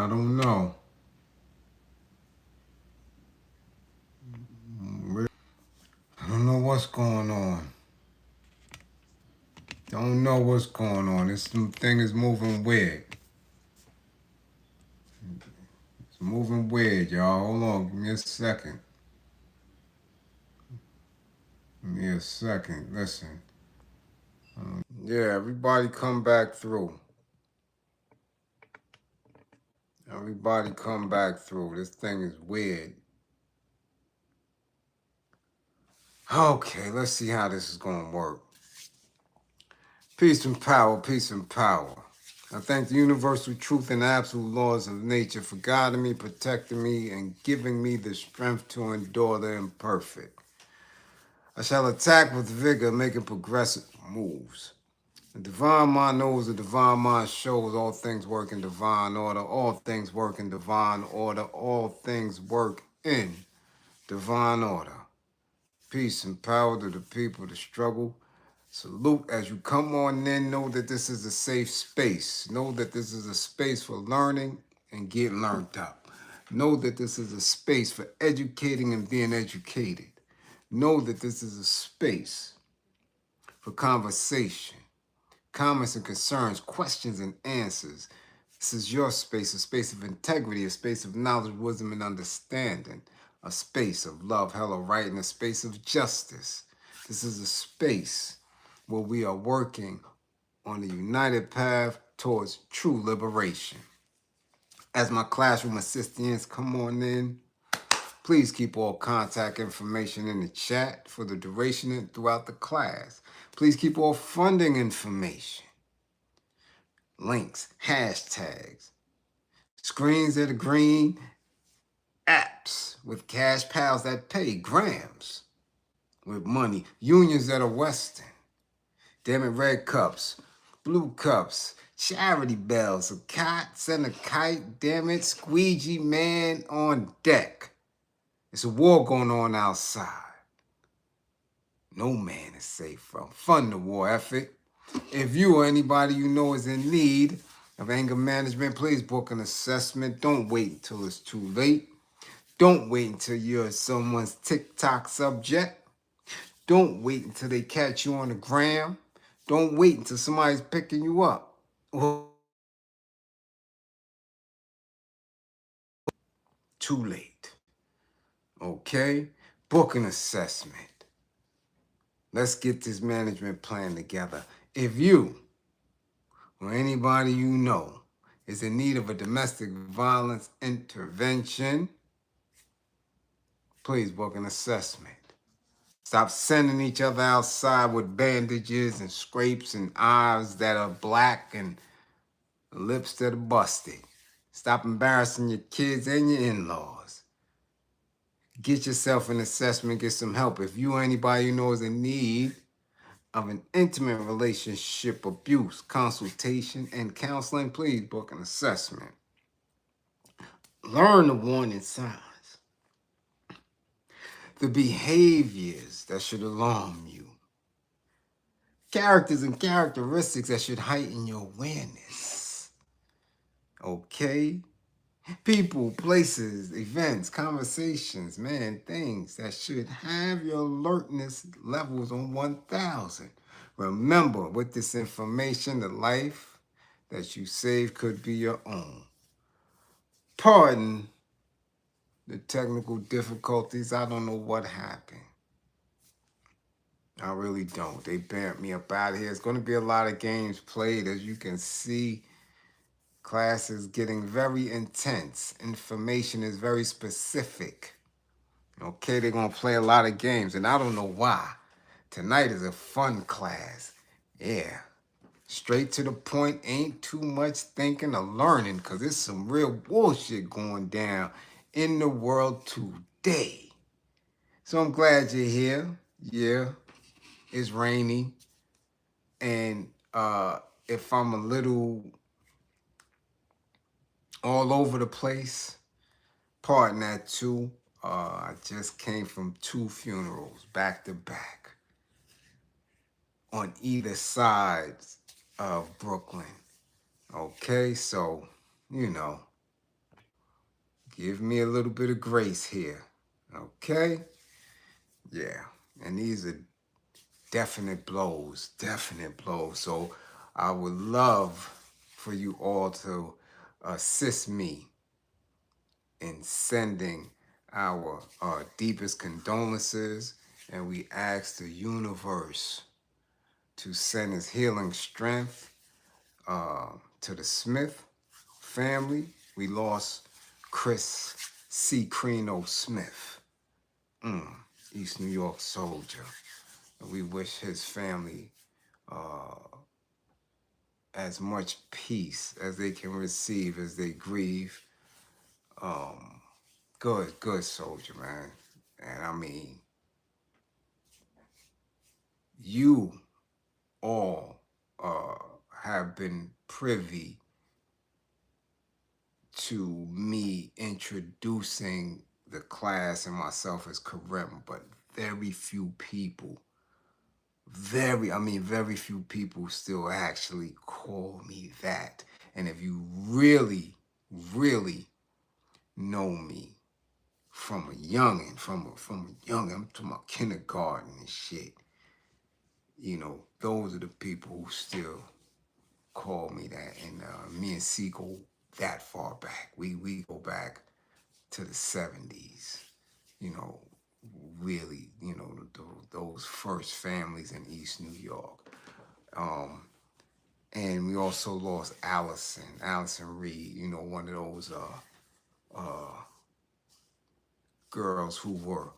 don't know. I don't know what's going on. Don't know what's going on. This thing is moving weird. It's moving weird, y'all. Hold on. Give me a second. Give me a second. Listen. Yeah, everybody come back through. Everybody come back through. This thing is weird. Okay, let's see how this is going to work. Peace and power, peace and power. I thank the universal truth and absolute laws of nature for guiding me, protecting me, and giving me the strength to endure the imperfect. I shall attack with vigor, making progressive moves. The divine mind knows, the divine mind shows all things work in divine order, all things work in divine order, all things work in divine order. Peace and power to the people, the struggle. Salute as you come on in. Know that this is a safe space. Know that this is a space for learning and getting learned up. Know that this is a space for educating and being educated. Know that this is a space for conversation, comments and concerns, questions and answers. This is your space, a space of integrity, a space of knowledge, wisdom, and understanding, a space of love, hella right, and a space of justice. This is a space where we are working on the united path towards true liberation. As my classroom assistants come on in, please keep all contact information in the chat for the duration and throughout the class. Please keep all funding information, links, hashtags, screens that are green, apps with cash pals that pay, grams with money, unions that are Western, damn it, red cups, blue cups, charity bells, a kite, send a kite, damn it, squeegee man on deck. It's a war going on outside. No man is safe from. Fund the war effort. If you or anybody you know is in need of anger management, please book an assessment. Don't wait until it's too late. Don't wait until you're someone's TikTok subject. Don't wait until they catch you on the gram. Don't wait until somebody's picking you up. Too late. Okay? Book an assessment. Let's get this management plan together. If you or anybody you know is in need of a domestic violence intervention, please book an assessment. Stop sending each other outside with bandages and scrapes and eyes that are black and lips that are busted. Stop embarrassing your kids and your in-laws. Get yourself an assessment, get some help. If you or anybody you know is in need of an intimate relationship abuse, consultation, and counseling, please book an assessment. Learn the warning signs, the behaviors that should alarm you, characters and characteristics that should heighten your awareness. Okay? People, places, events, conversations, man, things that should have your alertness levels on 1,000. Remember, with this information, the life that you save could be your own. Pardon the technical difficulties. I don't know what happened. I really don't. They banned me up out of here. It's going to be a lot of games played. As you can see, class is getting very intense. Information is very specific. Okay, they're going to play a lot of games, and I don't know why. Tonight is a fun class. Yeah. Straight to the point, ain't too much thinking or learning, because there's some real bullshit going down in the world today. So I'm glad you're here. Yeah, it's rainy. And if I'm a little all over the place, pardon that too. I just came from 2 funerals back to back on either sides of Brooklyn. Okay, so, you know, Give me a little bit of grace here. Okay? Yeah. And these are definite blows. Definite blows. So I would love for you all to assist me in sending our deepest condolences. And we ask the universe to send his healing strength to the Smith family. We lost Chris C. Creno Smith, East New York soldier. And we wish his family as much peace as they can receive as they grieve. Good soldier, man. And I mean, you all have been privy to me introducing the class and myself as Karim, but very few people, very few people still actually call me that. And if you really, really know me from a youngin', I'm talking about kindergarten and shit, those are the people who still call me that. And me and C go that far back. We go back to the 70s, really, those first families in East New York. And we also lost Allison Reed, one of those girls who were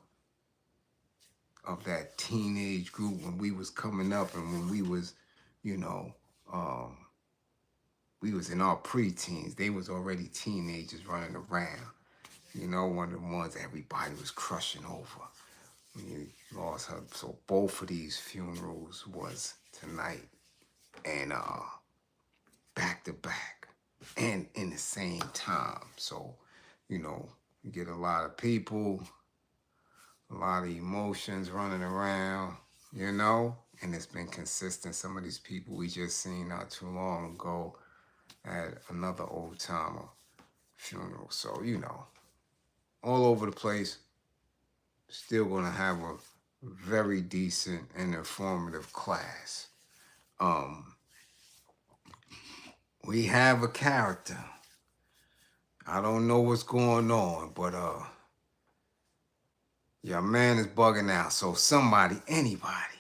of that teenage group when we was coming up, and when we was, we was in our preteens. They was already teenagers running around. One of the ones everybody was crushing over. We lost her. So both of these funerals was tonight, and back to back, and in the same time. So, you get a lot of people, a lot of emotions running around, and it's been consistent. Some of these people we just seen not too long ago at another old timer funeral. So, all over the place. Still gonna have a very decent and informative class. We have a character. I don't know what's going on, but your man is bugging out. So somebody, anybody.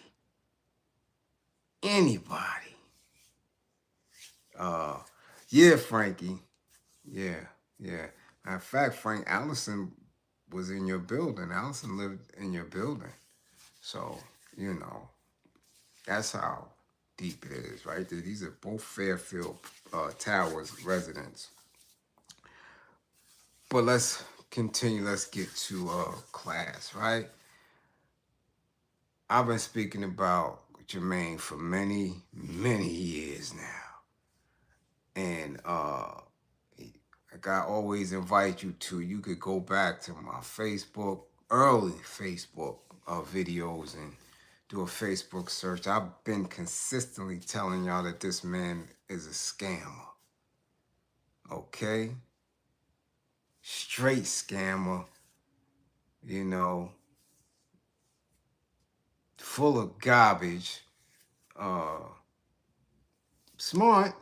Yeah, Frankie. Yeah. Matter of fact, Frank, Allison was in your building. Allison lived in your building. So, that's how deep it is, right? These are both Fairfield Towers residents. But let's continue. Let's get to class, right? I've been speaking about Jermaine for many, many years now. And like I always invite you to, you could go back to my early Facebook videos and do a Facebook search. I've been consistently telling y'all that this man is a scammer. Okay? Straight scammer, full of garbage, smart,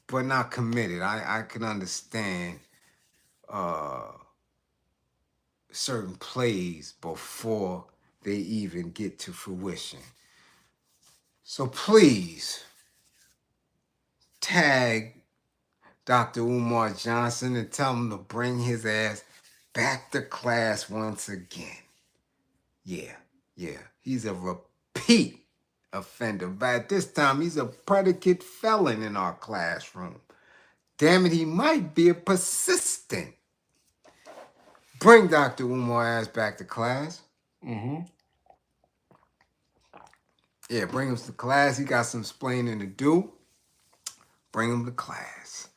but not committed. I can understand certain plays before they even get to fruition. So please tag Dr. Umar Johnson and tell him to bring his ass back to class once again. Yeah. He's a repeat offender. But at this time, he's a predicate felon in our classroom. Damn it, he might be a persistent. Bring Dr. Umar ass back to class. Yeah, bring him to class. He got some explaining to do. Bring him to class.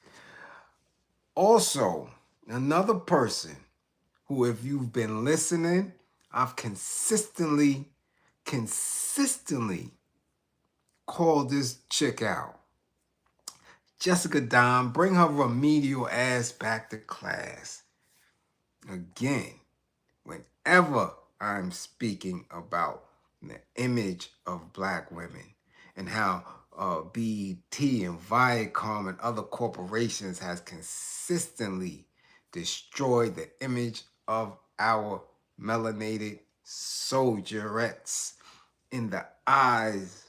Also, another person who, if you've been listening, I've consistently called this chick out. Jessica Dime, bring her remedial ass back to class. Again, whenever I'm speaking about the image of black women and how BET and Viacom and other corporations has consistently destroyed the image of our melanated soldierettes in the eyes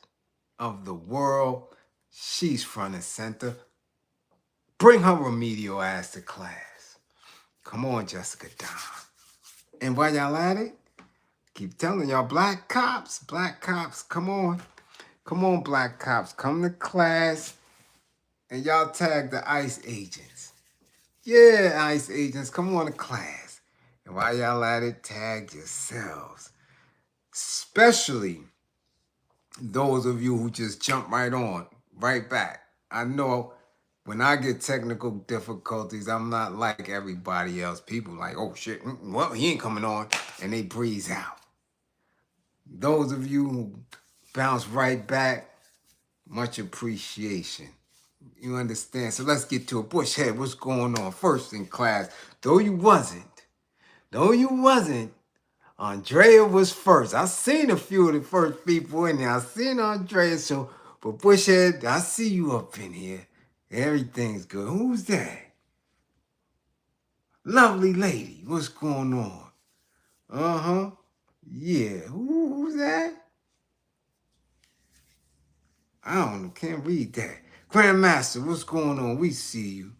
of the world, she's front and center. Bring her remedial ass to class. Come on, Jessica Dime. And while y'all at it, keep telling y'all, black cops, come on. Come on, black cops, come to class and y'all tag the ICE agents. Yeah, ICE agents, come on to class. And while y'all at it, tag yourselves. Especially those of you who just jump right back. I know when I get technical difficulties, I'm not like everybody else. People like, oh shit, well, he ain't coming on, and they breeze out. Those of you who bounce right back, much appreciation. You understand? So let's get to it. Bushhead, what's going on? First in class, though you wasn't, Andrea was first. I seen a few of the first people in there. I seen Andrea, so, but Bushhead, I see you up in here. Everything's good. Who's that? Lovely lady, what's going on? Uh-huh. Yeah, who's that? I don't know, can't read that. Grandmaster, what's going on? We see you.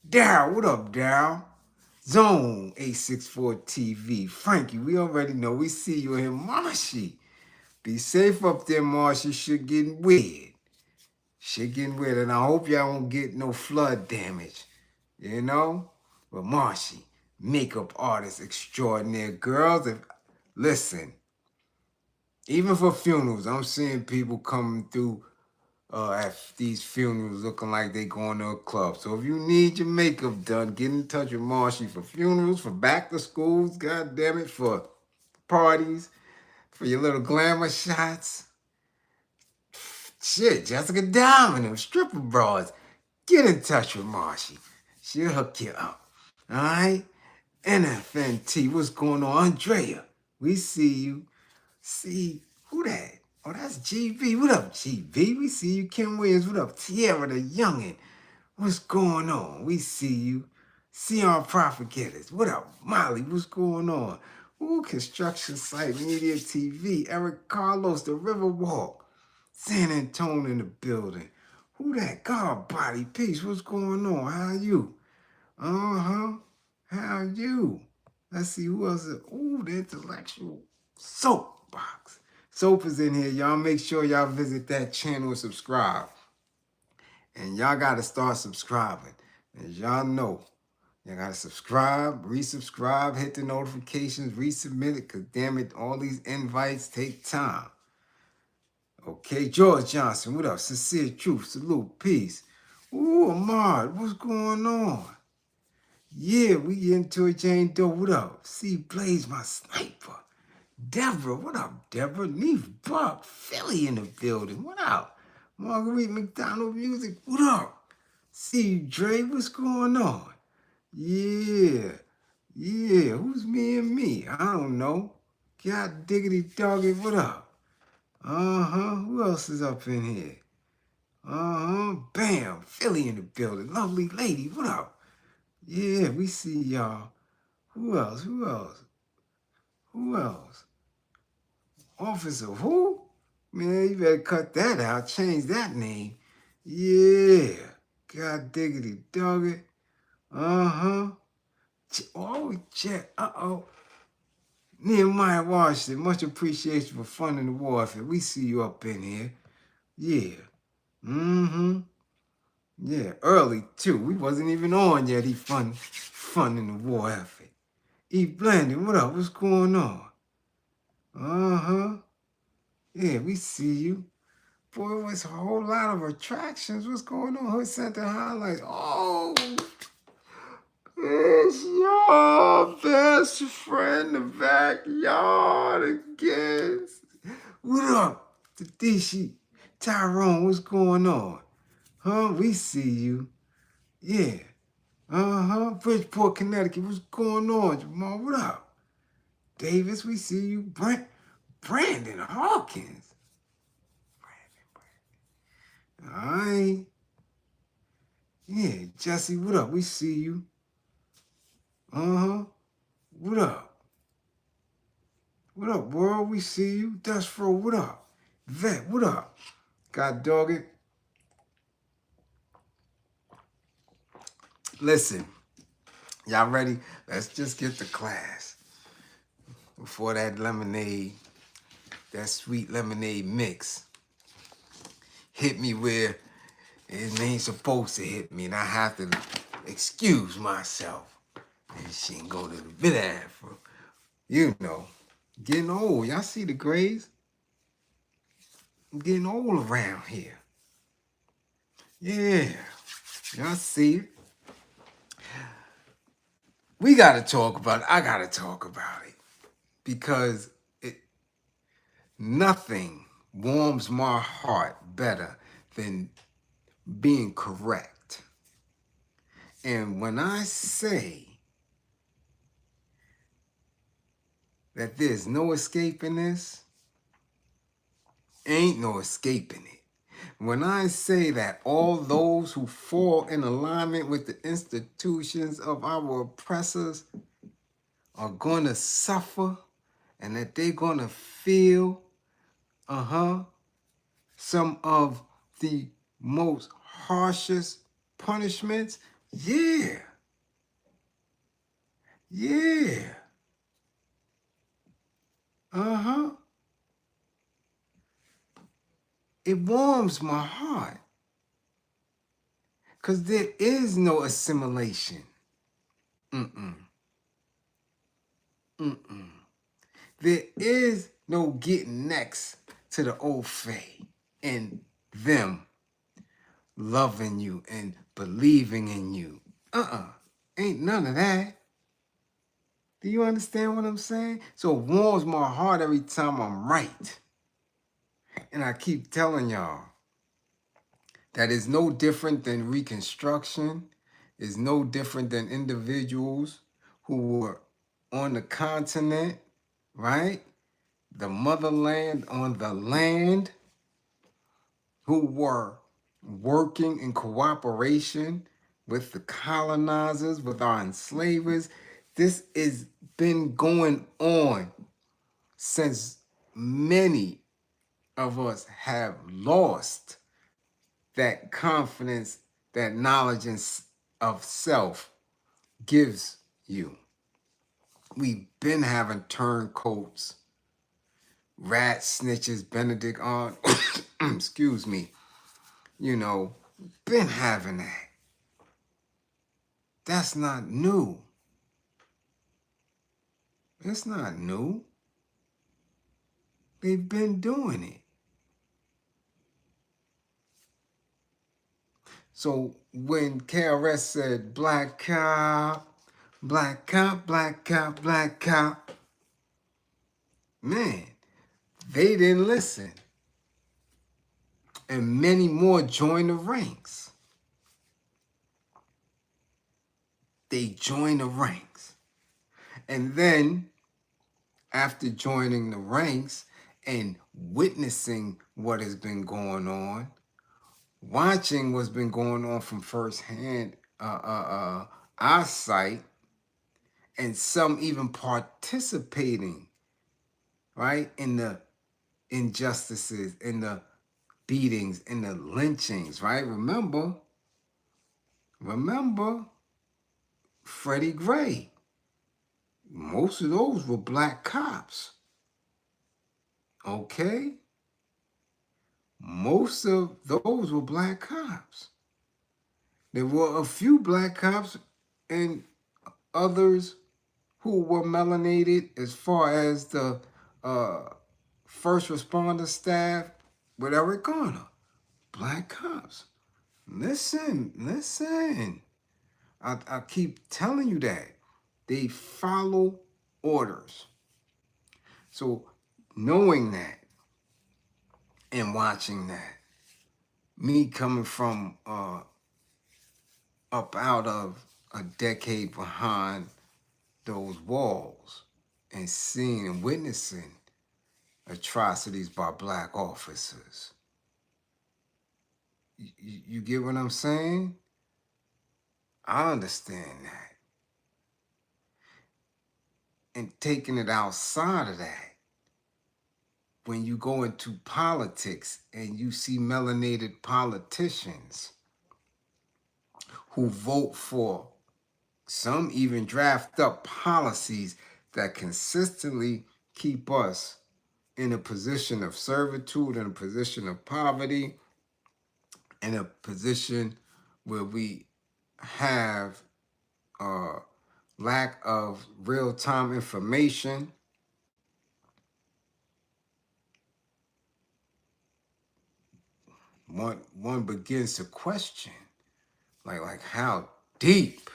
Daryl, what up, Daryl? Zone 864 TV. Frankie, we already know. We see you here. Marshy. Be safe up there, Marshy. Shit getting weird. And I hope y'all won't get no flood damage. You know? But Marshy, makeup artist extraordinaire. Girls, listen, even for funerals, I'm seeing people coming through at these funerals looking like they going to a club. So if you need your makeup done, get in touch with Marshy for funerals, for back to schools, god damn it, for parties, for your little glamour shots. Shit, Jessica Diamond, them stripper bras. Get in touch with Marshy. She'll hook you up. All right? NFNT, what's going on? Andrea, we see you. See, who that? Oh, that's GB. What up, GB? We see you. Kim Williams, what up? Tierra the Youngin. What's going on? We see you. CR Profit Getters. What up, Molly? What's going on? Ooh, Construction Site Media TV. Eric Carlos, the Riverwalk. San Antonio in the building. Who that? God Body Peace. What's going on? How are you? Uh-huh. How are you? Let's see who else is. Ooh, the intellectual soapbox. Soap is in here. Y'all make sure y'all visit that channel and subscribe. And y'all got to start subscribing. As y'all know, y'all got to subscribe, resubscribe, hit the notifications, resubmit it, because damn it, all these invites take time. Okay, George Johnson, what up? Sincere Truth, salute, peace. Ooh, Umar, what's going on? Yeah, we into it, Jane Doe, what up? See, Blaze, my sniper. Deborah, what up, Deborah? Neef Buck, Philly in the building, what up? Marguerite McDonald Music, what up? See, Dre, what's going on? Yeah, who's me and me? I don't know. God diggity doggy, what up? Uh-huh, who else is up in here? Uh-huh, bam, Philly in the building. Lovely lady, what up? Yeah, we see y'all. Who else? Officer who? Man, you better cut that out. Change that name. Yeah. God diggity doggy. Uh-huh. Oh, check. Uh-oh. Nehemiah Washington, much appreciation for funding the warfare. We see you up in here. Yeah. Mm-hmm. Yeah, early too. We wasn't even on yet. He funding the war effort. E. Blandon, what up? What's going on? Uh-huh. Yeah, we see you. Boy, it was a whole lot of attractions. What's going on? Hood Center highlights. Oh, it's your best friend, the backyard again. What up, Tadishi? Tyrone, what's going on? We see you. Yeah. Bridgeport, Connecticut. What's going on, Jamal? What up? Davis, we see you. Brandon Hawkins. All right. Yeah, Jesse, what up? We see you. What up? What up, world? We see you. Dust Fro, what up? Vet, what up? God dog it. Listen, y'all ready? Let's just get to class. Before that lemonade, that sweet lemonade mix hit me where it ain't supposed to hit me, and I have to excuse myself. And she can go to the bid for, you know, getting old. Y'all see the grades? I'm getting old around here. Yeah, y'all see it. We got to talk about it. I got to talk about it because nothing warms my heart better than being correct. And when I say that there's no escaping this, ain't no escaping it. When I say that all those who fall in alignment with the institutions of our oppressors are going to suffer and that they're going to feel, some of the most harshest punishments, yeah. It warms my heart because there is no assimilation. There is no getting next to the old fae and them loving you and believing in you. Ain't none of that. Do you understand what I'm saying? So it warms my heart every time I'm right. And I keep telling y'all that is no different than Reconstruction. Is no different than individuals who were on the continent, right? The motherland, on the land, who were working in cooperation with the colonizers, with our enslavers. This has been going on since many of us have lost that confidence, that knowledge of self gives you. We've been having turncoats, rat snitches, Benedict on, excuse me, been having that. That's not new. It's not new. They've been doing it. So when KRS said black cop, black cop, black cop, black cop, man, they didn't listen. And many more joined the ranks. They joined the ranks. And then after joining the ranks and witnessing what has been going on, watching what's been going on from firsthand eyesight, and some even participating, right, in the injustices, in the beatings, in the lynchings, right? Remember Freddie Gray. Most of those were black cops. Okay? Most of those were black cops. There were a few black cops and others who were melanated as far as the first responder staff with Eric Garner. Black cops. Listen. I keep telling you that. They follow orders. So knowing that and watching that, Me coming from up out of a decade behind those walls and seeing and witnessing atrocities by black officers. You get what I'm saying? I understand that. And taking it outside of that, when you go into politics and you see melanated politicians who vote for, some even draft up policies that consistently keep us in a position of servitude, in a position of poverty, in a position where we have lack of real-time information. One begins to question, like how deep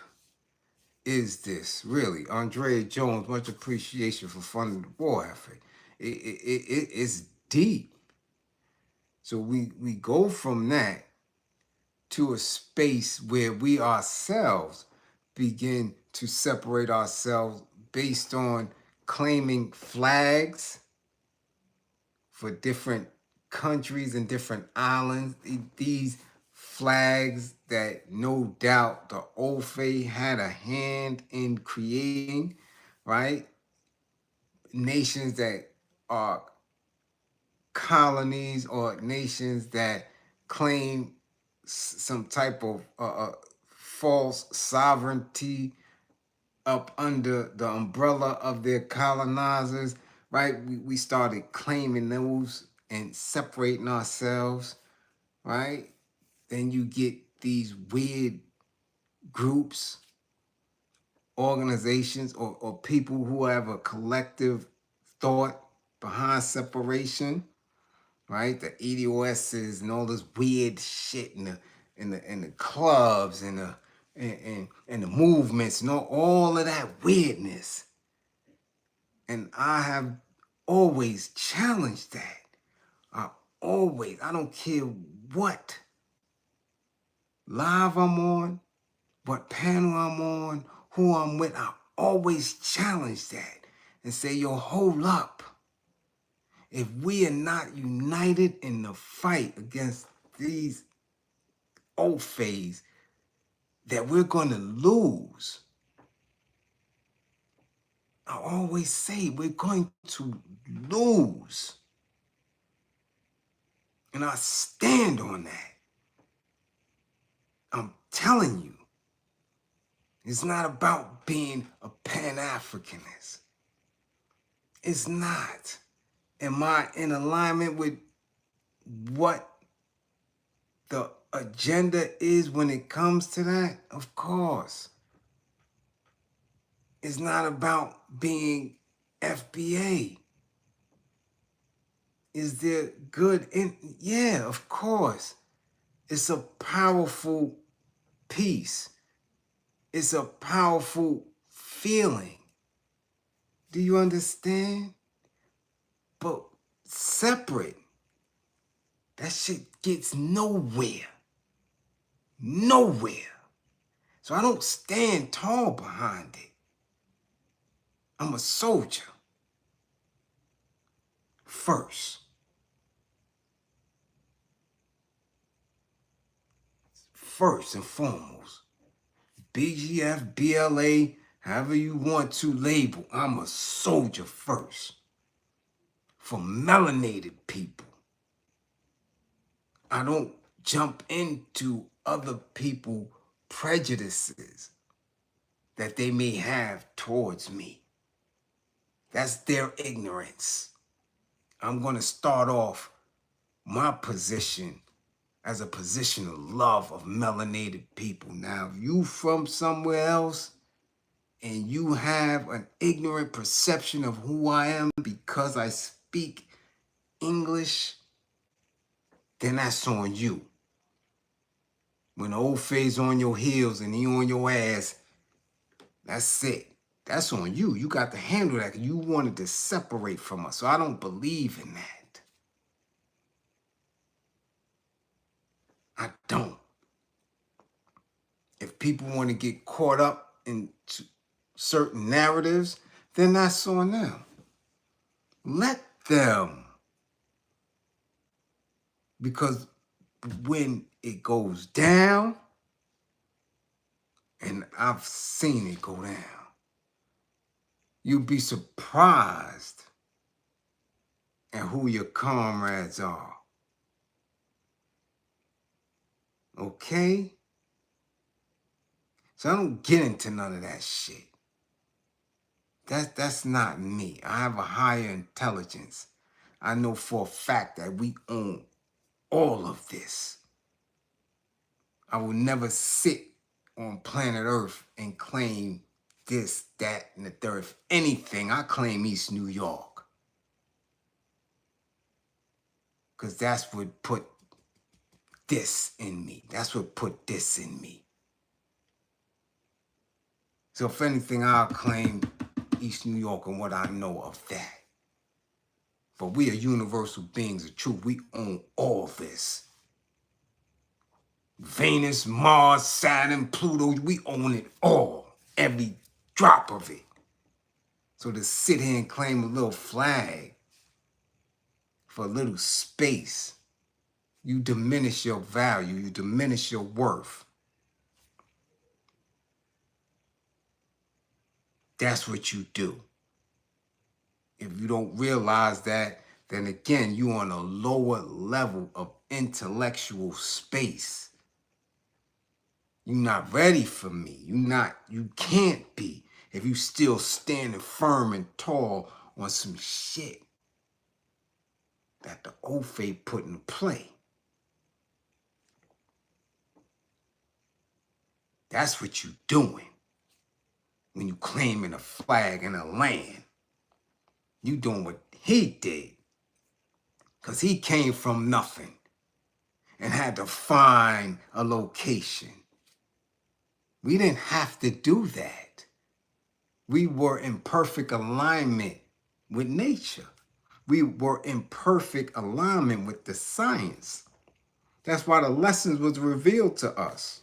is this really? Andrea Jones, much appreciation for funding the war effort. It's deep. So we go from that to a space where we ourselves begin to separate ourselves based on claiming flags for different countries and different islands. These flags that no doubt the Ofe had a hand in creating, right? Nations that are colonies or nations that claim some type of false sovereignty up under the umbrella of their colonizers, right? We started claiming those and separating ourselves, right? Then you get these weird groups, organizations, or people who have a collective thought behind separation, right? The EDOSs and all this weird shit in the clubs and the movements and all of that weirdness. And I have always challenged that. I don't care what live I'm on, what panel I'm on, who I'm with, I always challenge that and say, yo, hold up. If we are not united in the fight against these OFAs, that we're going to lose. I always say we're going to lose. And I stand on that. I'm telling you, it's not about being a Pan-Africanist. It's not. Am I in alignment with what the agenda is when it comes to that? Of course. It's not about being FBA. Is there good in? Yeah, of course. It's a powerful piece. It's a powerful feeling. Do you understand? But separate, that shit gets nowhere. Nowhere. So I don't stand tall behind it. I'm a soldier. First. First and foremost. BGF, BLA, however you want to label, I'm a soldier first. For melanated people. I don't jump into other people's prejudices that they may have towards me. That's their ignorance. I'm going to start off my position as a position of love of melanated people. Now, if you from somewhere else and you have an ignorant perception of who I am because I speak English, then that's on you. When the old phase on your heels and he on your ass, that's it. That's on you. You got to handle that. You wanted to separate from us. So I don't believe in that. I don't. If people want to get caught up in certain narratives, then that's on them. Let them. Because when it goes down, and I've seen it go down, you'll be surprised at who your comrades are. Okay? So I don't get into none of that shit. That's not me. I have a higher intelligence. I know for a fact that we own all of this. I will never sit on planet Earth and claim this, that, and the third. If anything, I claim East New York. Because that's what put this in me. That's what put this in me. So if anything, I'll claim East New York and what I know of that. But we are universal beings of truth. We own all this. Venus, Mars, Saturn, Pluto, we own it all. Every drop of it. So to sit here and claim a little flag for a little space, you diminish your value, you diminish your worth. That's what you do. If you don't realize that, then again, you're on a lower level of intellectual space. You're not ready for me. You can't be if you still standing firm and tall on some shit that the old faith put in play. That's what you doing when you claiming a flag and a land. You doing what he did. Because he came from nothing and had to find a location. We didn't have to do that. We were in perfect alignment with nature. We were in perfect alignment with the science. That's why the lessons was revealed to us.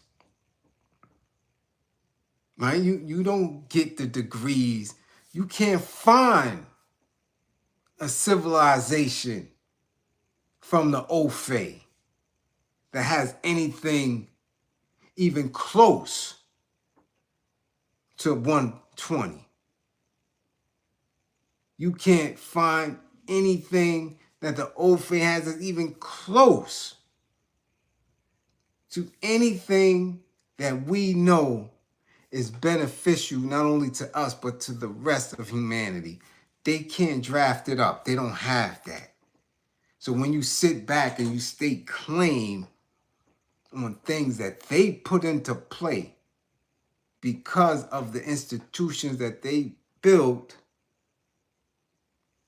Right? You don't get the degrees. You can't find a civilization from the Ofe that has anything even close to 120. You can't find anything that the Ofe has that's even close to anything that we know is beneficial not only to us but to the rest of humanity. They can't draft it up. They don't have that. So when you sit back and you state claim on things that they put into play because of the institutions that they built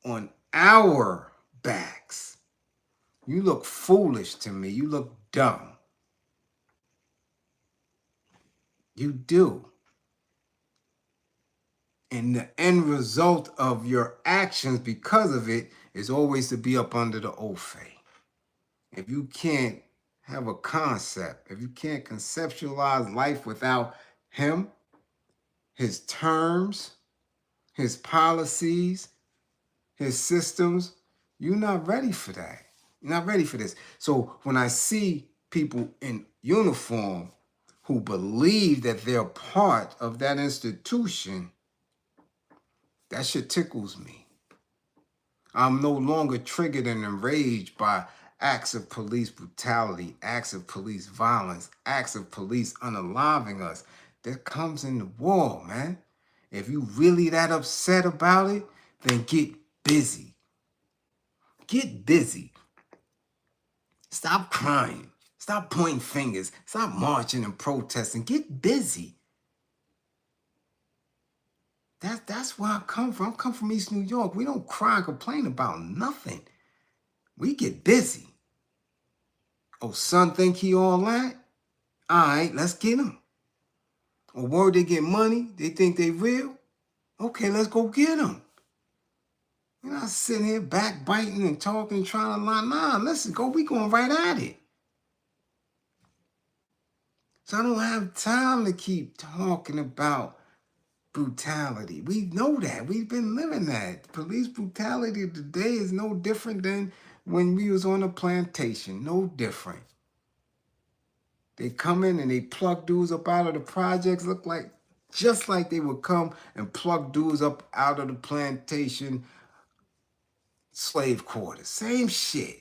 on our backs, you look foolish to me. You look dumb. You do. And the end result of your actions because of it is always to be up under the Ofe. If you can't have a concept, if you can't conceptualize life without him, his terms, his policies, his systems, you're not ready for that. You're not ready for this. So when I see people in uniform who believe that they're part of that institution, that shit tickles me. I'm no longer triggered and enraged by acts of police brutality, acts of police violence, acts of police unaliving us. That comes in the war, man. If you really that upset about it, then get busy. Get busy. Stop crying. Stop pointing fingers. Stop marching and protesting. Get busy. That's where I come from. I come from East New York. We don't cry and complain about nothing. We get busy. Oh, son think he all that? All right, let's get him. Or word they get money, they think they real? Okay, let's go get him. You're not sitting here backbiting and talking, trying to lie. Nah, let's go. We going right at it. So I don't have time to keep talking about brutality. We know that. We've been living that. Police brutality today is no different than when we was on a plantation. No different. They come in and they pluck dudes up out of the projects, look like just like they would come and pluck dudes up out of the plantation slave quarters. Same shit.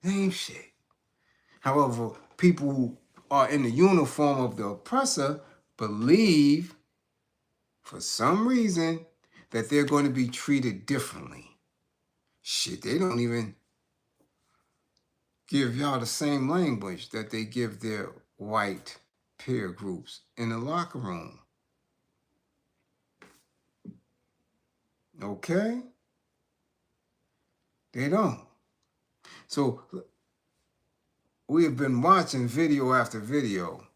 Same shit. However, people who are in the uniform of the oppressor believe, for some reason, that they're going to be treated differently. Shit, they don't even give y'all the same language that they give their white peer groups in the locker room. Okay? They don't. So we have been watching video after video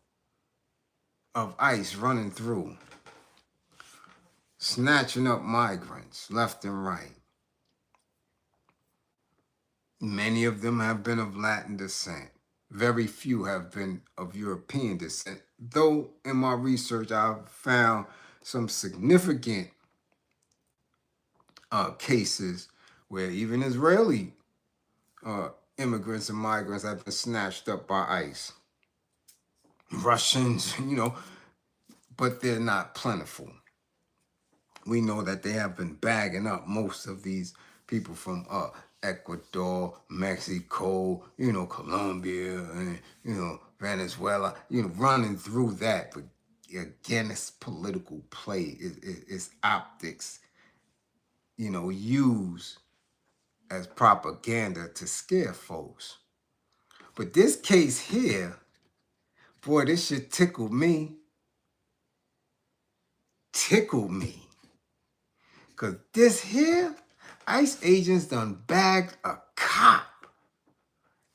of ICE running through, snatching up migrants left and right. Many of them have been of Latin descent. Very few have been of European descent, though in my research I've found some significant cases where even Israeli immigrants and migrants have been snatched up by ICE. Russians, but they're not plentiful. We know that they have been bagging up most of these people from Ecuador, Mexico, Colombia, and, Venezuela, running through that. But again, it's political play. It's optics, used as propaganda to scare folks. But this case here, boy, this shit tickled me. Tickled me. Because this here, ICE agents done bagged a cop.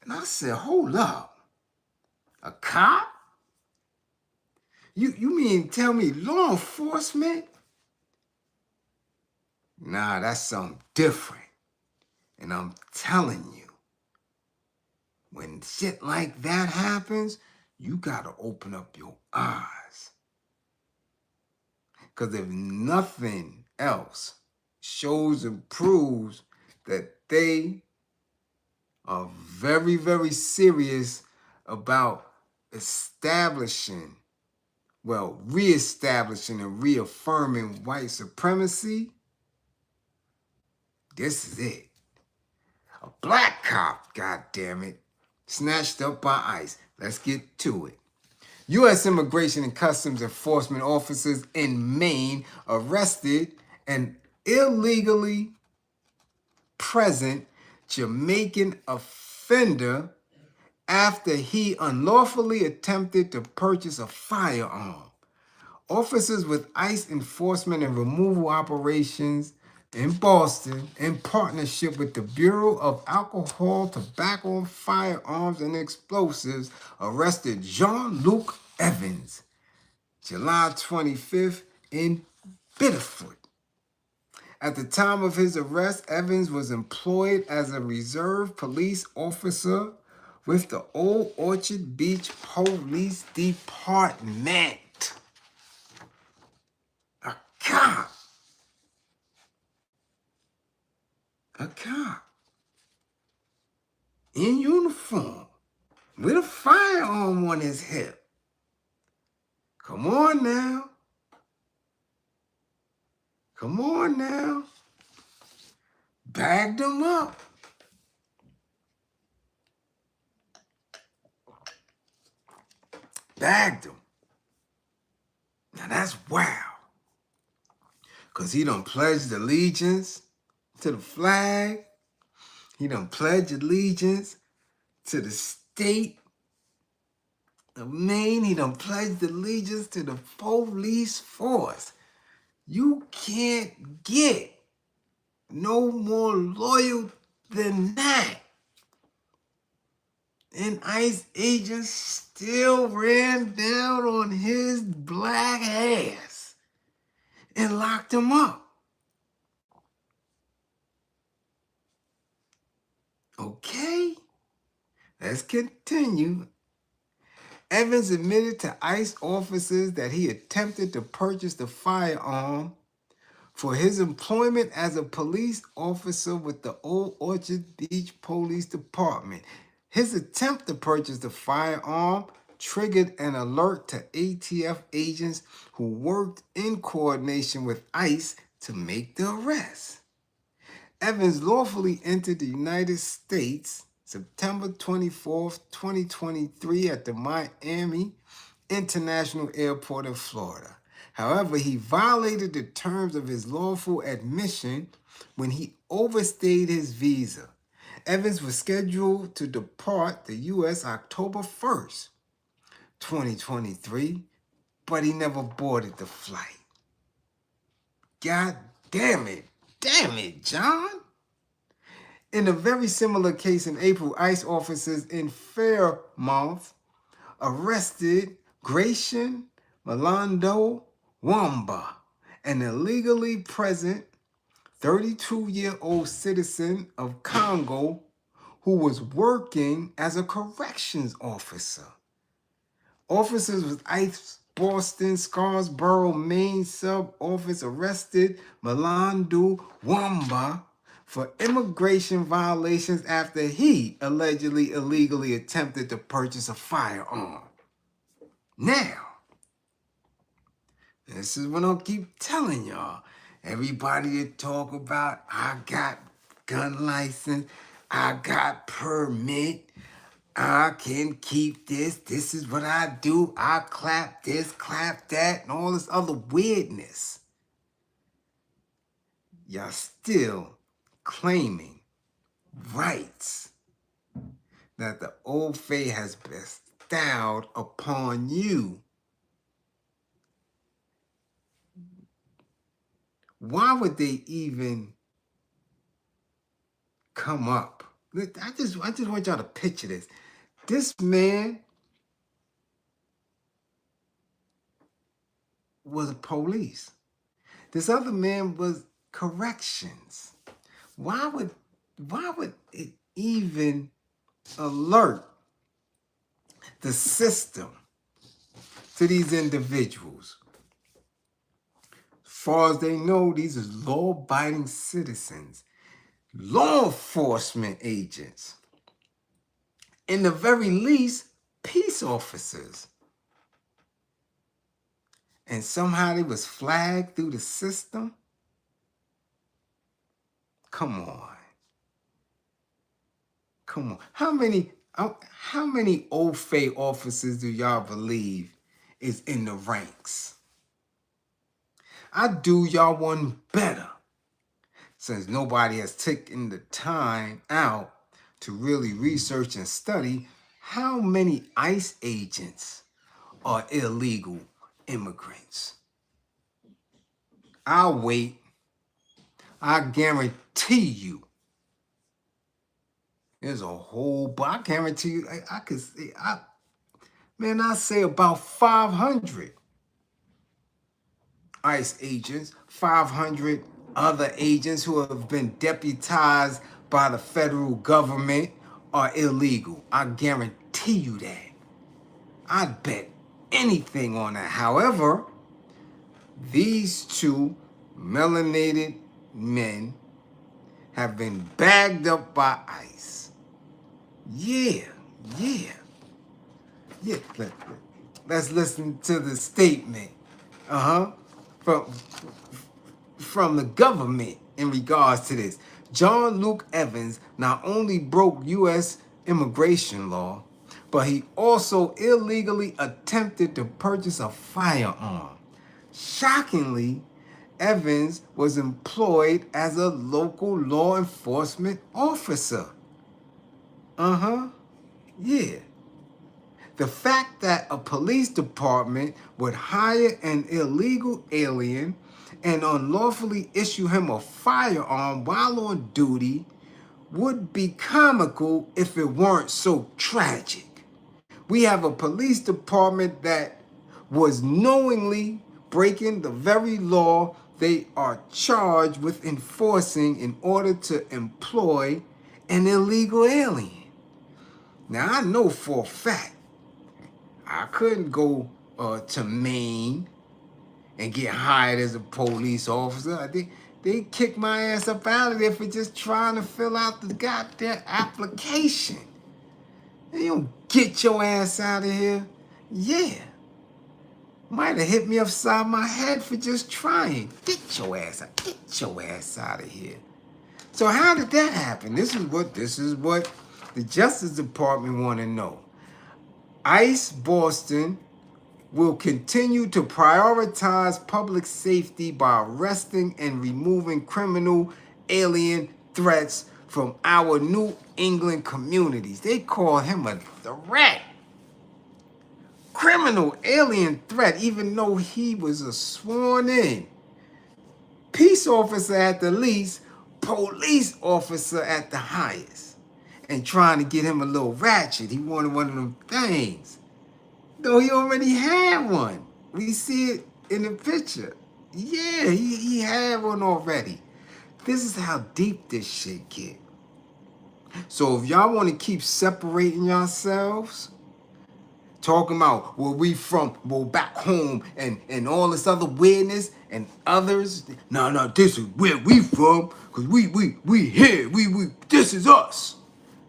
And I said, hold up. A cop? You mean tell me law enforcement? Nah, that's something different. And I'm telling you, when shit like that happens, you gotta open up your eyes. Because if nothing else shows and proves that they are very, very serious about reestablishing and reaffirming white supremacy, this is it. A black cop, goddammit, snatched up by ICE. Let's get to it. U.S. Immigration and Customs Enforcement officers in Maine arrested an illegally present Jamaican offender after he unlawfully attempted to purchase a firearm. Officers with ICE enforcement and removal operations in Boston, in partnership with the Bureau of Alcohol, Tobacco, Firearms, and Explosives, arrested Jean-Luc Evans, July 25th in Biddeford. At the time of his arrest, Evans was employed as a reserve police officer with the Old Orchard Beach Police Department. A cop. A cop. In uniform. With a firearm on his hip. Come on now. Come on now. Bagged him up. Bagged him. Now that's wow. Because he done pledged allegiance to the flag. He done pledged allegiance to the state of Maine. He done pledged allegiance to the police force. You can't get no more loyal than that. And ICE agents still ran down on his black ass and locked him up. Okay? Let's continue. Evans admitted to ICE officers that he attempted to purchase the firearm for his employment as a police officer with the Old Orchard Beach Police Department. His attempt to purchase the firearm triggered an alert to ATF agents who worked in coordination with ICE to make the arrest. Evans lawfully entered the United States September 24th, 2023 at the Miami International Airport in Florida. However, he violated the terms of his lawful admission when he overstayed his visa. Evans was scheduled to depart the U.S. October 1st, 2023, but he never boarded the flight. God damn it. Damn it, John. In a very similar case in April, ICE officers in Fairmouth arrested Gratian Malando Wamba, an illegally present 32-year-old citizen of Congo who was working as a corrections officer. Officers with ICE Boston Scarborough Maine sub-office arrested Malando Wamba for immigration violations after he allegedly illegally attempted to purchase a firearm. Now, this is what I'll keep telling y'all. Everybody that talk about, I got gun license, I got permit, I can keep this, this is what I do, I clap this, clap that, and all this other weirdness. Y'all still claiming rights that the old faith has bestowed upon you. Why would they even come up? I just want y'all to picture this. This man was police. This other man was corrections. Why would it even alert the system to these individuals? As far as they know, these are law-abiding citizens, law enforcement agents, in the very least, peace officers. And somehow they was flagged through the system? Come on. Come on. How many Old Faith officers do y'all believe is in the ranks? I do y'all one better, since nobody has taken the time out to really research and study how many ICE agents are illegal immigrants. I'll wait. I guarantee you there's a whole, but I guarantee you, I could say, I say about 500 ICE agents, 500 other agents who have been deputized by the federal government are illegal. I guarantee you that. I'd bet anything on that. However, these two melanated men have been bagged up by ICE. Yeah. Let's listen to the statement. From the government in regards to this. John Luke Evans not only broke U.S. immigration law, but he also illegally attempted to purchase a firearm. Shockingly, Evans was employed as a local law enforcement officer. Yeah. The fact that a police department would hire an illegal alien and unlawfully issue him a firearm while on duty would be comical if it weren't so tragic. We have a police department that was knowingly breaking the very law they are charged with enforcing in order to employ an illegal alien. Now, I know for a fact I couldn't go to Maine and get hired as a police officer. They kicked my ass up out of there for just trying to fill out the goddamn application. You don't get your ass out of here. Yeah. Might have hit me upside my head for just trying. Get your ass out. Get your ass out of here. So how did that happen? This is what the Justice Department want to know. ICE Boston will continue to prioritize public safety by arresting and removing criminal alien threats from our New England communities. They call him a threat. Criminal alien threat, even though he was a sworn in peace officer at the least, police officer at the highest. And trying to get him a little ratchet. He wanted one of them things. Though he already had one. We see it in the picture. Yeah, he had one already. This is how deep this shit get. So if y'all want to keep separating yourselves, talking about where we from, well, back home, and all this other weirdness and others, no, this is where we from, because we here, we this is us.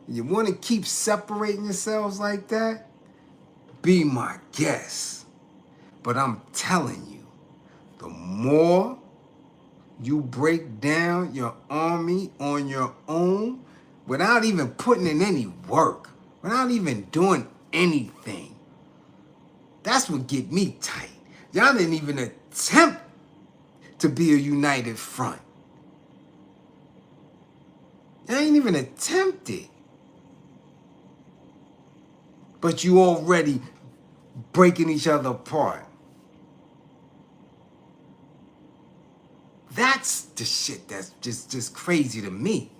You want to keep separating yourselves like that? Be my guest. But I'm telling you, the more you break down your army on your own, without even putting in any work, without even doing anything, that's what get me tight. Y'all didn't even attempt to be a united front. Y'all ain't even attempted. But you already breaking each other apart. That's the shit that's just crazy to me.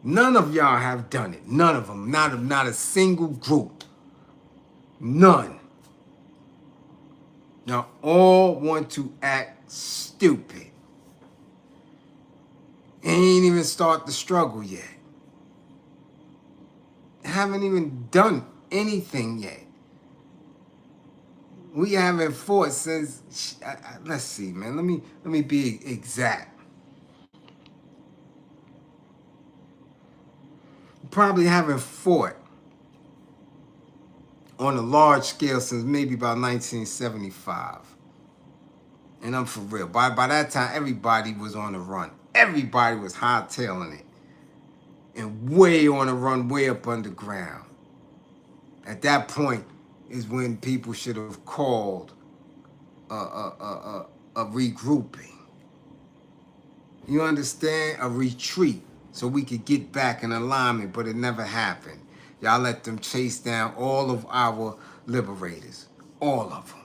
None of y'all have done it. None of them. Not a single group. None. Y'all all want to act stupid. Ain't even start the struggle yet. Haven't even done anything yet. We haven't fought since. Let's see, man. Let me be exact. Probably haven't fought on a large scale since maybe about 1975. And I'm for real. By that time, everybody was on the run. Everybody was hightailing it. And way on the run, way up underground. At that point is when people should have called a regrouping. You understand? A retreat. So we could get back in alignment, but it never happened. Y'all let them chase down all of our liberators. All of them.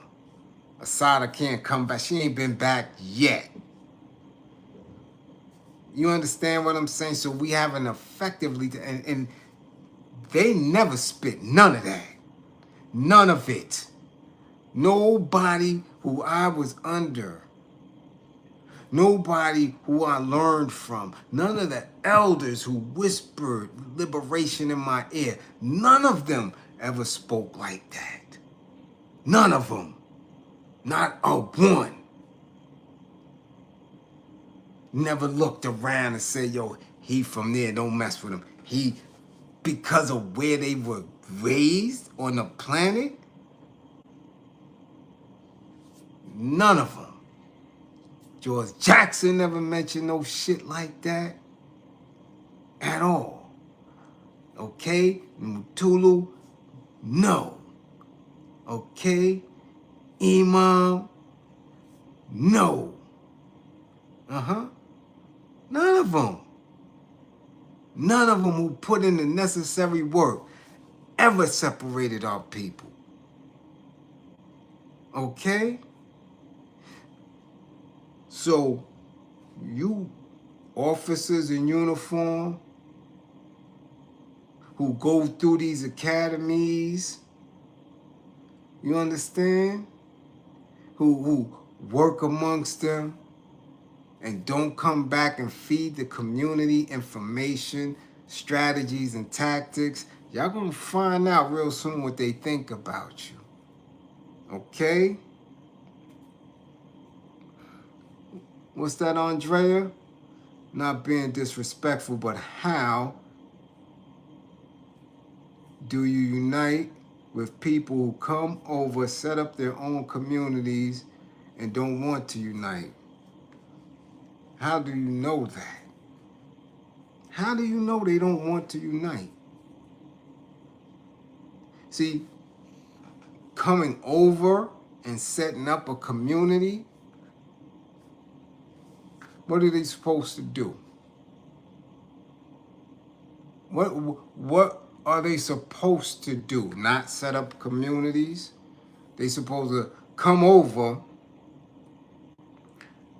Asada can't come back. She ain't been back yet. You understand what I'm saying? So we haven't effectively, and they never spit none of that. None of it. Nobody who I was under. Nobody who I learned from. None of the elders who whispered liberation in my ear. None of them ever spoke like that. None of them. Not a one. Never looked around and said, yo, he from there, don't mess with him. He, because of where they were raised on the planet, none of them. George Jackson never mentioned no shit like that at all. Okay? Mutulu, no. Okay? Imam, no. None of them. None of them who put in the necessary work ever separated our people. Okay? So, you officers in uniform who go through these academies, you understand? Who work amongst them and don't come back and feed the community information strategies and tactics. Y'all gonna find out real soon what they think about you. Okay? What's that, Andrea? Not being disrespectful, but how do you unite with people who come over, set up their own communities, and don't want to unite? How do you know that? How do you know they don't want to unite? See, coming over and setting up a community, what are they supposed to do? What are they supposed to do? Not set up communities? They supposed to come over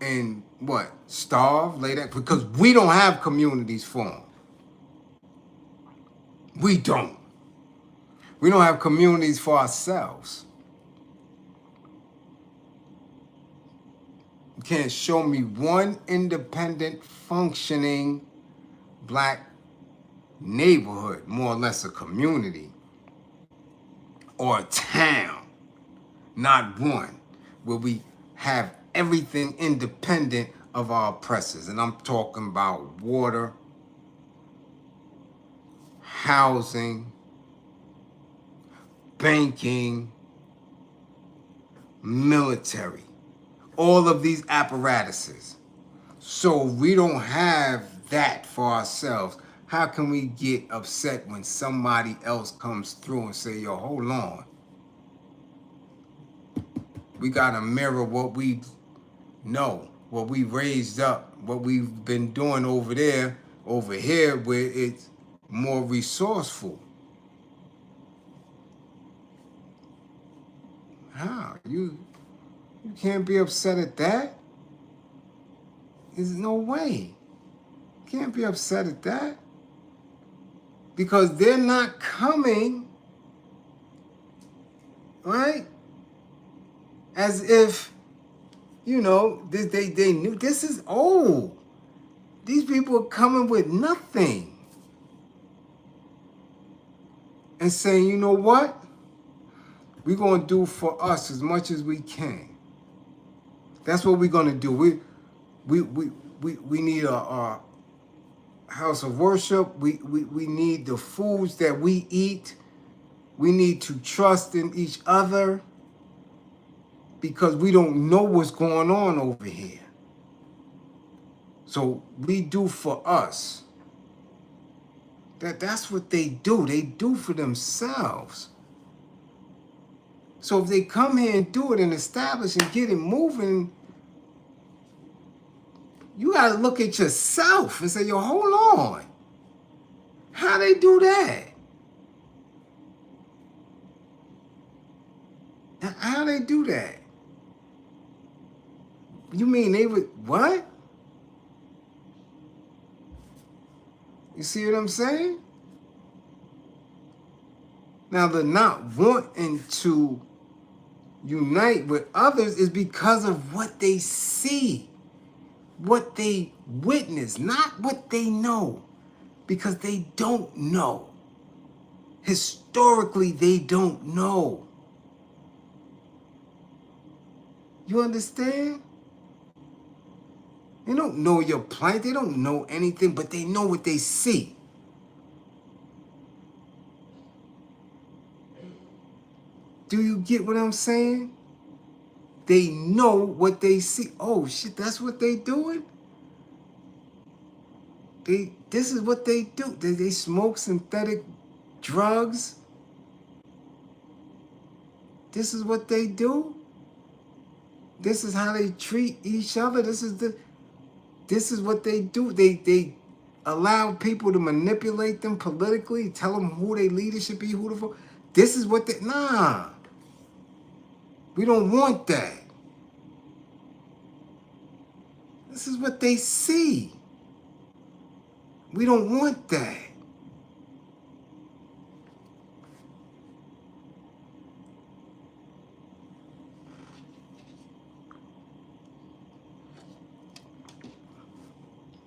and what? Starve, lay that? Because we don't have communities for them. We don't. We don't have communities for ourselves. You can't show me one independent, functioning black neighborhood, more or less a community, or a town, not one, where we have everything independent of our oppressors. And I'm talking about water, housing, banking, military, all of these apparatuses. So we don't have that for ourselves. How can we get upset when somebody else comes through and say, yo, hold on. We gotta mirror what we know, what we raised up, what we've been doing over there, over here, where it's more resourceful. How? You can't be upset at that? There's no way. You can't be upset at that. Because they're not coming, right? As if, you know, they knew this is old. These people are coming with nothing. And saying, you know what? We're going to do for us as much as we can. That's what we're going to do. We need a house of worship. We need the foods that we eat. We need to trust in each other because we don't know what's going on over here. So we do for us. That's what they do. They do for themselves. So if they come here and do it and establish and get it moving, you got to look at yourself and say, yo, hold on. How they do that? How they do that? You mean they would, what? You see what I'm saying? Now, the not wanting to unite with others is because of what they see, what they witness, not what they know, because they don't know. Historically, they don't know. You understand? They don't know your plight. They don't know anything, but they know what they see. Do you get what I'm saying? They know what they see. Oh, shit, that's what they doing? This is what they do. They smoke synthetic drugs. This is what they do. This is how they treat each other. This is what they do. They allow people to manipulate them politically, tell them who their leaders should be, who to vote. This is what nah. We don't want that. This is what they see. We don't want that.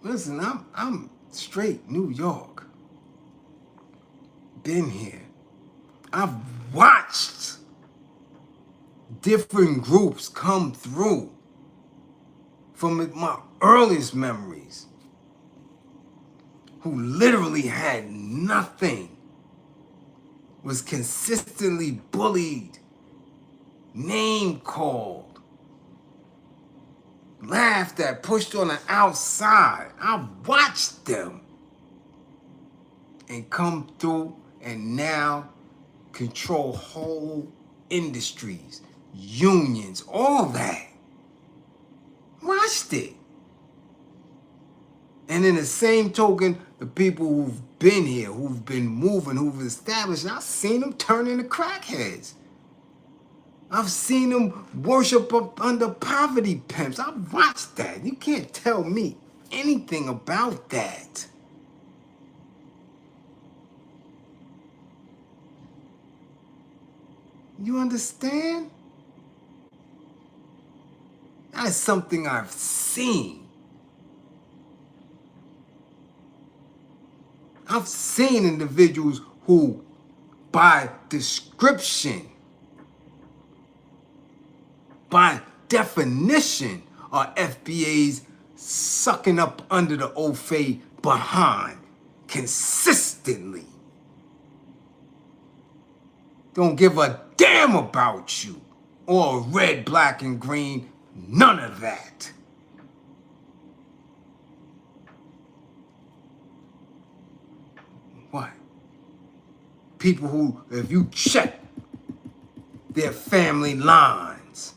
Listen, I'm straight New York. been here. I've watched different groups come through from my earliest memories who literally had nothing, was consistently bullied, name called, laughed at, pushed on the outside. I watched them and come through and now control whole industries, unions, all that. Watched it. And in the same token, the people who've been here, who've been moving, who've established, I've seen them turn into crackheads. I've seen them worship up under poverty pimps. I've watched that. You can't tell me anything about that. You understand? That is something I've seen. I've seen individuals who, by description, by definition, are FBAs sucking up under the OFA behind consistently. Don't give a damn about you or red, black, and green. None of that. What? People who, if you check their family lines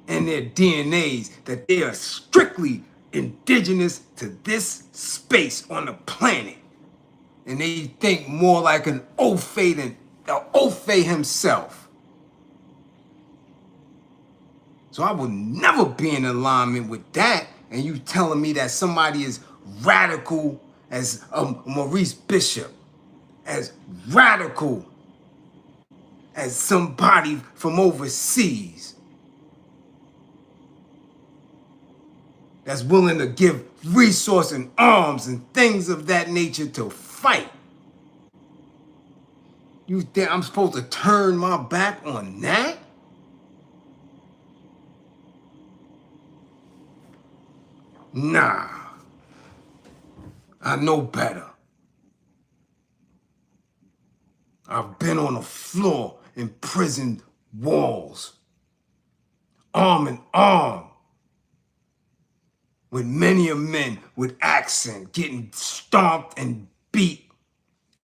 and their DNAs, that they are strictly indigenous to this space on the planet. And they think more like an Ofe than Ofe himself. So I will never be in alignment with that. And you telling me that somebody is radical as Maurice Bishop, as radical as somebody from overseas that's willing to give resource and arms and things of that nature to fight. You think I'm supposed to turn my back on that? Nah. I know better. I've been on the floor in prison walls, arm in arm, with many a men with accent getting stomped and beat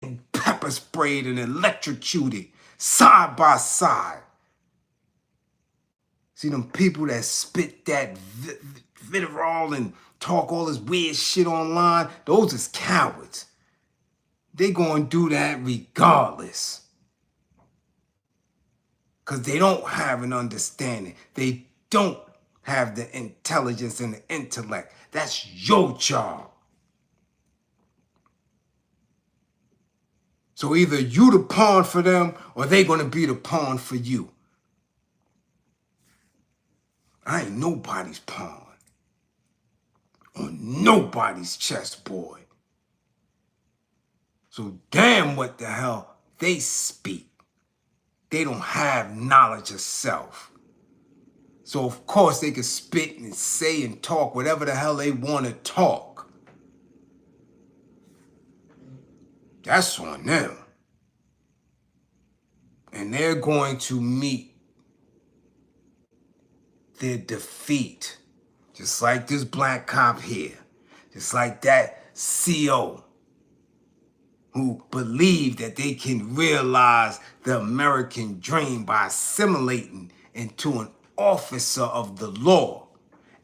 and pepper sprayed and electrocuted side by side. See them people that spit that vitriol and talk all this weird shit online, those is cowards. They gonna do that regardless. Because they don't have an understanding. They don't have the intelligence and the intellect. That's your job. So either you the pawn for them or they gonna be the pawn for you. I ain't nobody's pawn on nobody's chessboard. So damn what the hell they speak. They don't have knowledge of self. So of course they can spit and say and talk whatever the hell they want to talk. That's on them. And they're going to meet their defeat. Just like this black cop here. Just like that CO who believe that they can realize the American dream by assimilating into an officer of the law.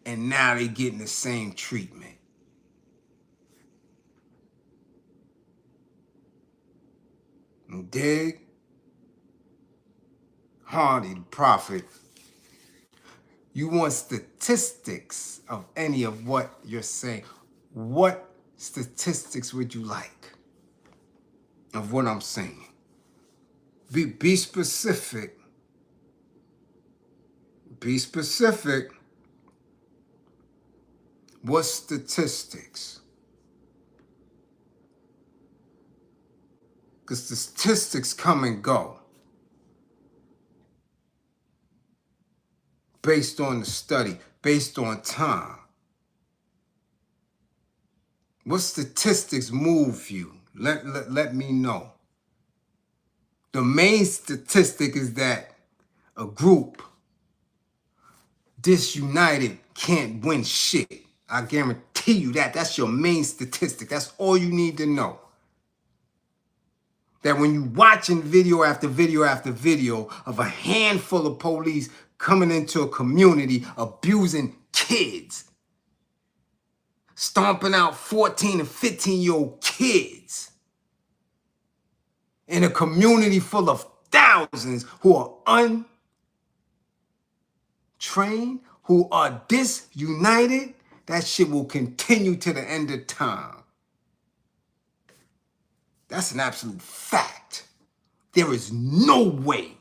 And now they're getting the same treatment. You dig? Hardy the prophet. You want statistics of any of what you're saying. What statistics would you like of what I'm saying? Be specific. Be specific. What statistics? Because the statistics come and go based on the study, based on time. What statistics move you? Let me know. The main statistic is that a group disunited can't win shit. I guarantee you that. That's your main statistic. That's all you need to know. That when you're watching video after video after video of a handful of police coming into a community abusing kids, stomping out 14 and 15-year-old kids in a community full of thousands who are untrained, who are disunited, that shit will continue to the end of time. That's an absolute fact. There is no way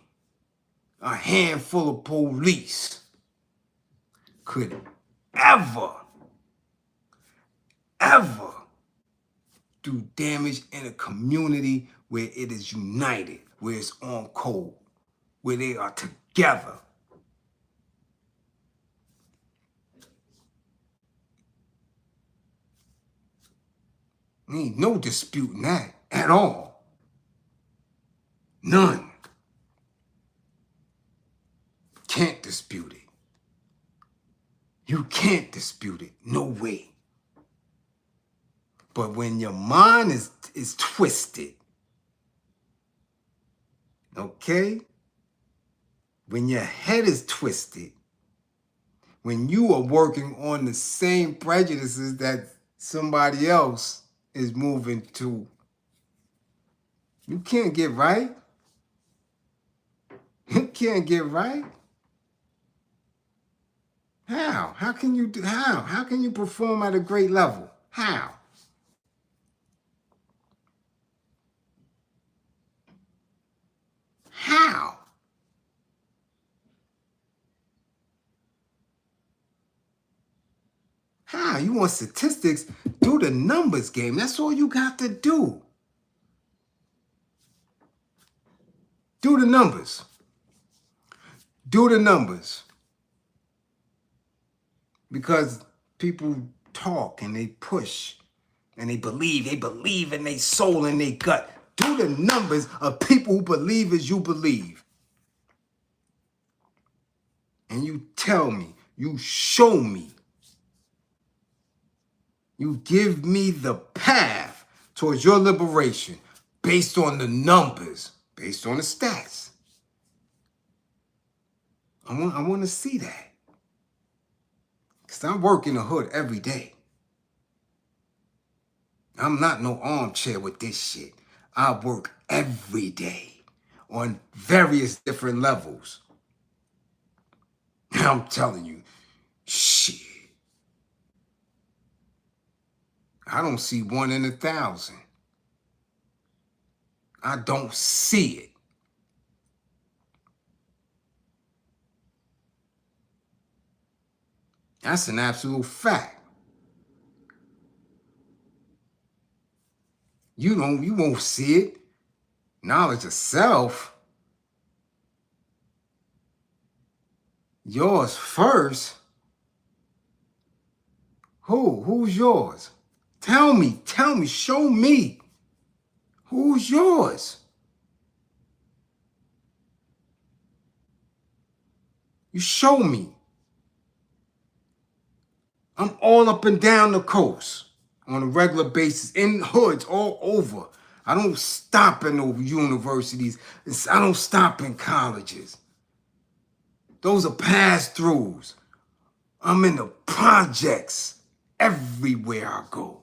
a handful of police could ever do damage in a community where it is united, where it's on code, where they are together. There ain't no disputing that at all. None. Can't dispute it. You can't dispute it. No way. But when your mind is twisted, okay? When your head is twisted, when you are working on the same prejudices that somebody else is moving to, you can't get right. You can't get right. How? How can you do? How? How can you perform at a great level? How? How? How? You want statistics? Do the numbers game. That's all you got to do. Do the numbers. Do the numbers. Because people talk and they push and they believe in their soul and their gut. Do the numbers of people who believe as you believe. And you tell me, you show me, you give me the path towards your liberation based on the numbers, based on the stats. I want to see that. Because I work in the hood every day. I'm not no armchair with this shit. I work every day on various different levels. I'm telling you, shit. I don't see 1 in 1,000. I don't see it. That's an absolute fact. You won't see it. Knowledge of self. Yours first. Who's yours? Tell me, show me. Who's yours? You show me. I'm all up and down the coast on a regular basis, in hoods all over. I don't stop in no universities. I don't stop in colleges. Those are pass-throughs. I'm in the projects everywhere I go.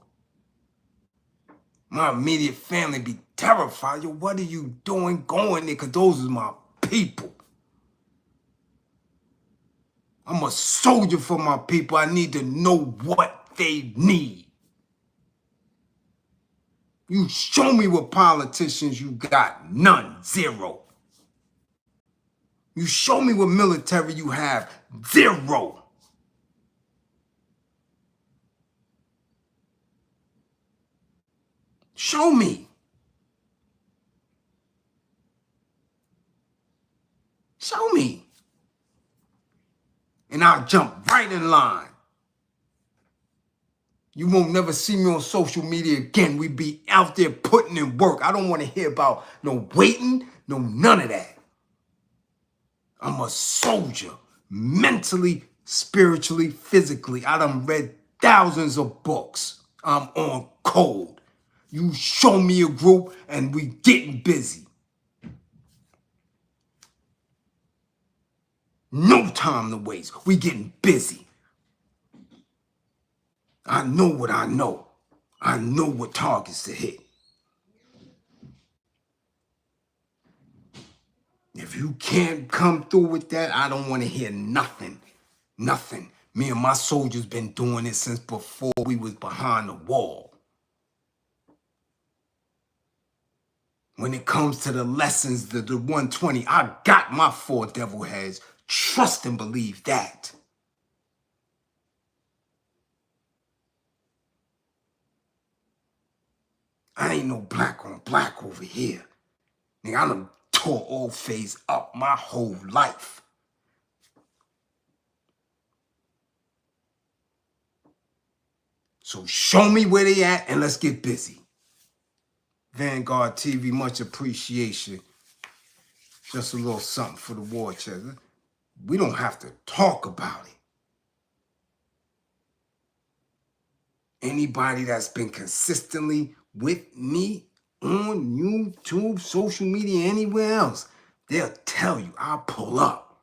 My immediate family be terrified. Yo, what are you doing going there? Because those are my people. I'm a soldier for my people. I need to know what they need. You show me what politicians you got. None. Zero. You show me what military you have. Zero. Show me. and I'll jump right in line. You won't never see me on social media again. We be out there putting in work. I don't want to hear about no waiting, no none of that. I'm a soldier, mentally, spiritually, physically. I done read thousands of books. I'm on code. You show me a group and we getting busy. No time to waste. We getting busy. I know what I know. I know what targets to hit. If you can't come through with that, I don't want to hear nothing. Nothing. Me and my soldiers been doing it since before we was behind the wall. When it comes to the lessons, the 120, I got my 4 devil heads. Trust and believe that. I ain't no black on black over here. Nigga, I done tore old face up my whole life. So show me where they at and let's get busy. Vanguard TV, much appreciation. Just a little something for the war chest. We don't have to talk about it. Anybody that's been consistently with me on YouTube, social media, anywhere else, they'll tell you, I'll pull up.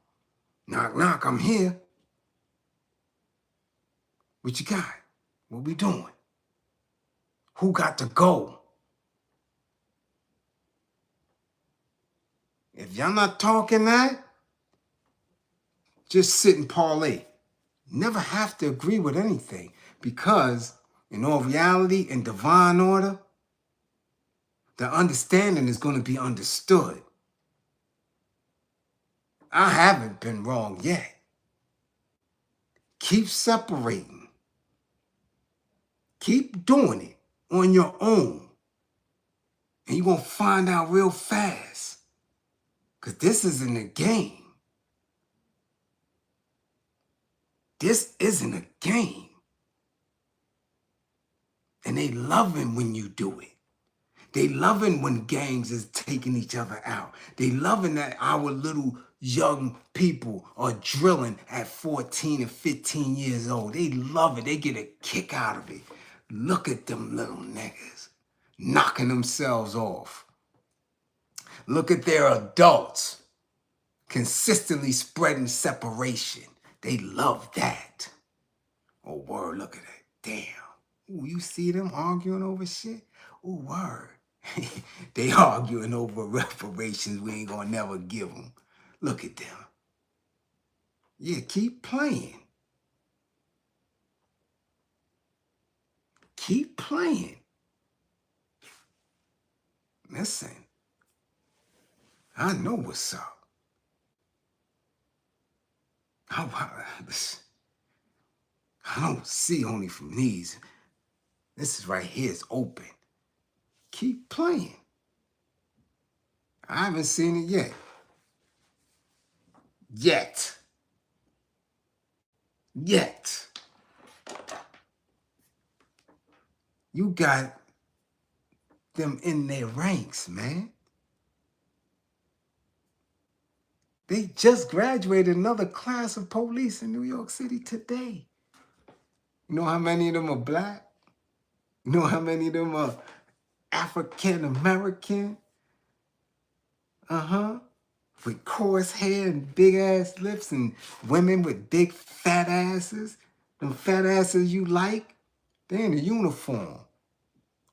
Knock, knock, I'm here. What you got? What we doing? Who got to go? If y'all not talking that, just sit and parlay. Never have to agree with anything because in all reality, in divine order, the understanding is going to be understood. I haven't been wrong yet. Keep separating. Keep doing it on your own. And you're going to find out real fast. Because this isn't a game. This isn't a game. And they loving when you do it. They loving when gangs is taking each other out. They loving that our little young people are drilling at 14 and 15 years old. They love it. They get a kick out of it. Look at them little niggas knocking themselves off. Look at their adults consistently spreading separation. They love that. Oh, word, look at that. Damn. Ooh, you see them arguing over shit? Ooh, word. They arguing over reparations we ain't gonna never give them. Look at them. Yeah, keep playing. Keep playing. Listen, I know what's up. I don't see only from these. This is right here is open. Keep playing. I haven't seen it yet. Yet. You got them in their ranks, man. They just graduated another class of police in New York City today. You know how many of them are black? You know how many of them are African American? With coarse hair and big ass lips and women with big fat asses. Them fat asses you like, they're in a uniform,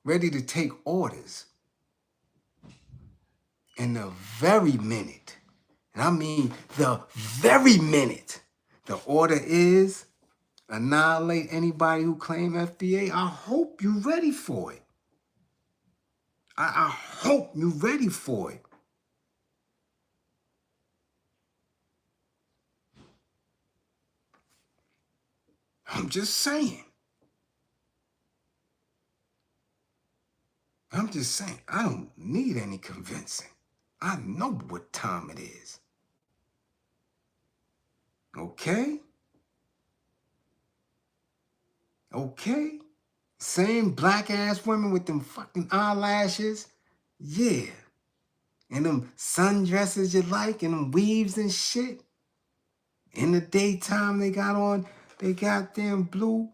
ready to take orders. And the very minute, and I mean the very minute, the order is annihilate anybody who claim FBA, I hope you're ready for it. I hope you're ready for it. I'm just saying. I don't need any convincing. I know what time it is. Okay? Okay? Same black ass women with them fucking eyelashes. Yeah. And them sundresses you like and them weaves and shit. In the daytime they got on they goddamn blue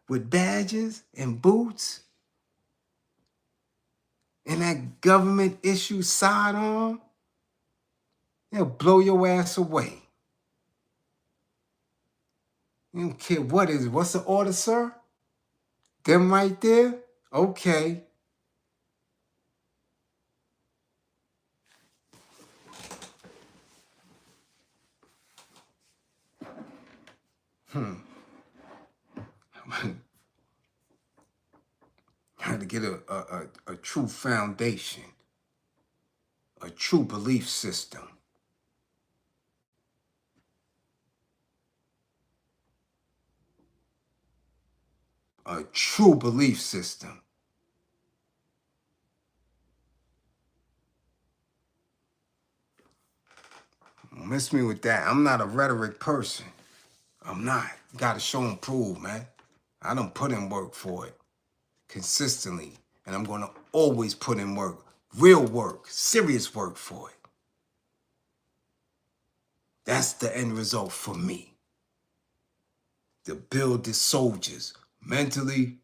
with badges and boots. And that government issue sidearm. They'll blow your ass away. You don't care what is it. What's the order, sir? Them right there? Okay. How to get a true foundation, a true belief system. A true belief system. Don't miss me with that. I'm not a rhetoric person. I'm not. You gotta show and prove, man. I don't put in work for it consistently. And I'm gonna always put in work. Real work, serious work for it. That's the end result for me. To build the soldiers mentally,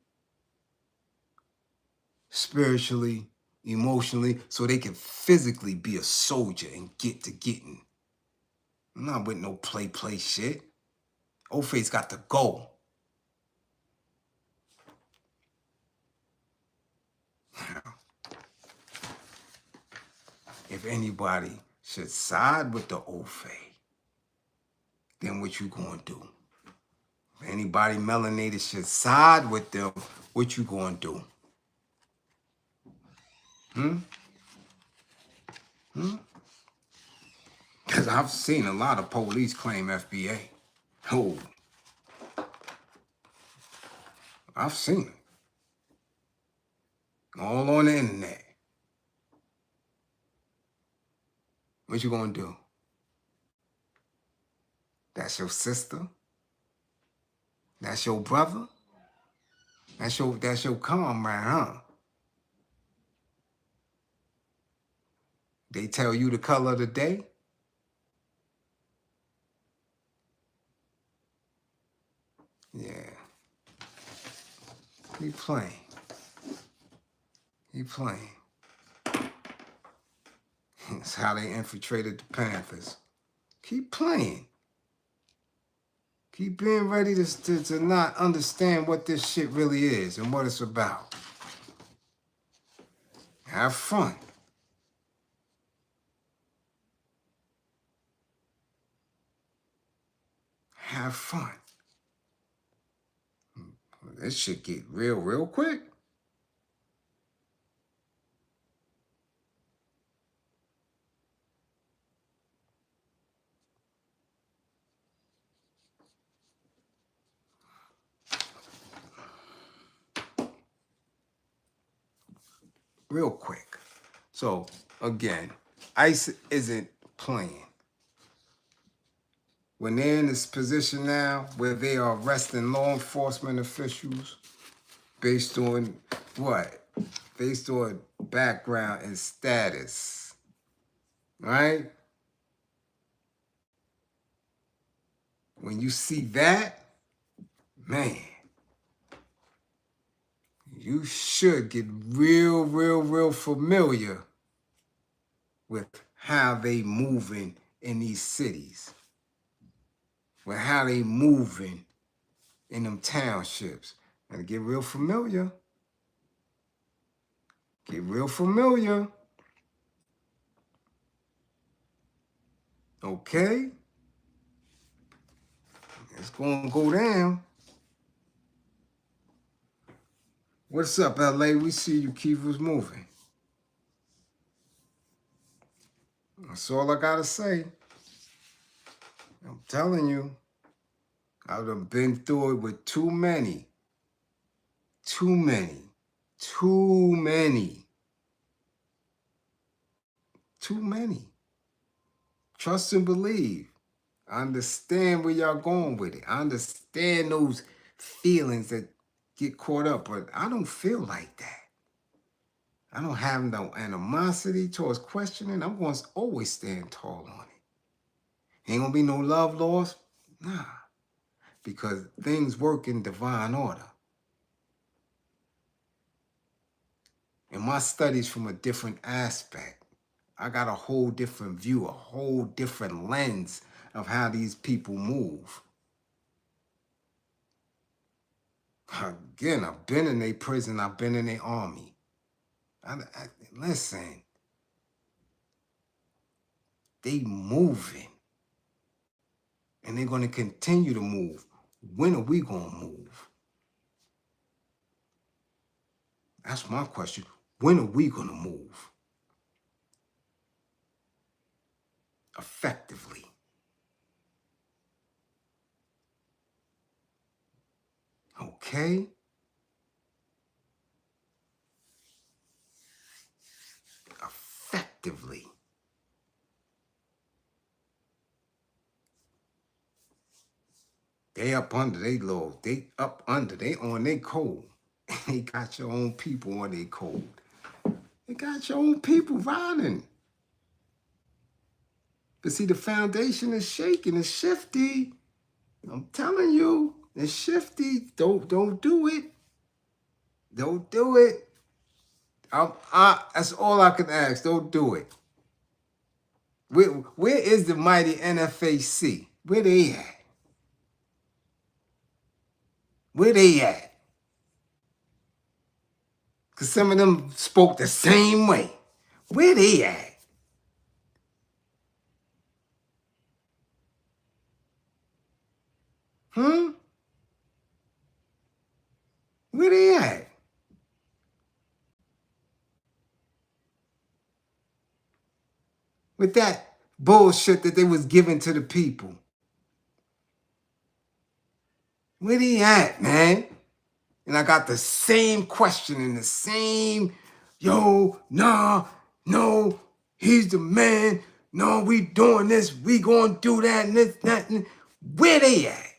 spiritually, emotionally, so they can physically be a soldier and get to getting. I'm not with no play shit. Old face got to go. If anybody should side with the old fae, then what you gonna do? If anybody melanated should side with them, what you gonna do? Because I've seen a lot of police claim FBA. Oh, I've seen it. All on the internet. What you gonna do? That's your sister? That's your brother? That's your comrade, huh? They tell you the color of the day? Yeah. Keep playing. Keep playing. That's how they infiltrated the Panthers. Keep playing. Keep being ready to not understand what this shit really is and what it's about. Have fun. Have fun. This shit get real quick. Real quick. So, again, ICE isn't playing. When they're in this position now where they are arresting law enforcement officials based on what? Based on background and status, right? When you see that, man, you should get real familiar with how they moving in these cities, with how they moving in them townships. And get real familiar. Get real familiar. Okay? It's gonna go down. What's up, LA? We see you, Keith was moving. That's all I gotta say. I'm telling you, I've been through it with too many. Too many. Too many. Too many. Trust and believe. I understand where y'all going with it. I understand those feelings that get caught up, but I don't feel like that. I don't have no animosity towards questioning. I'm going to always stand tall on it. Ain't going to be no love lost? Nah, because things work in divine order. And my studies from a different aspect. I got a whole different view, a whole different lens of how these people move. Again, I've been in a prison, I've been in the army. Listen, they moving. And they're going to continue to move. When are we going to move? That's my question. When are we going to move? Effectively. Okay? Effectively. They up under they low. They up under. They on their code. They got your own people on their code. They got your own people riding. But see, the foundation is shaking. It's shifty. I'm telling you, it's shifty. Don't do it. Don't do it. That's all I can ask. Don't do it. Where is the mighty NFAC? Where they at? Where they at? Because some of them spoke the same way. Where they at? Where they at? With that bullshit that they was giving to the people. Where they at, man? And I got the same question and the same, yo, nah, no, he's the man. No, we doing this, we gonna do that and this, that, and where they at?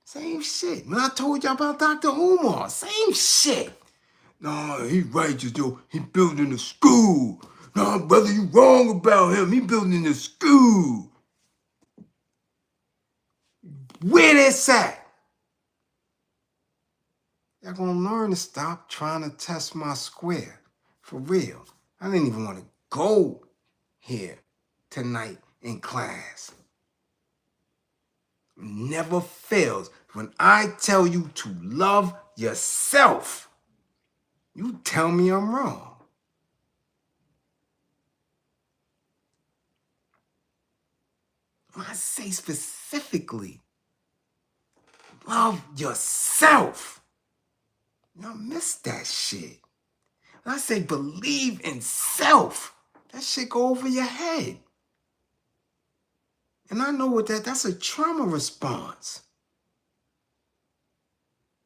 Same shit. When I told y'all about Dr. Umar, same shit. Nah, he righteous, yo. He building a school. Nah, brother, you wrong about him. He building a school. Where this at? Y'all gonna learn to stop trying to test my square. For real. I didn't even want to go here tonight in class. Never fails. When I tell you to love yourself, you tell me I'm wrong. When I say specifically, love yourself. Y'all miss that shit. When I say believe in self, that shit go over your head. And I know what that's a trauma response.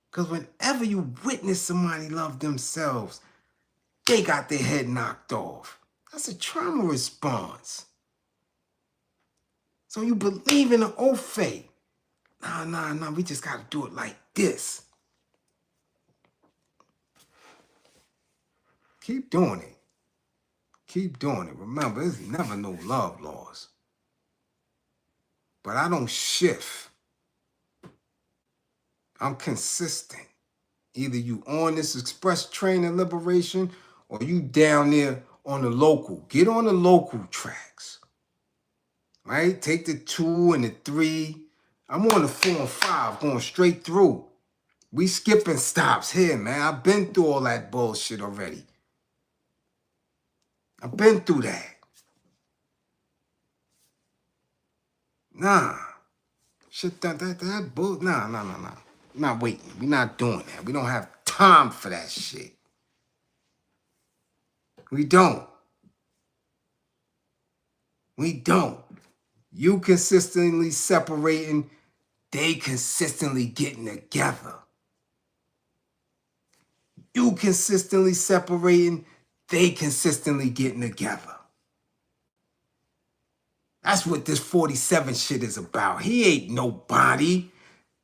Because whenever you witness somebody love themselves, they got their head knocked off. That's a trauma response. So you believe in the old faith. Nah, we just got to do it like this. Keep doing it. Keep doing it. Remember, there's never no love lost. But I don't shift. I'm consistent. Either you on this express train of liberation or you down there on the local. Get on the local tracks. Right? Take the 2 and the 3. I'm on the 4 and 5 going straight through. We skipping stops here, man. I've been through all that bullshit already. I've been through that. Nah. Shit, that bull. Nah. Not waiting. We're not doing that. We don't have time for that shit. We don't. You consistently separating, they consistently getting together. You consistently separating, they consistently getting together. That's what this 47 shit is about. He ain't nobody.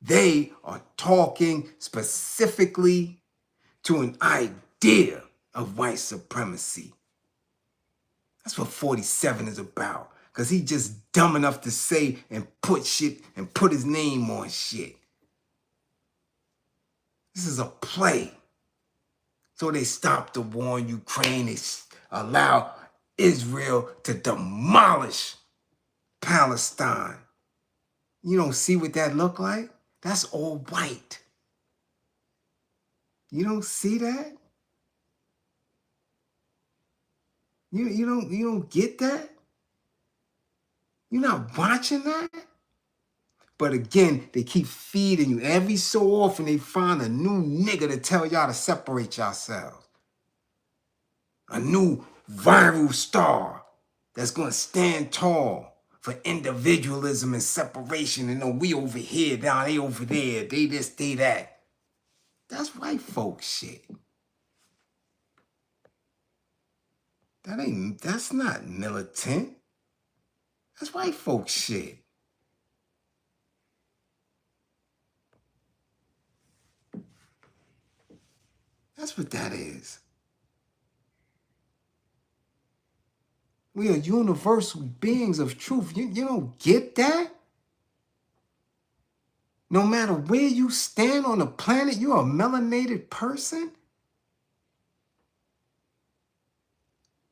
They are talking specifically to an idea of white supremacy. That's what 47 is about. Because he just dumb enough to say and put shit and put his name on shit. This is a play. So they stopped the war in Ukraine. They allow Israel to demolish Palestine. You don't see what that look like? That's all white. You don't see that? You don't get that? You're not watching that? But again, they keep feeding you. Every so often, they find a new nigga to tell y'all to separate yourselves. A new viral star that's going to stand tall for individualism and separation. And know we over here, now they over there. They this, they that. That's white folks shit. That's not militant. That's white folks shit. That's what that is. We are universal beings of truth. You don't get that? No matter where you stand on the planet, you're a melanated person?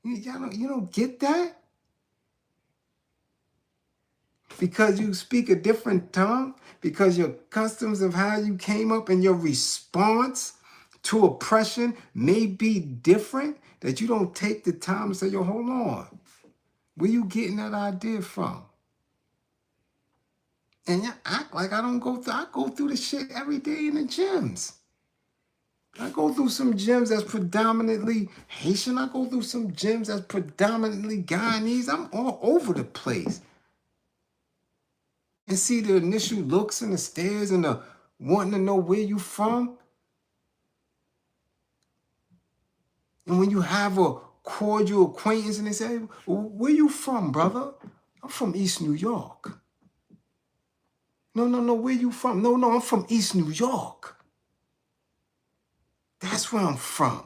You don't get that? Because you speak a different tongue? Because your customs of how you came up and your response to oppression may be different? That you don't take the time to say, yo, hold on. Where you getting that idea from? And you act like I don't go through. I go through the shit every day in the gyms. I go through some gyms that's predominantly Haitian. I go through some gyms that's predominantly Guyanese. I'm all over the place. And see the initial looks and the stares and the wanting to know where you from. And when you have a cordial acquaintance and they say, where you from, brother? I'm from East New York. No, where you from? No, I'm from East New York. That's where I'm from.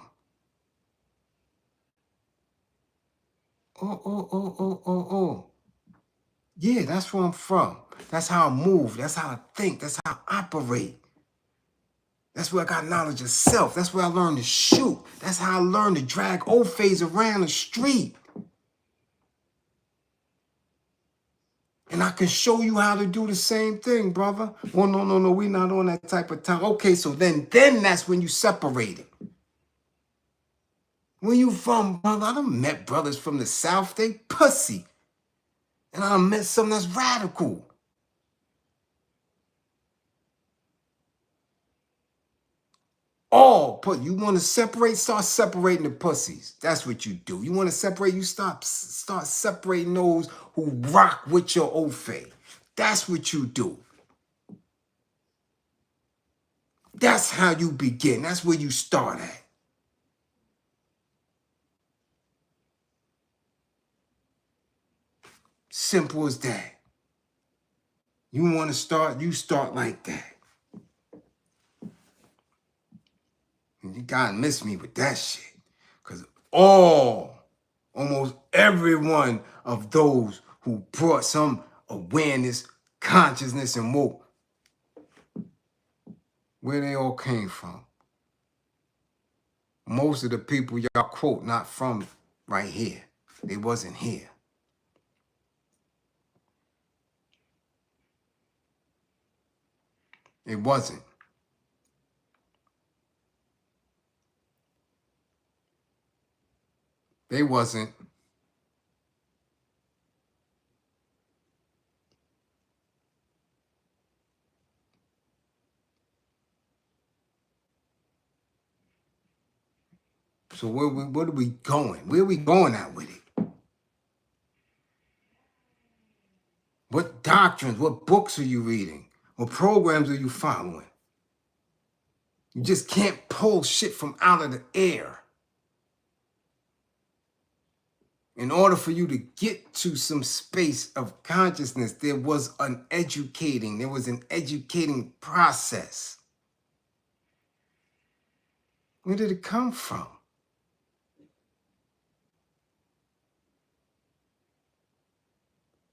Oh. Yeah, that's where I'm from. That's how I move. That's how I think. That's how I operate. That's where I got knowledge of self. That's where I learned to shoot. That's how I learned to drag O-Phase around the street. And I can show you how to do the same thing, brother. Oh, no, we're not on that type of time. Okay, so then that's when you separate it. Where you from, brother? I done met brothers from the South, they pussy. And I done met some that's radical. Oh, but you want to separate? Start separating the pussies. That's what you do. You want to separate? You start separating those who rock with your O-Phase. That's what you do. That's how you begin. That's where you start at. Simple as that. You want to start, you start like that. And you gotta miss me with that shit. Because almost every one of those who brought some awareness, consciousness, and woke, where they all came from. Most of the people y'all quote not from right here. They wasn't here. It wasn't. They wasn't. So where are we going? Where are we going at with it? What doctrines, what books are you reading? What programs are you following? You just can't pull shit from out of the air. In order for you to get to some space of consciousness, there was an educating process. Where did it come from?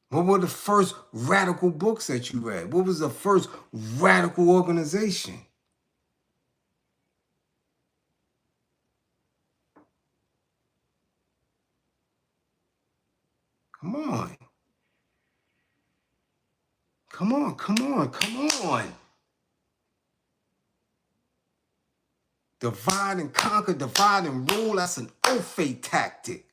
What were the first radical books that you read? What was the first radical organization? Come on. Come on, come on, come on. Divide and conquer, divide and rule. That's an old-faith tactic.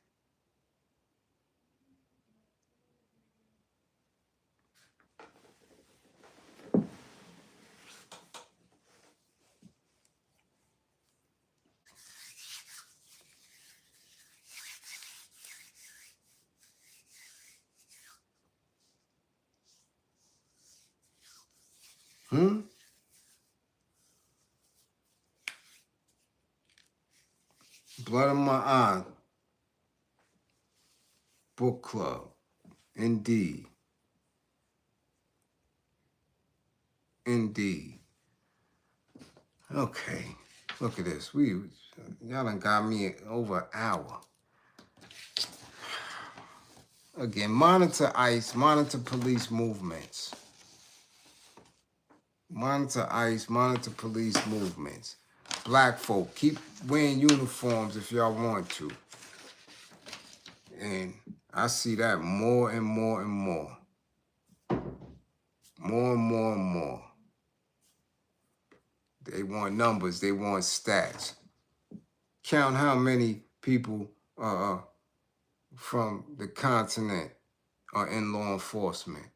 Blood in my eye. Book club. Indeed. Indeed. Okay. Look at this. Y'all done got me over an hour. Again, monitor ICE, monitor police movements. Monitor ICE, monitor police movements. Black folk, keep wearing uniforms if y'all want to. And I see that more and more and more. More and more and more. They want numbers, they want stats. Count how many people from the continent are in law enforcement.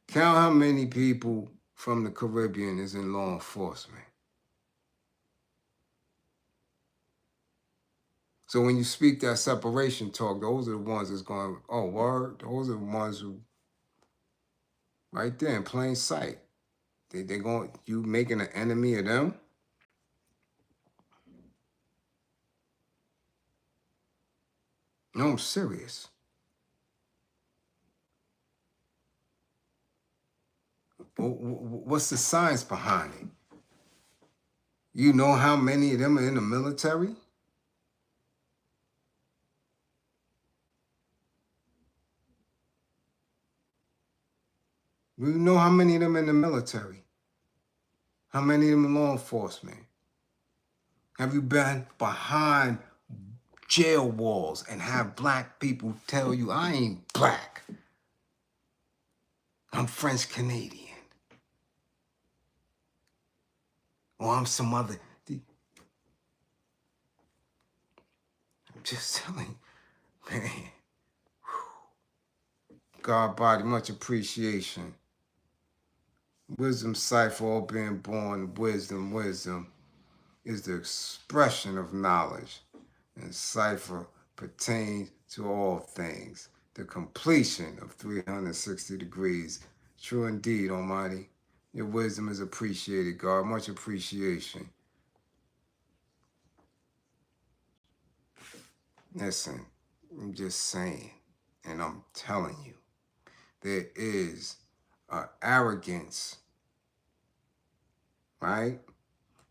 Count how many people from the Caribbean is in law enforcement. So when you speak that separation talk, those are the ones that's going, oh, word? Those are the ones who, right there in plain sight. They're going, you making an enemy of them? No, I'm serious. What's the science behind it? You know how many of them are in the military? You know how many of them in the military? How many of them in law enforcement? Have you been behind jail walls and have black people tell you, I ain't black, I'm French Canadian, or I'm some other? I'm just telling you, man. God body, much appreciation. Wisdom cipher, all being born, wisdom is the expression of knowledge, and cipher pertains to all things, the completion of 360 degrees. True indeed, Almighty. Your wisdom is appreciated, God. Much appreciation. Listen, I'm just saying, and I'm telling you, there is arrogance, right?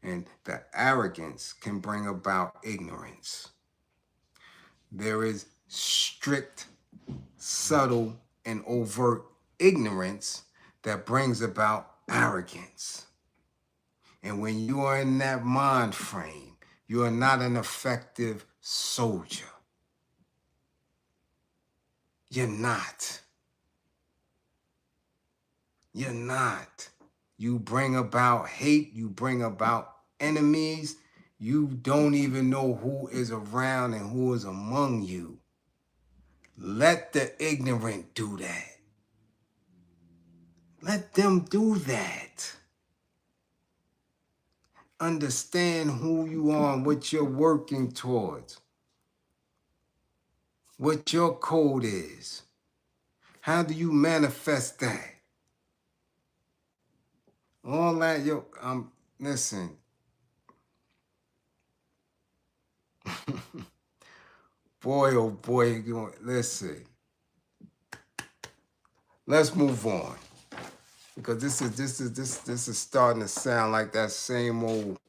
And the arrogance can bring about ignorance. There is strict, subtle, and overt ignorance that brings about arrogance. And when you are in that mind frame, you are not an effective soldier. You're not. You're not. You bring about hate, you bring about enemies. You don't even know who is around and who is among you. Let the ignorant do that. Let them do that. Understand who you are and what you're working towards. What your code is. How do you manifest that? All that, listen. Boy, oh boy, listen. Let's move on. Because this is starting to sound like that same old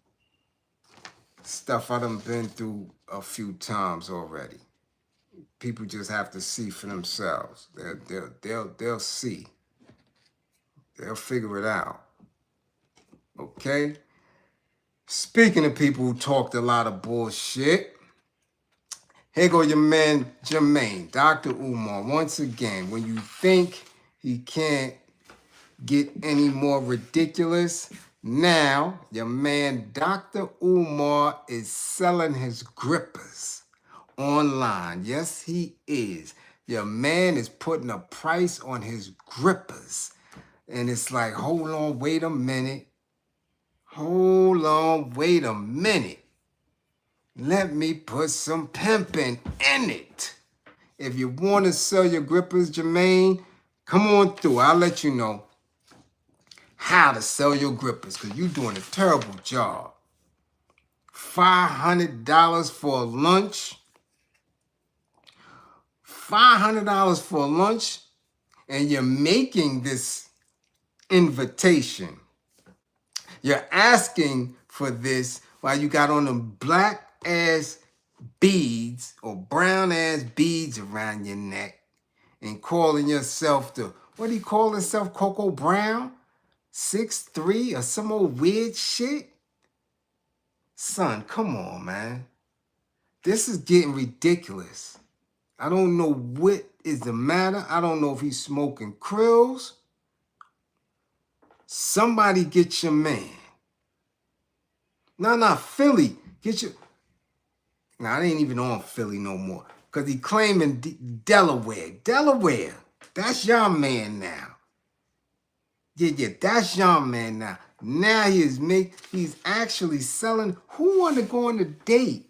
stuff I done been through a few times already. People just have to see for themselves. They'll see. They'll figure it out. Okay? Speaking of people who talked a lot of bullshit, here go your man Jermaine, Dr. Umar. Once again, when you think he can't get any more ridiculous, now your man Dr. Umar is selling his grippers online. Yes, he is. Your man is putting a price on his grippers. And it's like, hold on, wait a minute. Hold on, wait a minute. Let me put some pimping in it. If you want to sell your grippers, Jermaine, come on through. I'll let you know how to sell your grippers because you're doing a terrible job. $500 for lunch. $500 for lunch, and you're making this invitation. You're asking for this while you got on them black ass beads or brown ass beads around your neck and calling yourself what do you call yourself, Coco Brown? 6'3" or some old weird shit? Son, come on, man. This is getting ridiculous. I don't know what is the matter. I don't know if he's smoking krills. Somebody get your man. No, Philly. Get your... Nah, I ain't even on Philly no more. Because he claiming Delaware. Delaware. That's your man now. Yeah, that's your man now. Now he's actually selling. Who want to go on a date?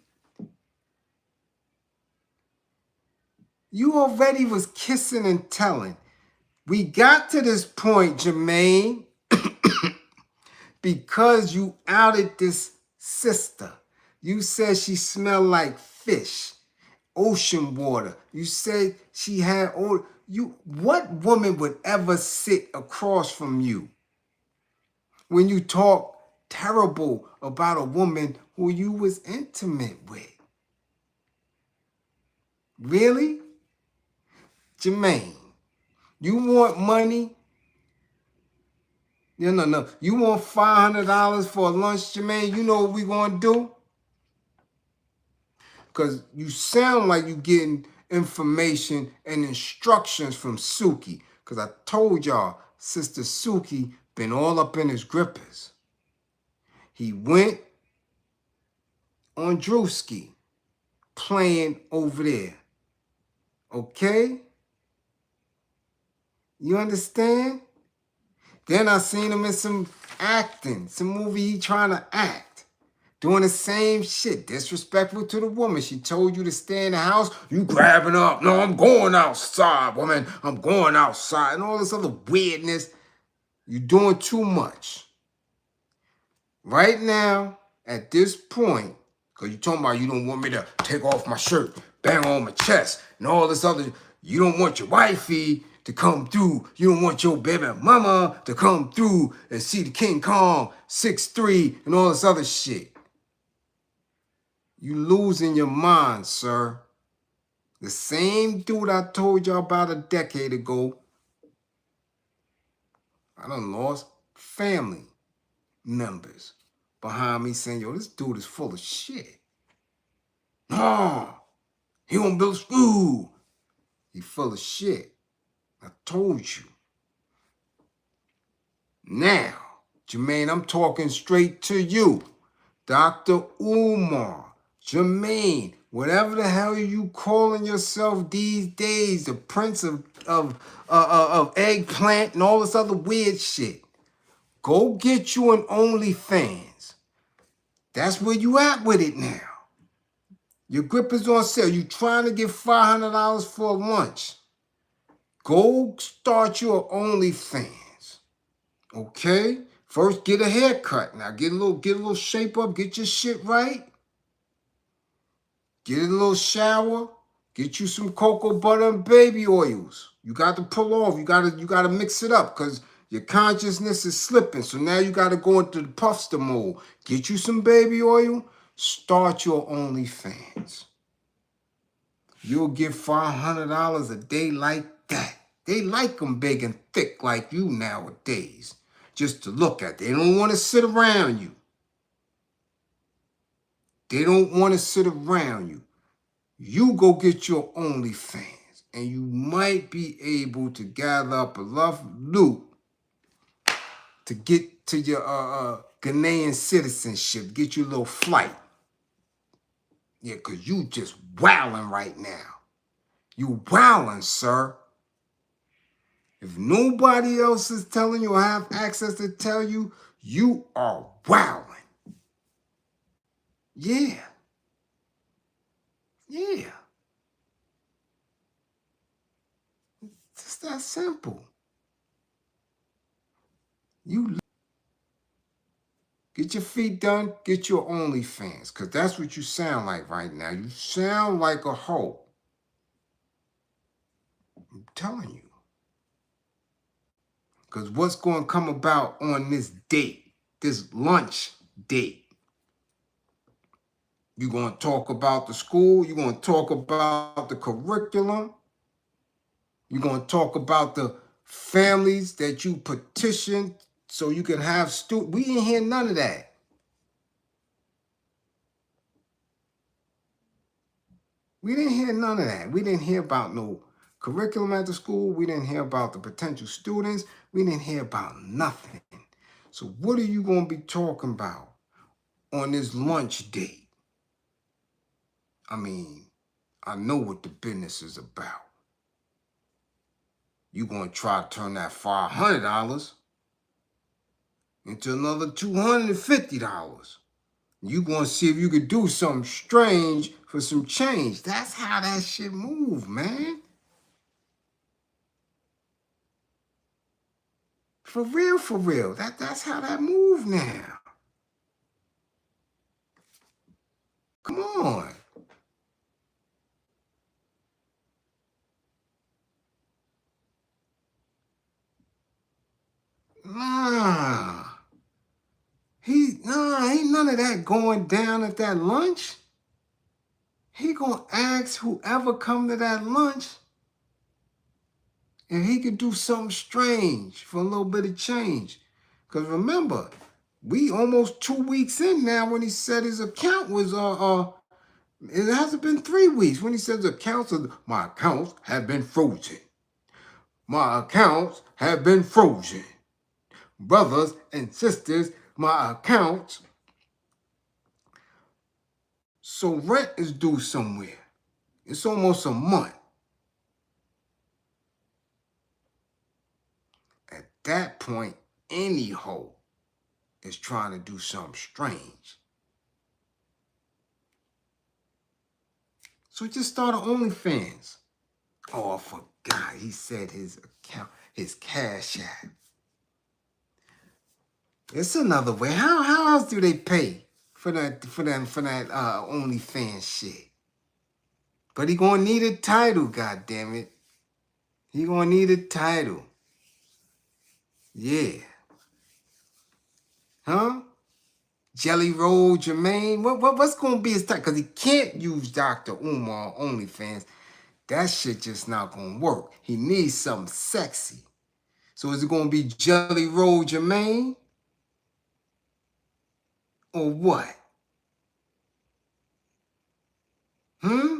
You already was kissing and telling. We got to this point, Jermaine, because you outed this sister. You said she smelled like fish, ocean water. You said she had what woman would ever sit across from you when you talk terrible about a woman who you was intimate with? Really? Jermaine, you want money? No. You want $500 for lunch, Jermaine? You know what we gonna do? Because you sound like you getting information and instructions from Suki. Because I told y'all, Sister Suki been all up in his grippers. He went on Drewski, playing over there. Okay? You understand? Then I seen him in some movie he trying to act. Doing the same shit, disrespectful to the woman. She told you to stay in the house. You grabbing up. No, I'm going outside, woman. I'm going outside. And all this other weirdness. You're doing too much. Right now, at this point, because you're talking about you don't want me to take off my shirt, bang on my chest, and all this other, you don't want your wifey to come through. You don't want your baby mama to come through and see the King Kong 6'3" and all this other shit. You losing your mind, sir. The same dude I told y'all about a decade ago, I done lost family members behind me saying, yo, this dude is full of shit. No, he won't build school. He full of shit. I told you. Now, Jermaine, I'm talking straight to you. Dr. Umar, Jermaine, whatever the hell you calling yourself these days, the prince of eggplant and all this other weird shit. Go get you an OnlyFans. That's where you at with it now. Your grip is on sale. You trying to get $500 for lunch. Go start your OnlyFans. Okay? First, get a haircut. Now, get a little shape up. Get your shit right. Get a little shower. Get you some cocoa butter and baby oils. You got to pull off. You gotta mix it up because your consciousness is slipping. So now you gotta go into the puffster mode. Get you some baby oil. Start your OnlyFans. You'll get $500 a day like that. They like them big and thick like you nowadays. Just to look at. They don't want to sit around you. They don't want to sit around you. You go get your OnlyFans, and you might be able to gather up enough loot to get to your Ghanaian citizenship, get you a little flight. Yeah, because you just wilding right now. You wilding, sir. If nobody else is telling you or have access to tell you, you are wilding. Yeah. Yeah. It's that simple. You get your feet done, get your OnlyFans, because that's what you sound like right now. You sound like a hoe. I'm telling you. Because what's going to come about on this date, this lunch date? You're going to talk about the school. You're going to talk about the curriculum. You're going to talk about the families that you petitioned so you can have students. We didn't hear none of that. We didn't hear none of that. We didn't hear about no curriculum at the school. We didn't hear about the potential students. We didn't hear about nothing. So what are you going to be talking about on this lunch date? I mean, I know what the business is about. You're going to try to turn that $500 into another $250. You're going to see if you could do something strange for some change. That's how that shit move, man. For real, for real. That's how that move now. Come on. Nah. Ain't none of that going down at that lunch. He gonna ask whoever come to that lunch if he could do something strange for a little bit of change. Because remember, we almost 2 weeks in now when he said his account was it hasn't been 3 weeks when he says my accounts have been frozen. My accounts have been frozen. Brothers and sisters, my accounts. So rent is due somewhere. It's almost a month. At that point, any hoe is trying to do something strange. So just start an OnlyFans. Oh, I forgot. He said his account, his Cash App. It's another way. How else do they pay for that OnlyFans shit? But he gonna need a title, goddammit. He gonna need a title. Yeah. Huh? Jelly Roll Jermaine? What's gonna be his title? Because he can't use Dr. Umar on OnlyFans. That shit just not gonna work. He needs something sexy. So is it gonna be Jelly Roll Jermaine? Or what? Hmm?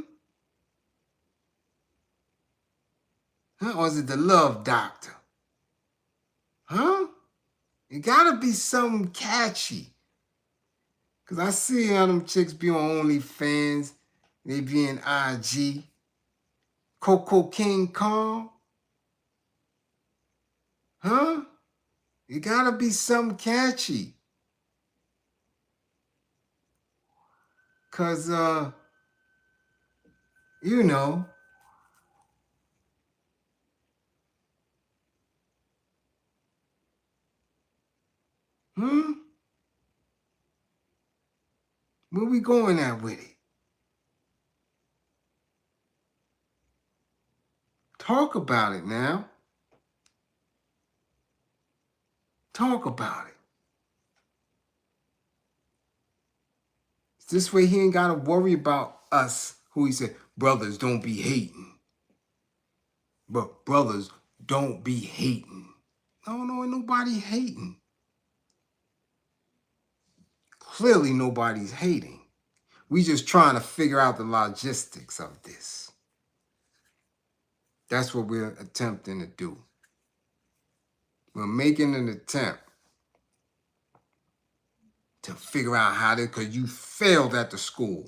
Huh? Or is it the Love Doctor? Huh? It gotta be something catchy. Cause I see how them chicks be on OnlyFans. They be in IG. Coco King Kong. Huh? It gotta be something catchy. Cause you know. Hmm? Where we going at with it? Talk about it now. Talk about it. This way he ain't got to worry about us, who he said, brothers, don't be hating. But brothers, don't be hating. No, ain't nobody hating. Clearly nobody's hating. We just trying to figure out the logistics of this. That's what we're attempting to do. We're making an attempt to figure out how to, because you failed at the school.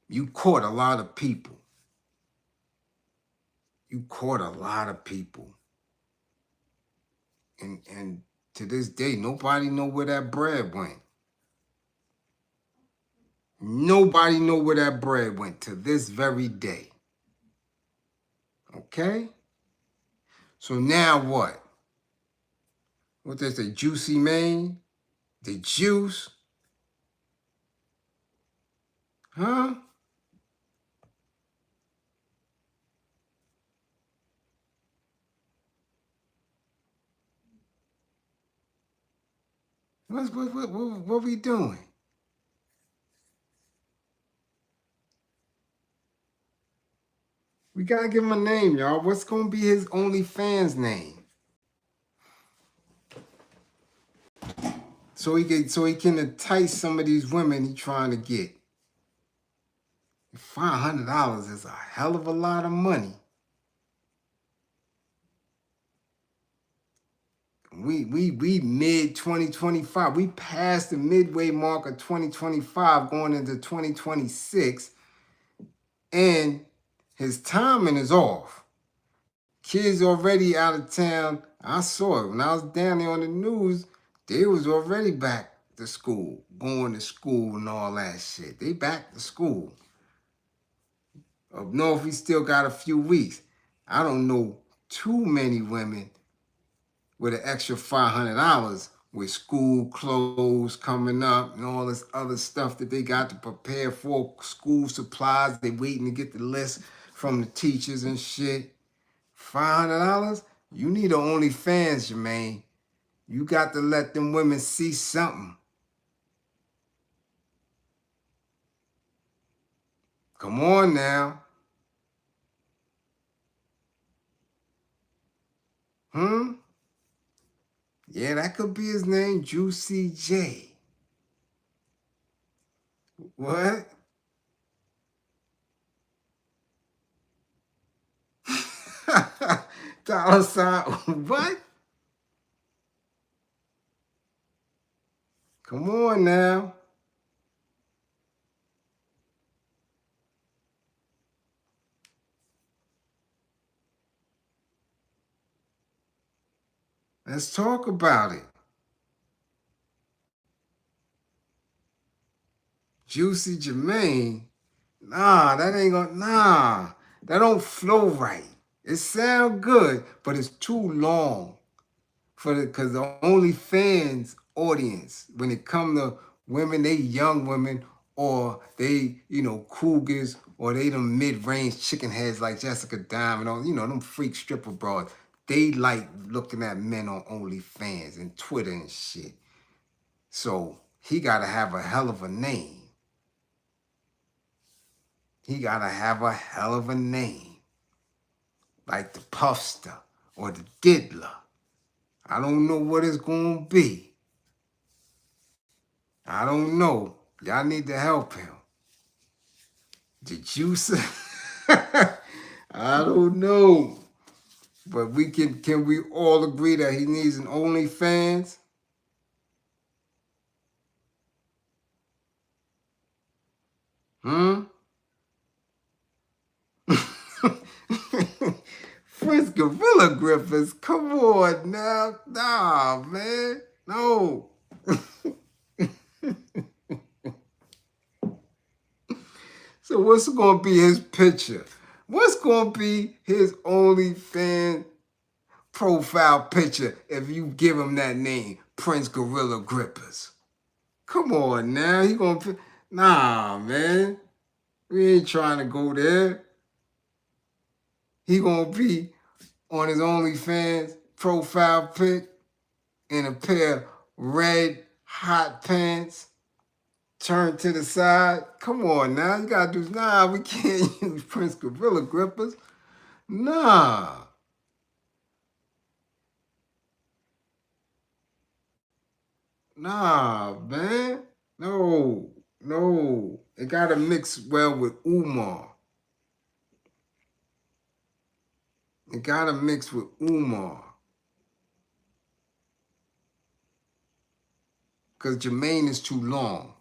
You caught a lot of people. You caught a lot of people. And to this day, nobody know where that bread went. Nobody know where that bread went to this very day. Okay? So now what? What they say, juicy mane? The juice? Huh? What we doing? We gotta give him a name, y'all. What's gonna be his OnlyFans name? So he can entice some of these women he trying to get. $500 is a hell of a lot of money. We mid 2025. We passed the midway mark of 2025 going into 2026. And his timing is off. Kids already out of town. I saw it. When I was down there on the news, they was already back to school, going to school and all that shit. They back to school. Up north, we still got a few weeks. I don't know too many women with an extra $500 with school clothes coming up and all this other stuff that they got to prepare for, school supplies. They waiting to get the list from the teachers and shit. $500? You need an OnlyFans, Jermaine. You got to let them women see something. Come on now. Yeah, that could be his name, Juicy J. What? Dollar sign, what? Come on now. Let's talk about it. Juicy Jermaine. Nah, that ain't gonna, nah. That don't flow right. It sound good, but it's too long because the OnlyFans audience, when it come to women, they young women, or they, cougars, or they them mid-range chicken heads like Jessica Diamond, or, them freak stripper broads. They like looking at men on OnlyFans and Twitter and shit. So he gotta have a hell of a name. He gotta have a hell of a name. Like the Puffster or the Diddler. I don't know what it's gonna be. I don't know. Y'all need to help him. The Juicer? I don't know. But can we all agree that he needs an OnlyFans? Prince Gorilla Grippers, come on now. Nah, man. No. So what's going to be his picture? What's going to be his OnlyFans profile picture if you give him that name, Prince Gorilla Grippers? Come on now. He going to... Nah, man. We ain't trying to go there. He gonna be on his OnlyFans profile pic in a pair of red hot pants turned to the side. Come on now, you gotta do. Nah, we can't use Prince Gorilla Grippers. Nah. Nah, man. No, no. It gotta mix well with Umar. It gotta mix with Umar. Because Jermaine is too long.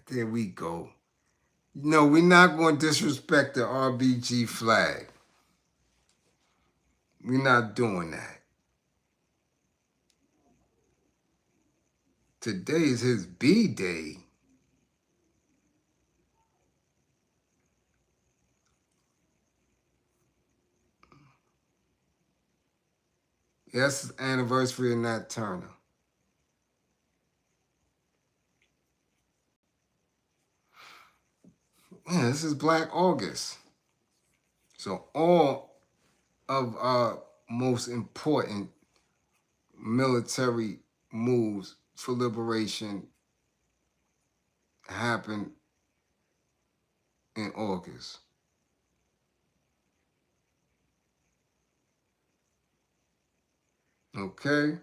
There we go. No, we're not going to disrespect the RBG flag. We're not doing that. Today is his B-Day. Yes, anniversary of Nat Turner. Yeah, this is Black August. So all of our most important military moves for liberation happened in August. Okay?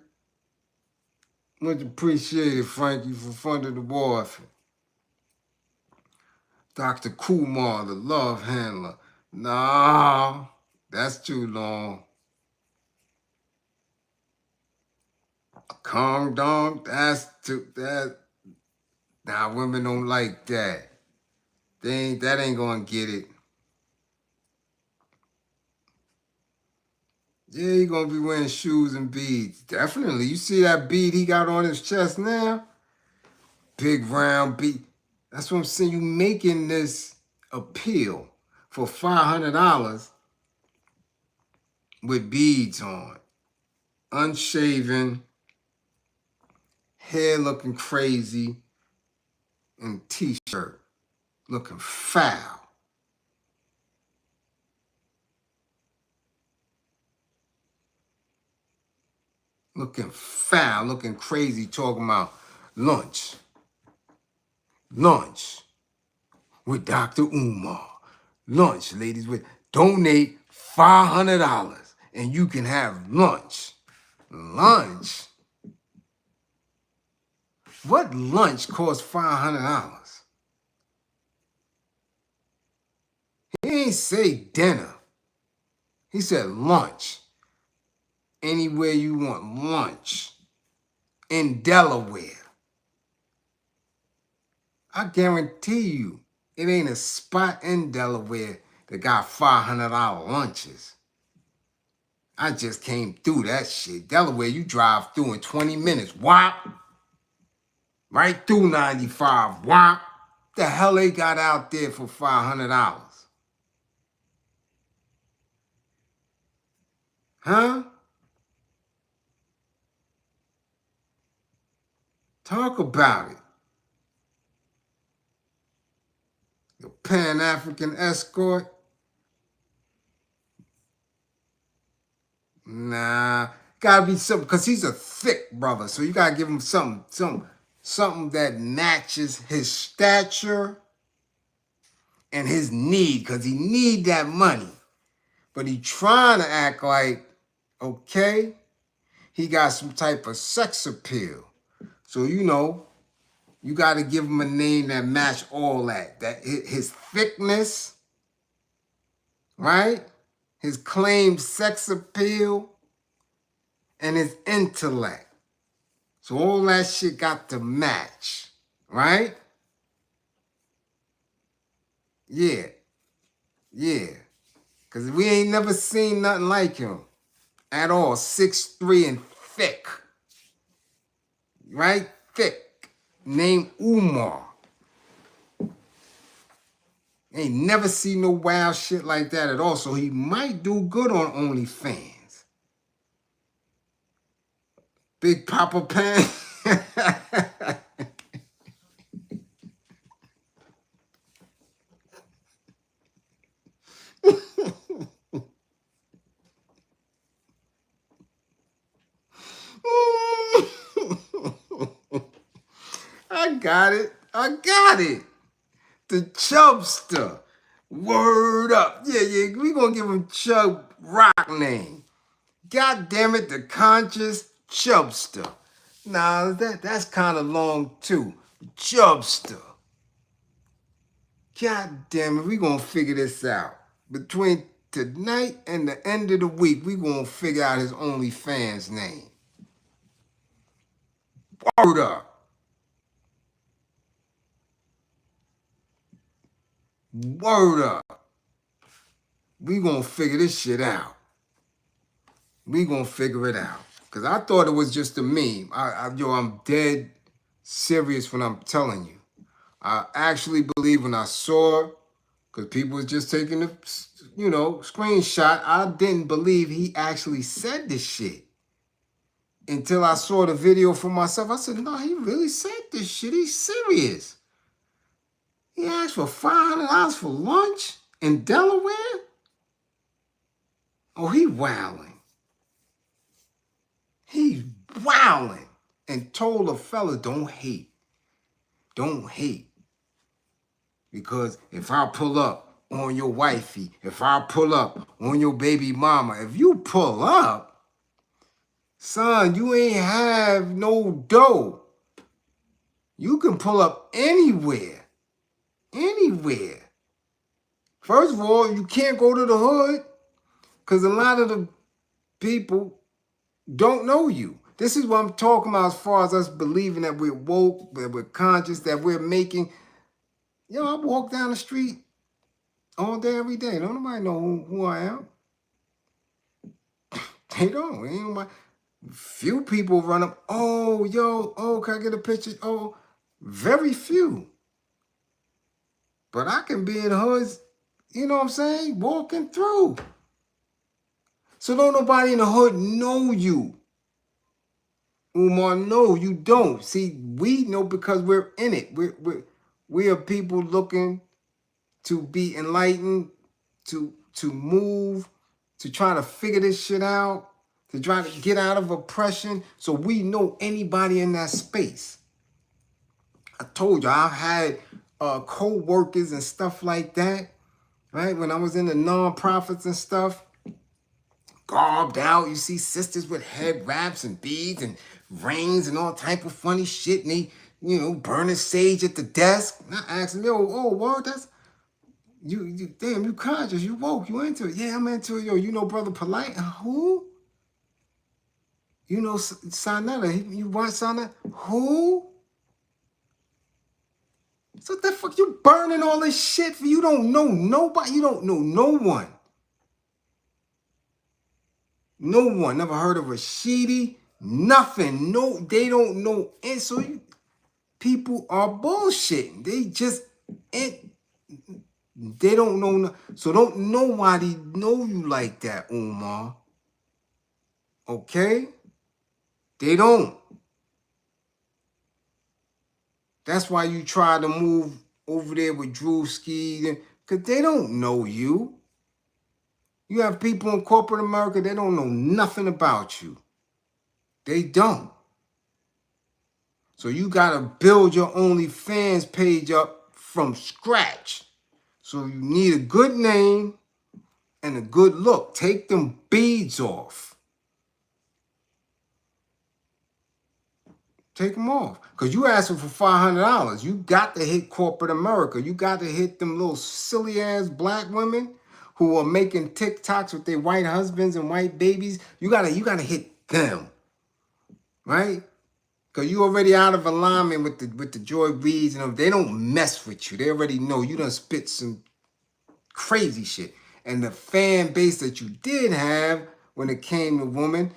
Much appreciated, Frankie, for funding the war effort. Dr. Kumar, the love handler. Nah, that's too long. Kong Dong, that's too, that. Nah, women don't like that. That ain't gonna get it. Yeah, he gonna be wearing shoes and beads. Definitely. You see that bead he got on his chest now? Big round bead. That's what I'm saying. You making this appeal for $500 with beads on. Unshaven, hair looking crazy, and t-shirt looking foul. Looking foul, looking crazy, talking about lunch. Lunch with Dr. Umar. Lunch, ladies, with donate $500 and you can have lunch. Lunch? What lunch costs $500? He ain't say dinner. He said lunch. Anywhere you want lunch. In Delaware. I guarantee you, it ain't a spot in Delaware that got $500 lunches. I just came through that shit. Delaware, you drive through in 20 minutes. Whop. Right through 95. Whop. The hell they got out there for $500? Huh? Talk about it. The Pan-African escort? Nah. Gotta be something, because he's a thick brother. So you gotta give him something that matches his stature and his need, because he need that money. But he trying to act like, okay, he got some type of sex appeal. So, you got to give him a name that match all that. That his thickness, right? His claimed sex appeal and his intellect. So all that shit got to match, right? Yeah. Yeah. Because we ain't never seen nothing like him at all. 6'3" and thick. Right? Thick. Named Umar. Ain't never seen no wild shit like that at all. So he might do good on OnlyFans. Big Papa Pan. I got it. I got it. The Chubster. Word up. Yeah, we gonna give him Chub Rock name. God damn it, the conscious Chubster. Nah, that's kind of long too. Chubster. God damn it, we gonna figure this out. Between tonight and the end of the week, we gonna figure out his OnlyFans name. Word up. Word up. We gonna figure this shit out. We gonna figure it out. Cause I thought it was just a meme. I'm dead serious when I'm telling you. I actually believe when I saw, because people was just taking the, screenshot, I didn't believe he actually said this shit. Until I saw the video for myself. I said, no, he really said this shit. He's serious. He asked for $500 for lunch in Delaware? Oh, he wilding. He's wilding. And told a fella, don't hate. Don't hate. Because if I pull up on your wifey, if I pull up on your baby mama, if you pull up, son, you ain't have no dough. You can pull up anywhere. Anywhere. First of all, you can't go to the hood because a lot of the people don't know you. This is what I'm talking about as far as us believing that we're woke, that we're conscious, that we're making. Yo, I walk down the street all day, every day. Don't nobody know who I am. They don't. Ain't nobody. Few people run up. Oh, can I get a picture? Oh, very few. But I can be in hoods, you know what I'm saying, walking through. So don't nobody in the hood know you. Umar, no, you don't. See, we know because we're in it. We are people looking to be enlightened, to move, to try to figure this shit out, to try to get out of oppression. So we know anybody in that space. I told you, I had co-workers and stuff like that, right? When I was in the non-profits and stuff, garbed out. You see sisters with head wraps and beads and rings and all type of funny shit. And they, burning sage at the desk. And I asked them, word, that's, you damn, you conscious, you woke, you into it. Yeah, I'm into it. Yo, you know Brother Polite? Who? You know Sanetta, you watch Sanetta? Who? So the fuck you burning all this shit for? You don't know nobody. You don't know no one. No one. Never heard of Rashidi. Nothing. No, they don't know. And so people are bullshitting. They just, they don't know. So don't nobody know you like that, Umar. Okay? They don't. That's why you try to move over there with Drewski, because they don't know you. You have people in corporate America, they don't know nothing about you. They don't. So you got to build your OnlyFans page up from scratch. So you need a good name and a good look. Take them beads off. Take them off. Because you asking for $500. You got to hit corporate America. You got to hit them little silly ass black women who are making TikToks with their white husbands and white babies. You gotta hit them. Right? Because you already out of alignment with the Joy Reeds and them. They don't mess with you. They already know you done spit some crazy shit. And the fan base that you did have when it came to women,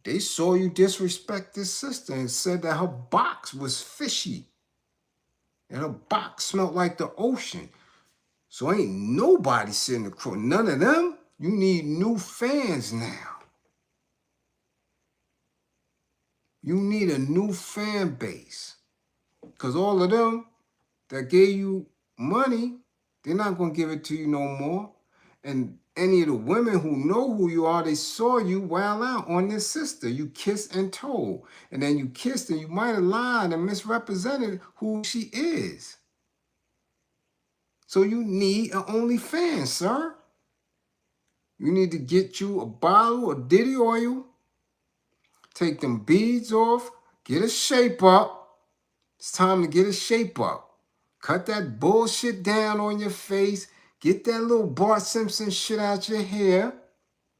they saw you disrespect this sister and said that her box was fishy. And her box smelled like the ocean. So ain't nobody sitting across. None of them. You need new fans now. You need a new fan base. Because all of them that gave you money, they're not going to give it to you no more. And any of the women who know who you are, they saw you wild out on this sister. You kissed and told. And then you kissed and you might have lied and misrepresented who she is. So you need an OnlyFans, sir. You need to get you a bottle of Diddy oil, take them beads off, get a shape up. It's time to get a shape up. Cut that bullshit down on your face. Get that little Bart Simpson shit out your hair.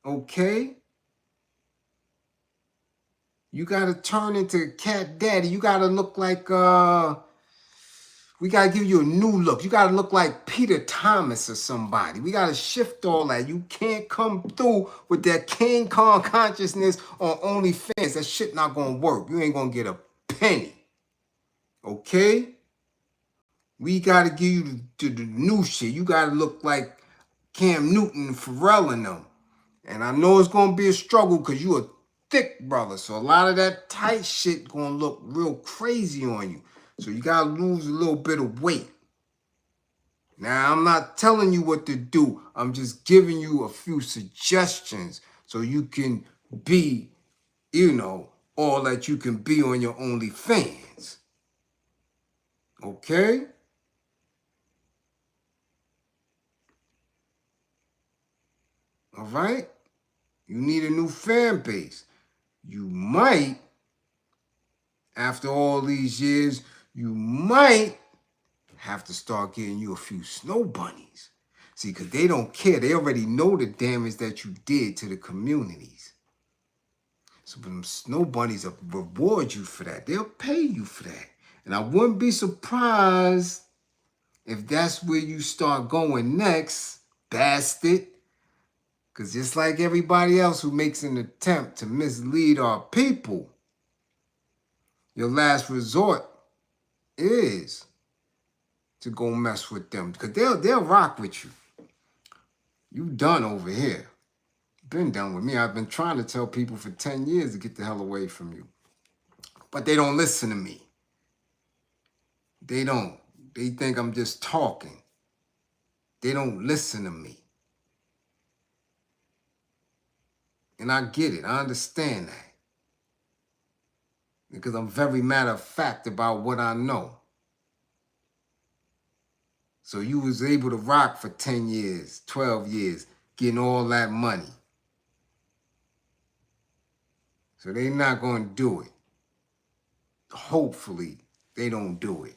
Okay? You gotta turn into Cat Daddy. You gotta look like we gotta give you a new look. You gotta look like Peter Thomas or somebody. We gotta shift all that. You can't come through with that King Kong consciousness on OnlyFans. That shit not gonna work. You ain't gonna get a penny. Okay? We gotta give you the new shit. You gotta look like Cam Newton and Pharrell and them. And I know it's gonna be a struggle because you a thick brother. So a lot of that tight shit gonna look real crazy on you. So you gotta lose a little bit of weight. Now, I'm not telling you what to do. I'm just giving you a few suggestions so you can be, all that you can be on your OnlyFans. Okay? All right? You need a new fan base. You might, after all these years, you might have to start getting you a few snow bunnies. See, because they don't care. They already know the damage that you did to the communities. So them snow bunnies will reward you for that. They'll pay you for that. And I wouldn't be surprised if that's where you start going next, bastard. Because just like everybody else who makes an attempt to mislead our people, your last resort is to go mess with them. Because they'll rock with you. You done over here. Been done with me. I've been trying to tell people for 10 years to get the hell away from you. But they don't listen to me. They don't. They think I'm just talking. They don't listen to me. And I get it. I understand that. Because I'm very matter of fact about what I know. So you was able to rock for 10 years, 12 years, getting all that money. So they not going to do it. Hopefully, they don't do it.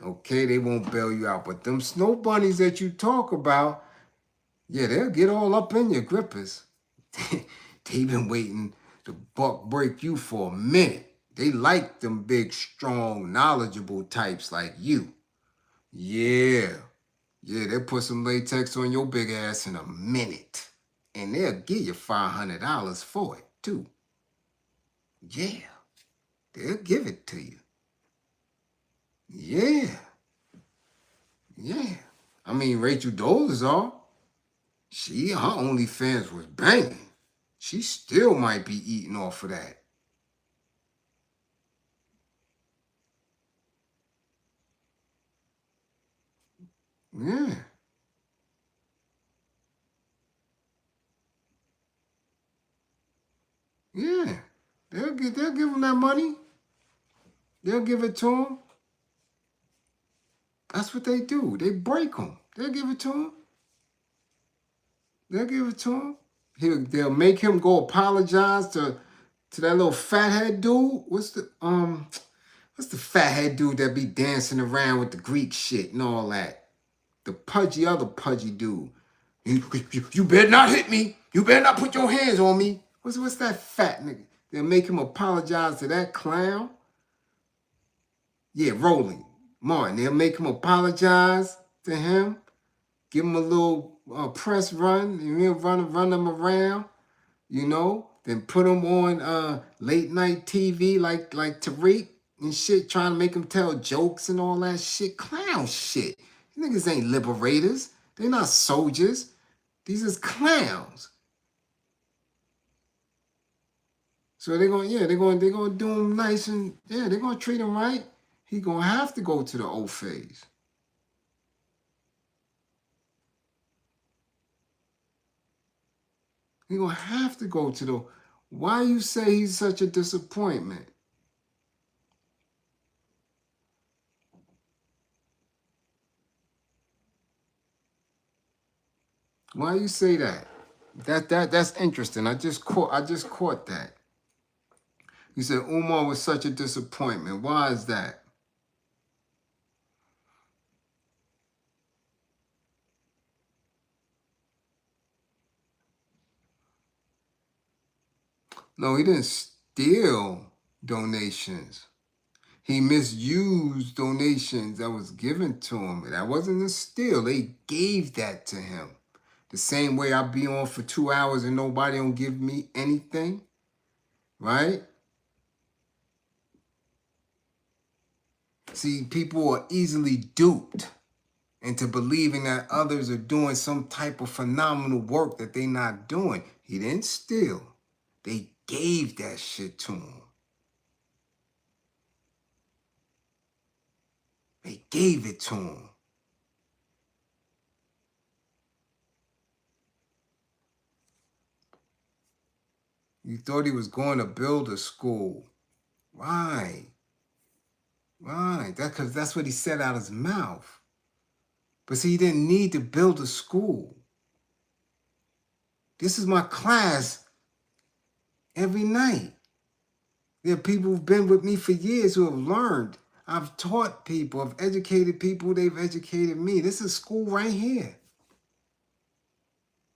Okay, they won't bail you out. But them snow bunnies that you talk about, yeah, they'll get all up in your grippers. They've been waiting to buck break you for a minute. They like them big, strong, knowledgeable types like you. Yeah. Yeah, they'll put some latex on your big ass in a minute. And they'll give you $500 for it, too. Yeah. They'll give it to you. Yeah. Yeah. I mean, Rachel Dolezal, her OnlyFans was banging. She still might be eating off of that. Yeah. Yeah. They'll give them that money. They'll give it to them. That's what they do. They break them. They'll give it to them. They'll give it to him. They'll make him go apologize to that little fathead dude. What's the fathead dude that be dancing around with the Greek shit and all that? The other pudgy dude. You better not hit me. You better not put your hands on me. What's that fat nigga? They'll make him apologize to that clown. Yeah, Rolling Martin. They'll make him apologize to him. Give him a little press run. He'll run him around. Then put him on late night TV like Tariq and shit, trying to make him tell jokes and all that shit. Clown shit. These niggas ain't liberators. They're not soldiers. These is clowns. So they're gonna do him nice and they're gonna treat him right. He gonna have to go to the O phase. We're going to have to go to the... Why you say he's such a disappointment? Why you say that? That's interesting. I just caught that. You said Umar was such a disappointment. Why is that? No, he didn't steal donations. He misused donations that was given to him. That wasn't a steal. They gave that to him. The same way I be on for 2 hours and nobody don't give me anything, right? See, people are easily duped into believing that others are doing some type of phenomenal work that they're not doing. He didn't steal. They gave that shit to him. They gave it to him. You thought he was going to build a school. Why? Right. Because that's what he said out of his mouth. But see, he didn't need to build a school. This is my class every night. There are people who've been with me for years who have learned. I've taught people, I've educated people, they've educated me. This is school right here.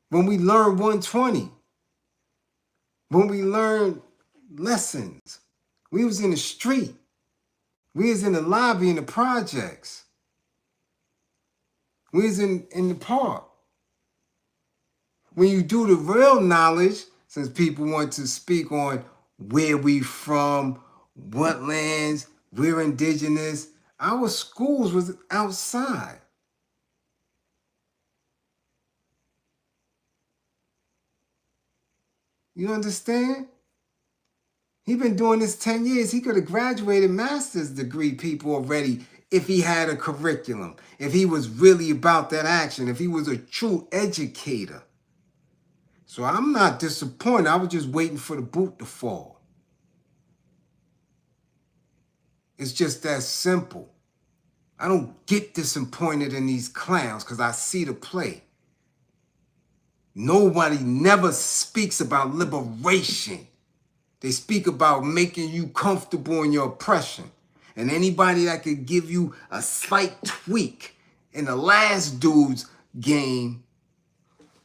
When we learn 120, when we learn lessons, we was in the street. We was in the lobby in the projects. We was in the park. When you do the real knowledge, since people want to speak on where we from, what lands, we're indigenous, our schools was outside. You understand? He been doing this 10 years. He could have graduated master's degree people already if he had a curriculum, if he was really about that action, if he was a true educator. So I'm not disappointed. I was just waiting for the boot to fall. It's just that simple. I don't get disappointed in these clowns because I see the play. Nobody never speaks about liberation. They speak about making you comfortable in your oppression. And anybody that could give you a slight tweak in the last dude's game,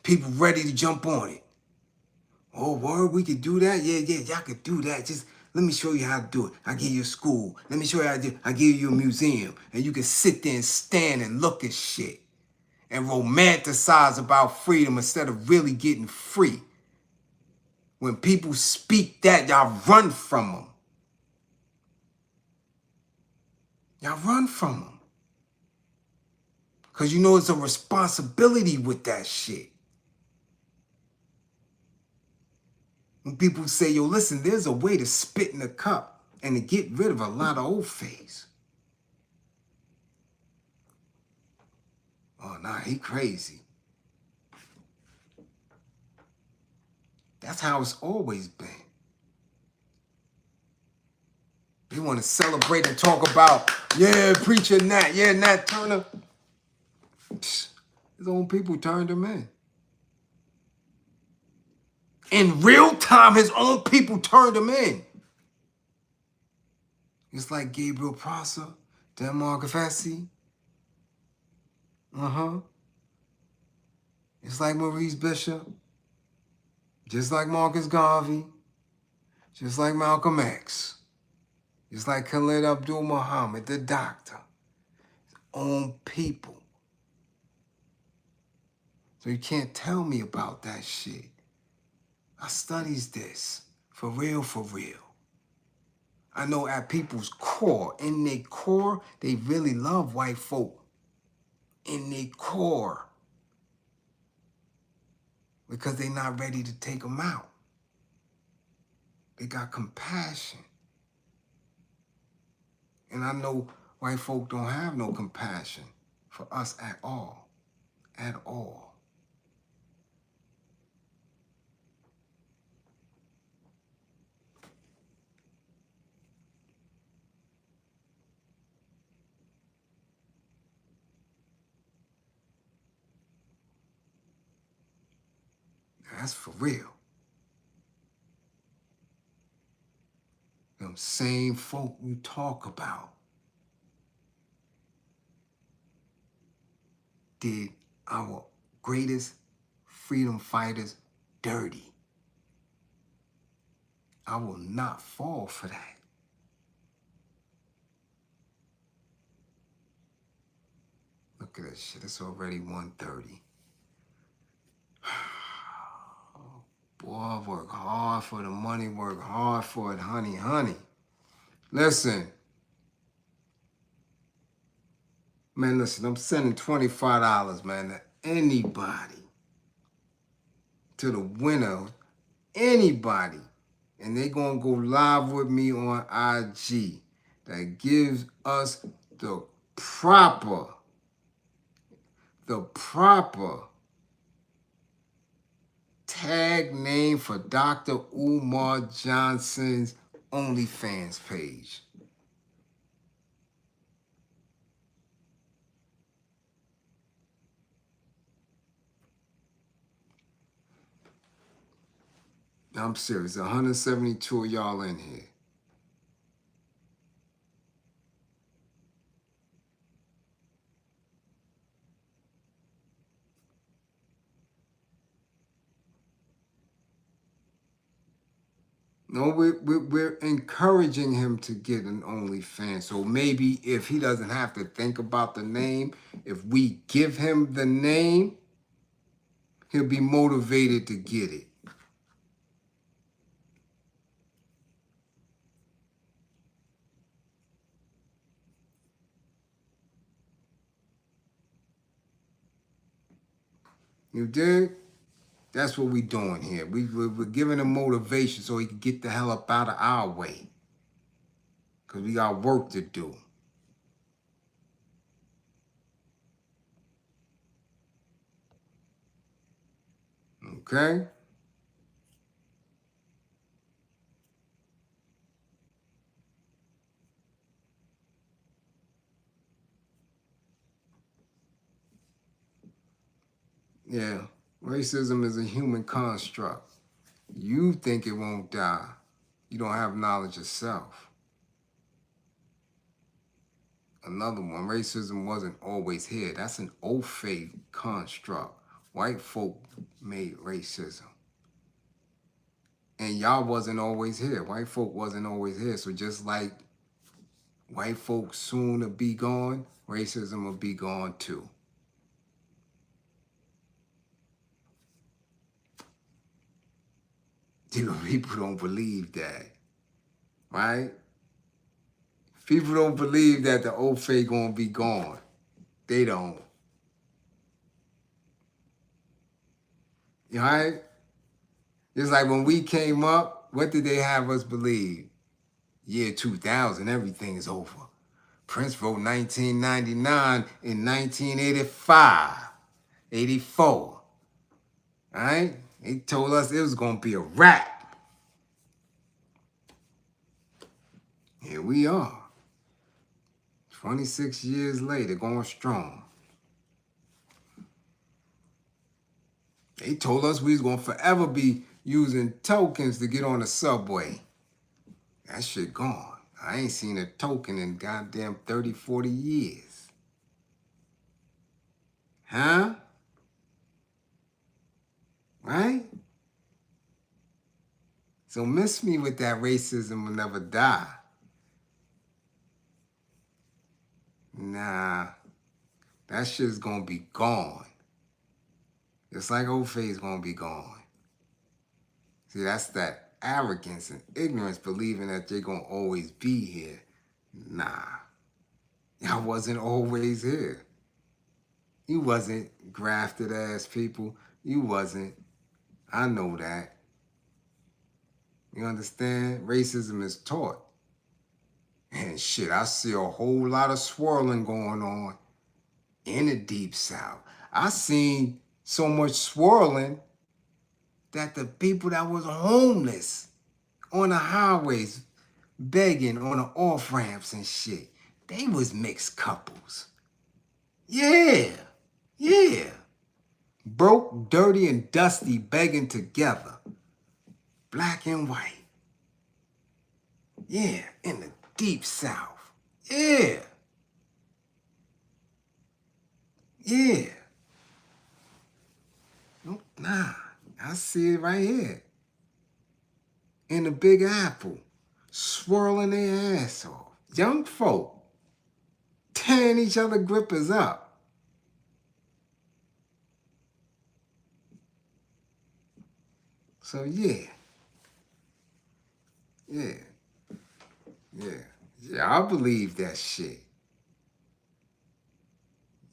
people ready to jump on it. Oh, word, we could do that? Yeah, y'all could do that. Just let me show you how to do it. I'll give you a school. Let me show you how to do it. I'll give you a museum. And you can sit there and stand and look at shit and romanticize about freedom instead of really getting free. When people speak that, y'all run from them. Y'all run from them. Because you know it's a responsibility with that shit. When people say, yo, listen, there's a way to spit in a cup and to get rid of a lot of old face. Oh, nah, he crazy. That's how it's always been. They want to celebrate and talk about, yeah, preacher Nat, yeah, Nat Turner. Psh, his own people turned him in. In real time, his own people turned him in. It's like Gabriel Prosser, Denmark Fassi. It's like Maurice Bishop. Just like Marcus Garvey. Just like Malcolm X. Just like Khalid Abdul Muhammad, the doctor. His own people. So you can't tell me about that shit. I studies this. For real, for real. I know at people's core, in their core, they really love white folk. In their core. Because they're not ready to take them out. They got compassion. And I know white folk don't have no compassion for us at all. At all. That's for real. Them same folk you talk about did our greatest freedom fighters dirty. I will not fall for that. Look at that shit. It's already 1:30. Boy, work hard for the money, work hard for it, honey, honey. Listen. Man, listen, I'm sending $25, man, to anybody. To the winner, anybody. And they gonna go live with me on IG. That gives us the proper tag name for Dr. Umar Johnson's OnlyFans page. I'm serious. 172 of y'all in here. No, we're encouraging him to get an OnlyFans. So maybe if he doesn't have to think about the name, if we give him the name, he'll be motivated to get it. You dig? That's what we're doing here. We're giving him motivation so he can get the hell up out of our way. Because we got work to do. Okay? Yeah. Racism is a human construct. You think it won't die. You don't have knowledge of self. Another one, racism wasn't always here. That's an old faith construct. White folk made racism. And y'all wasn't always here. White folk wasn't always here. So just like white folk soon will be gone, racism will be gone too. People don't believe that, right? People don't believe that the old faith gonna be gone. They don't. Right? It's like when we came up, what did they have us believe? Year 2000, everything is over. Prince wrote 1999 in 1985, 84. Right? They told us it was gonna be a wrap. Here we are. 26 years later, going strong. They told us we was gonna forever be using tokens to get on the subway. That shit gone. I ain't seen a token in goddamn 30, 40 years. Huh? Right? So miss me with that racism will never die. Nah, that shit's gonna be gone. Just like old face gonna be gone. See, that's that arrogance and ignorance, believing that they're gonna always be here. Nah, y'all wasn't always here. You wasn't grafted ass people. You wasn't. I know that. You understand? Racism is taught. And shit, I see a whole lot of swirling going on in the Deep South. I seen so much swirling that the people that was homeless on the highways, begging on the off-ramps and shit, they was mixed couples. Yeah, yeah. Broke, dirty, and dusty begging together. Black and white. Yeah, in the deep south. Yeah. Yeah. Nah, I see it right here. In the Big Apple. Swirling their ass off. Young folk. Tearing each other grippers up. So yeah. Yeah. Yeah. Y'all believe that shit.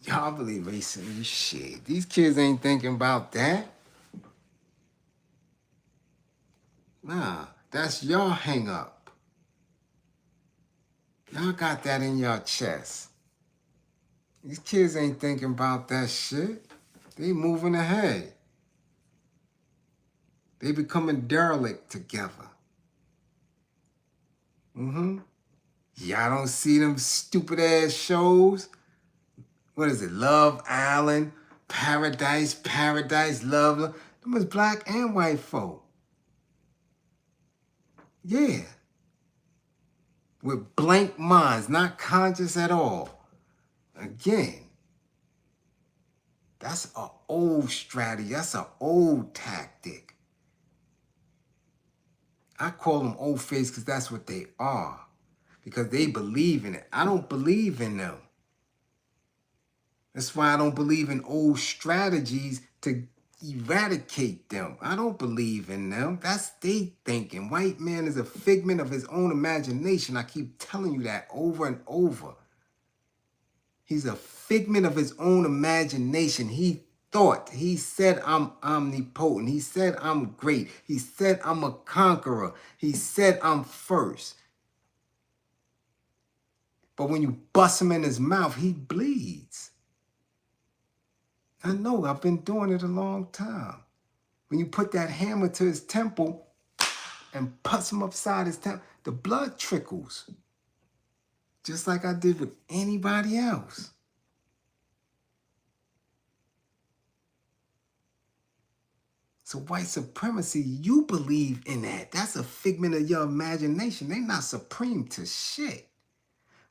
Y'all believe racism shit. These kids ain't thinking about that. Nah, that's your hang up. Y'all got that in your chest. These kids ain't thinking about that shit. They moving ahead. They becoming derelict together. Mm-hmm. Y'all don't see them stupid ass shows? What is it? Love Island, Paradise, Love. Them was black and white folk. Yeah. With blank minds, not conscious at all. Again, that's an old strategy. That's an old tactic. I call them old face because that's what they are. Because they believe in it. I don't believe in them. That's why I don't believe in old strategies to eradicate them. I don't believe in them. That's they thinking. White man is a figment of his own imagination. I keep telling you that over and over. He's a figment of his own imagination. He thought. He said, I'm omnipotent. He said, I'm great. He said, I'm a conqueror. He said, I'm first. But when you bust him in his mouth, he bleeds. I know, I've been doing it a long time. When you put that hammer to his temple and bust him upside his temple, the blood trickles. Just like I did with anybody else. So white supremacy, you believe in that. That's a figment of your imagination. They're not supreme to shit.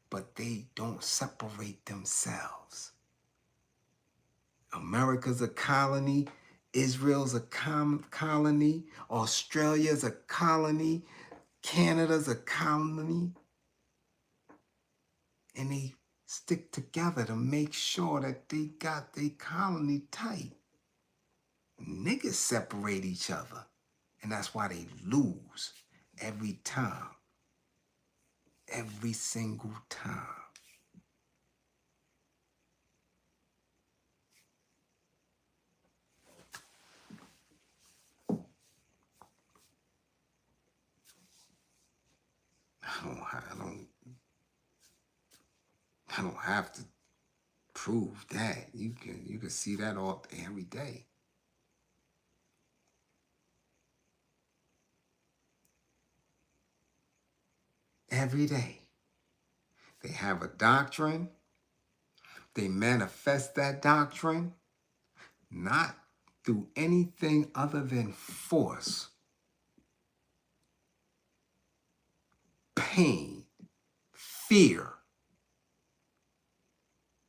But they don't separate themselves. America's a colony. Israel's a colony. Australia's a colony. Canada's a colony. And they stick together to make sure that they got their colony tight. Niggas separate each other. And that's why they lose every time. Every single time. I don't have to prove that. You can see that all every day. Every day. They have a doctrine. They manifest that doctrine, not through anything other than force, pain, fear.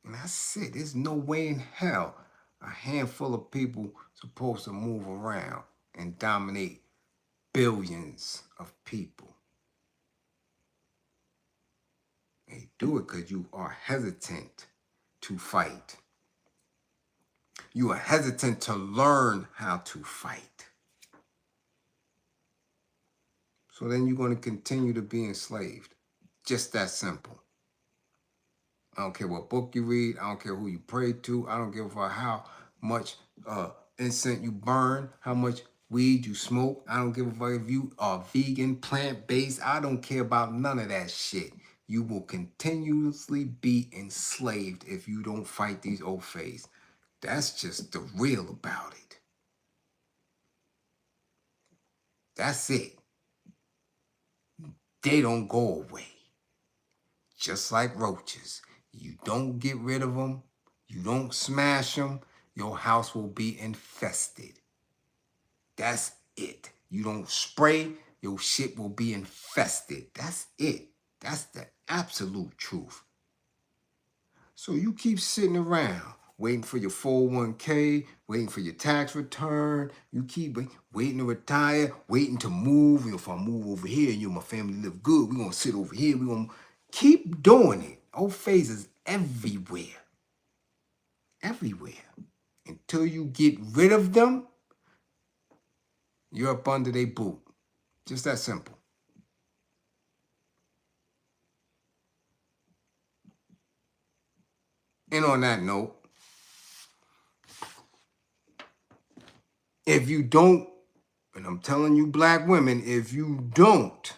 And that's it. There's no way in hell a handful of people supposed to move around and dominate billions of people. They do it because you are hesitant to fight. You are hesitant to learn how to fight. So then you're going to continue to be enslaved. Just that simple. I don't care what book you read. I don't care who you pray to. I don't give a fuck how much incense you burn, how much weed you smoke. I don't give a fuck if you are vegan, plant-based. I don't care about none of that shit. You will continuously be enslaved if you don't fight these old fays. That's just the real about it. That's it. They don't go away. Just like roaches. You don't get rid of them. You don't smash them. your house will be infested. That's it. You don't spray, your shit will be infested. That's it. That's the absolute truth. So you keep sitting around waiting for your 401k, waiting for your tax return. You keep waiting to retire, waiting to move. If I move over here and you and my family live good, we're going to sit over here. We're going to keep doing it. Old phases everywhere. Everywhere. Until you get rid of them, you're up under their boot. Just that simple. And on that note, if you don't, and I'm telling you black women, if you don't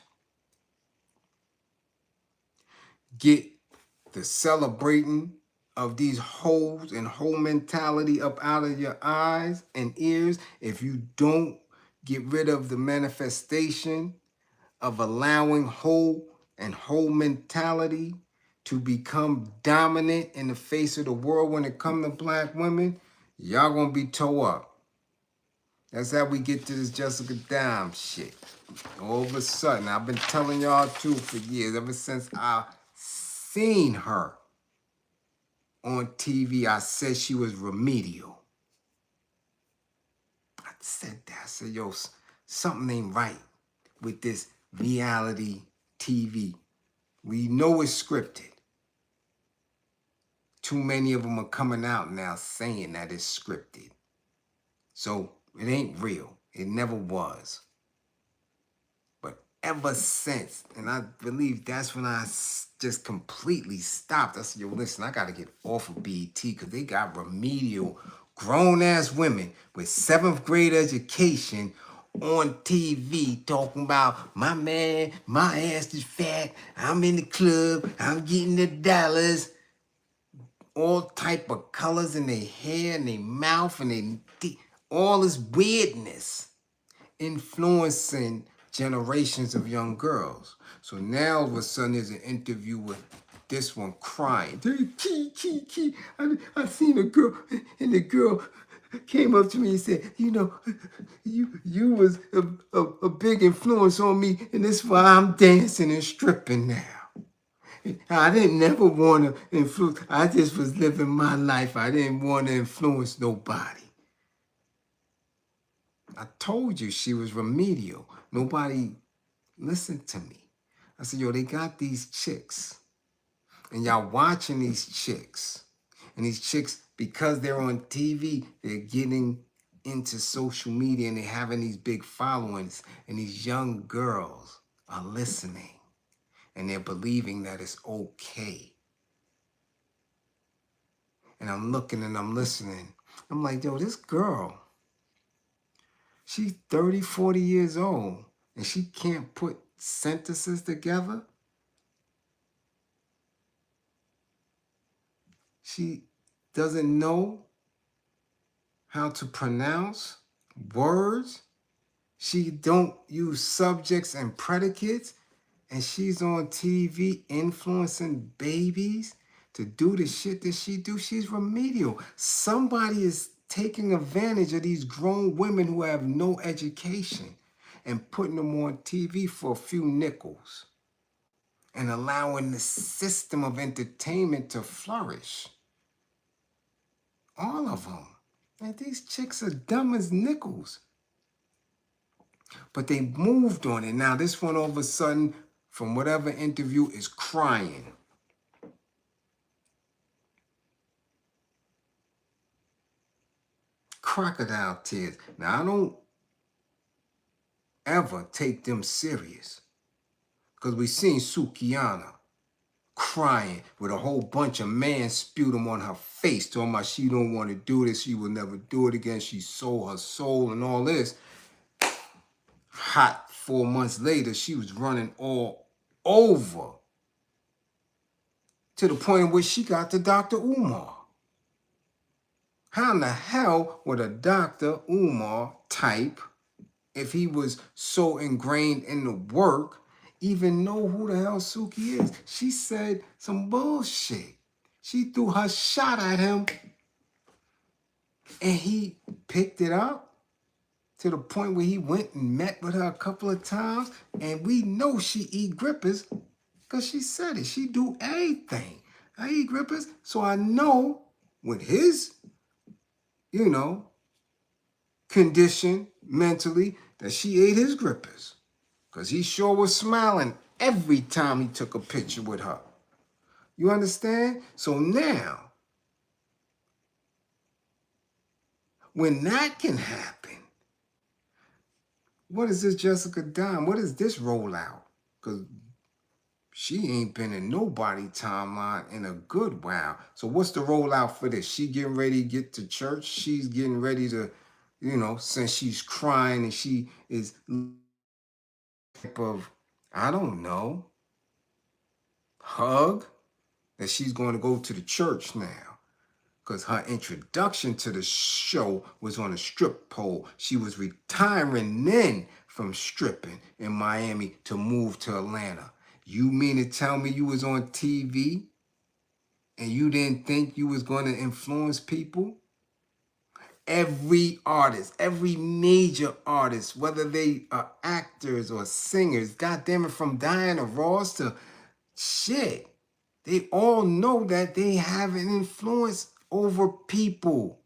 get the celebrating of these hoes and hoe mentality up out of your eyes and ears, if you don't get rid of the manifestation of allowing hoe and hoe mentality to become dominant in the face of the world when it comes to black women, y'all gonna be toe up. That's how we get to this Jessica Dime shit. All of a sudden, I've been telling y'all too for years, ever since I seen her on TV, I said she was remedial. I said that. I said, yo, something ain't right with this reality TV. We know it's scripted. Too many of them are coming out now saying that it's scripted. So it ain't real. It never was. But ever since, and I believe that's when I just completely stopped. I said, yo, listen, I got to get off of BET because they got remedial grown-ass women with 7th grade education on TV talking about my man, my ass is fat, I'm in the club, I'm getting the dollars. All type of colors in their hair and their mouth and their teeth. All this weirdness influencing generations of young girls. So now all of a sudden there's an interview with this one crying. Key. I seen a girl, and the girl came up to me and said, you know, you was a big influence on me, and that's why I'm dancing and stripping now. I didn't never want to influence. I just was living my life. I didn't want to influence nobody. I told you she was remedial. Nobody listened to me. I said, yo, they got these chicks. And y'all watching these chicks. And these chicks, because they're on TV, they're getting into social media and they're having these big followings. And these young girls are listening. And they're believing that it's okay. And I'm looking and I'm listening. I'm like, yo, this girl, she's 30, 40 years old. And she can't put sentences together. She doesn't know how to pronounce words. She don't use subjects and predicates. And she's on TV influencing babies to do the shit that she do. She's remedial. Somebody is taking advantage of these grown women who have no education and putting them on TV for a few nickels and allowing the system of entertainment to flourish. All of them. And these chicks are dumb as nickels. But they moved on it. Now this one all of a sudden, from whatever interview, is crying. Crocodile tears. Now I don't ever take them serious. Because we seen Sukiana crying with a whole bunch of man sputum on her face, talking about she don't want to do this, she will never do it again, she sold her soul and all this. Hot 4 months later, she was running all over to the point in which she got to Dr. Umar. How in the hell would a Dr. Umar type, if he was so ingrained in the work, even know who the hell Suki is? She said some bullshit. She threw her shot at him And he picked it up to the point where he went and met with her a couple of times. And we know she eat grippers because she said it. She do everything. I eat grippers. So I know with his, condition mentally that she ate his grippers. Because he sure was smiling every time he took a picture with her. You understand? So now, when that can happen, what is this Jessica Dime? What is this rollout? Because she ain't been in nobody timeline in a good while. So what's the rollout for this? She getting ready to get to church. She's getting ready to, since she's crying and she is type of, I don't know, hug that she's going to go to the church now. Because her introduction to the show was on a strip pole. She was retiring then from stripping in Miami to move to Atlanta. You mean to tell me you was on TV and you didn't think you was going to influence people? Every artist, every major artist, whether they are actors or singers, goddamn it, from Diana Ross to shit, they all know that they have an influence over people.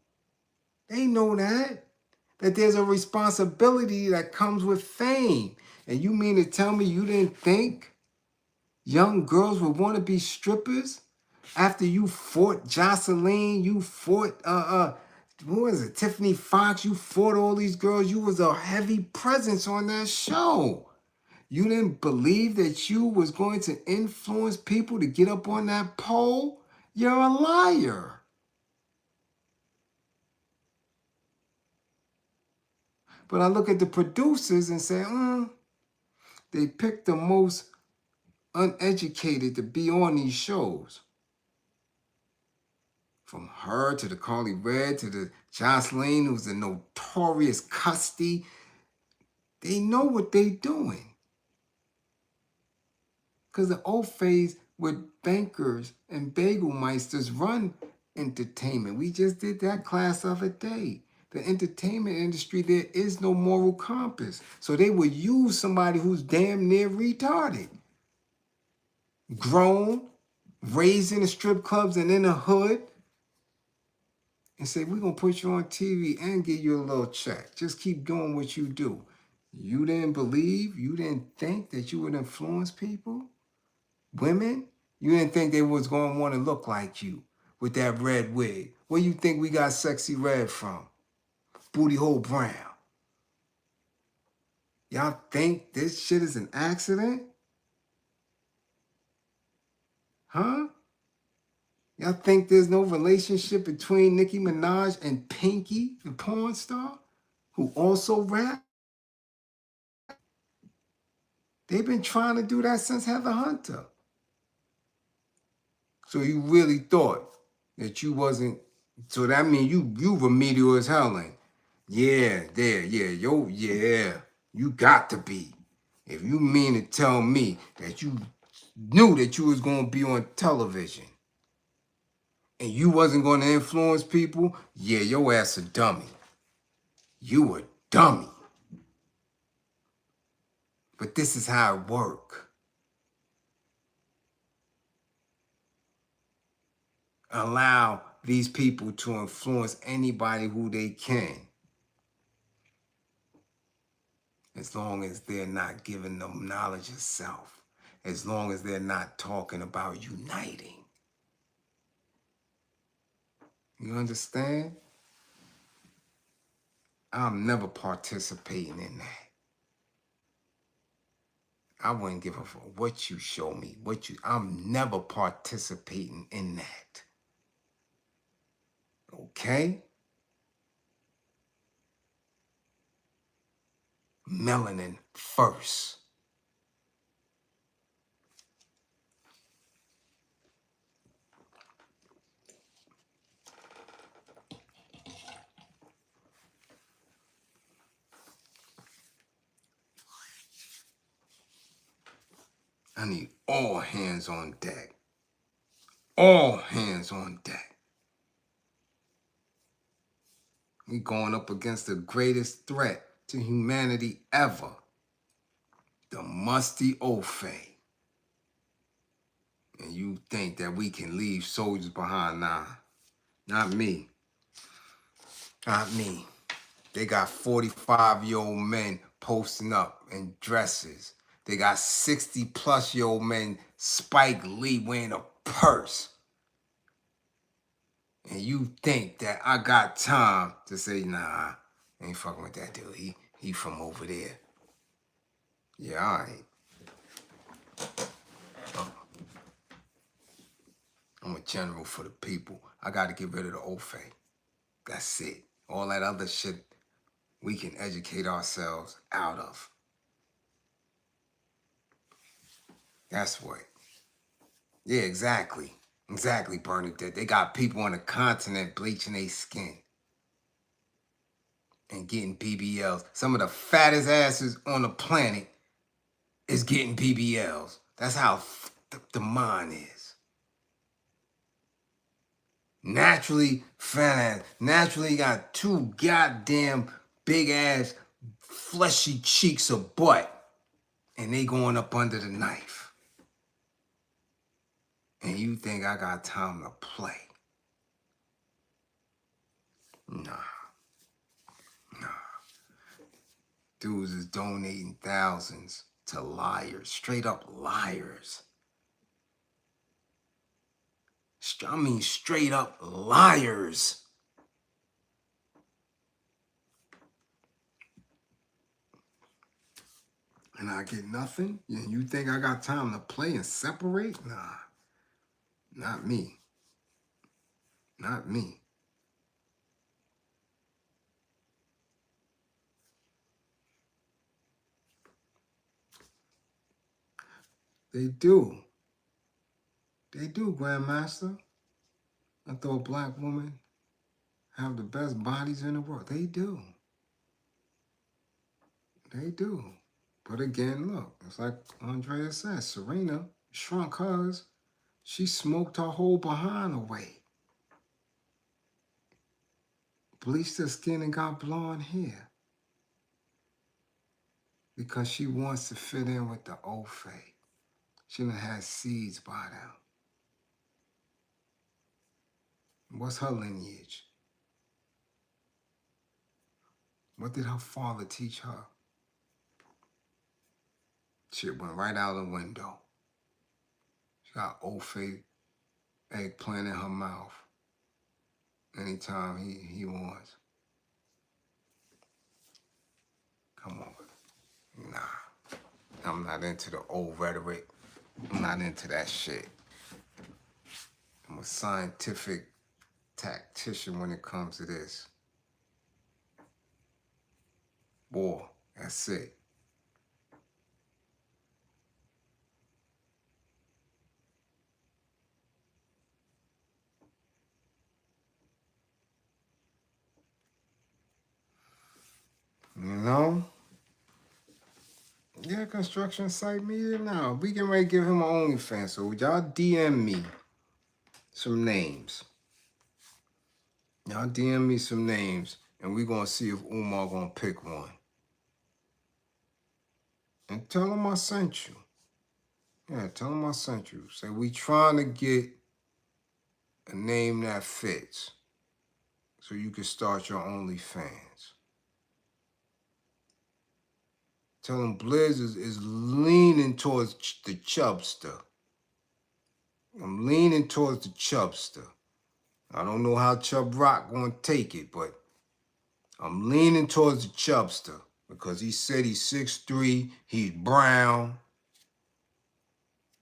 They know that there's a responsibility that comes with fame. And you mean to tell me you didn't think young girls would want to be strippers after you fought Jocelyn, you fought who was it, Tiffany Fox, you fought all these girls, you was a heavy presence on that show. You didn't believe that you was going to influence people to get up on that pole? You're a liar. But I look at the producers and say, they picked the most uneducated to be on these shows. From her to the Carly Red to the Jocelyn, who's a notorious custy. They know what they doing. Because the old phase with bankers and bagel meisters run entertainment. We just did that class the other day. The entertainment industry, there is no moral compass. So they would use somebody who's damn near retarded. Grown, raised in the strip clubs and in the hood, and say, we're going to put you on TV and give you a little check. Just keep doing what you do. You didn't believe, you didn't think that you would influence people? Women? You didn't think they was going to want to look like you with that red wig. Where you think we got sexy red from? Booty hole brown. Y'all think this shit is an accident? Huh? Y'all think there's no relationship between Nicki Minaj and Pinky, the porn star, who also rap? They've been trying to do that since Heather Hunter. So you really thought that you wasn't, so that means you remedial as hell ain't? Yeah, you got to be. If you mean to tell me that you knew that you was going to be on television and you wasn't going to influence people, yeah, your ass a dummy. You a dummy. But this is how it work. Allow these people to influence anybody who they can. As long as they're not giving them knowledge of self. As long as they're not talking about uniting. You understand? I'm never participating in that. I wouldn't give a fuck what you show me. I'm never participating in that. Okay? Melanin first. I need all hands on deck. All hands on deck. We going up against the greatest threat to humanity ever. The musty Ofe. And you think that we can leave soldiers behind? Nah, not me. Not me. They got 45-year-old men posting up in dresses. They got 60-plus-year-old men, Spike Lee, wearing a purse. And you think that I got time to say, nah, I ain't fucking with that dude. He from over there. Yeah, all right. I'm a general for the people. I got to get rid of the Ofe. That's it. All that other shit we can educate ourselves out of. That's what. Yeah, exactly. Exactly, Bernadette. They got people on the continent bleaching their skin and getting BBLs. Some of the fattest asses on the planet is getting BBLs. That's how the mind is. Naturally fat ass. Naturally got two goddamn big ass fleshy cheeks of butt. And they going up under the knife. And you think I got time to play? Nah. Dudes is donating thousands to liars. Straight up liars. I mean straight up liars. And I get nothing? And you think I got time to play and separate? Nah. Not me. Not me. They do. They do, Grandmaster. I thought black women have the best bodies in the world. They do. They do. But again, look, it's like Andrea said, Serena shrunk hers. She smoked her whole behind away. Bleached her skin and got blonde hair. Because she wants to fit in with the Ofe. She done had seeds by now. What's her lineage? What did her father teach her? Shit went right out the window. She got Ofe eggplant in her mouth anytime he wants. Come on. Nah. I'm not into the old rhetoric. I'm not into that shit. I'm a scientific tactician when it comes to this. Boy, that's it. You know? Yeah, construction site media now. We can ready to give him an OnlyFans. So y'all DM me some names. Y'all DM me some names, and we gonna see if Umar gonna pick one. And tell him I sent you. Yeah, tell him I sent you. Say we trying to get a name that fits, so you can start your OnlyFans. Tell him Bliz is leaning towards the chubster. I'm leaning towards the chubster. I don't know how Chub Rock gonna take it, but I'm leaning towards the chubster because he said he's 6'3", he's brown.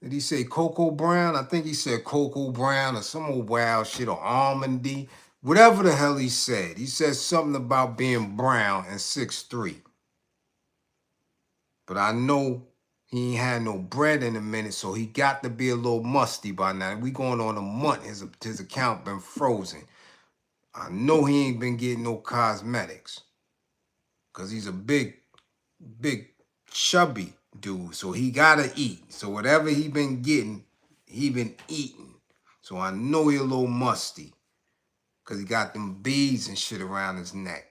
Did he say Cocoa Brown? I think he said Cocoa Brown or some old wild shit or almondy. Whatever the hell he said. He said something about being brown and 6'3". But I know he ain't had no bread in a minute, so he got to be a little musty by now. We going on a month. His account been frozen. I know he ain't been getting no cosmetics because he's a big, chubby dude. So he got to eat. So whatever he been getting, he been eating. So I know he a little musty. Because he got them beads and shit around his neck.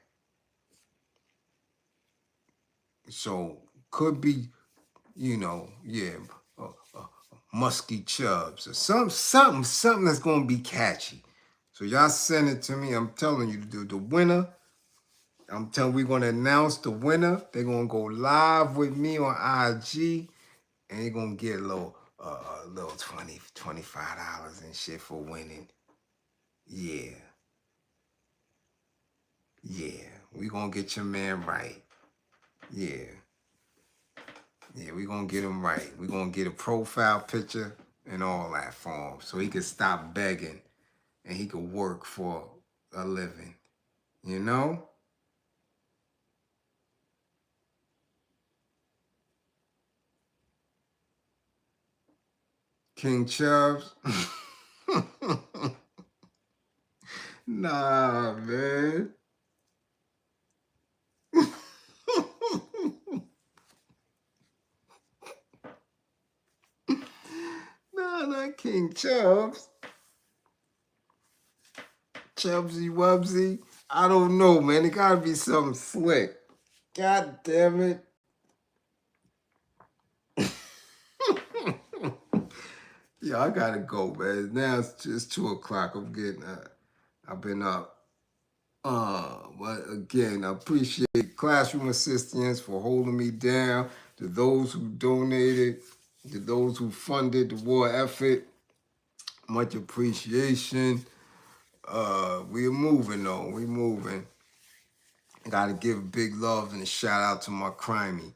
So could be, you know, yeah, musky chubs or something that's gonna be catchy. So y'all send it to me. I'm telling you, the winner. I'm telling we're gonna announce the winner. They're gonna go live with me on IG, and they're gonna get a little $25 and shit for winning. Yeah, yeah. We gonna get your man right. Yeah. Yeah, we're going to get him right. We're going to get a profile picture and all that for him so he can stop begging and he can work for a living. You know? King Chubbs? Nah, man. Nah, not King Chubbs. Chubsy Wubsy. I don't know, man. It gotta be something slick. God damn it. Yeah, I gotta go, man. Now it's just 2 o'clock. I'm getting I've been up. But again, I appreciate classroom assistants for holding me down, to those who donated, to those who funded the war effort. Much appreciation. We're moving though. We're moving. Gotta give big love and a shout out to my crimey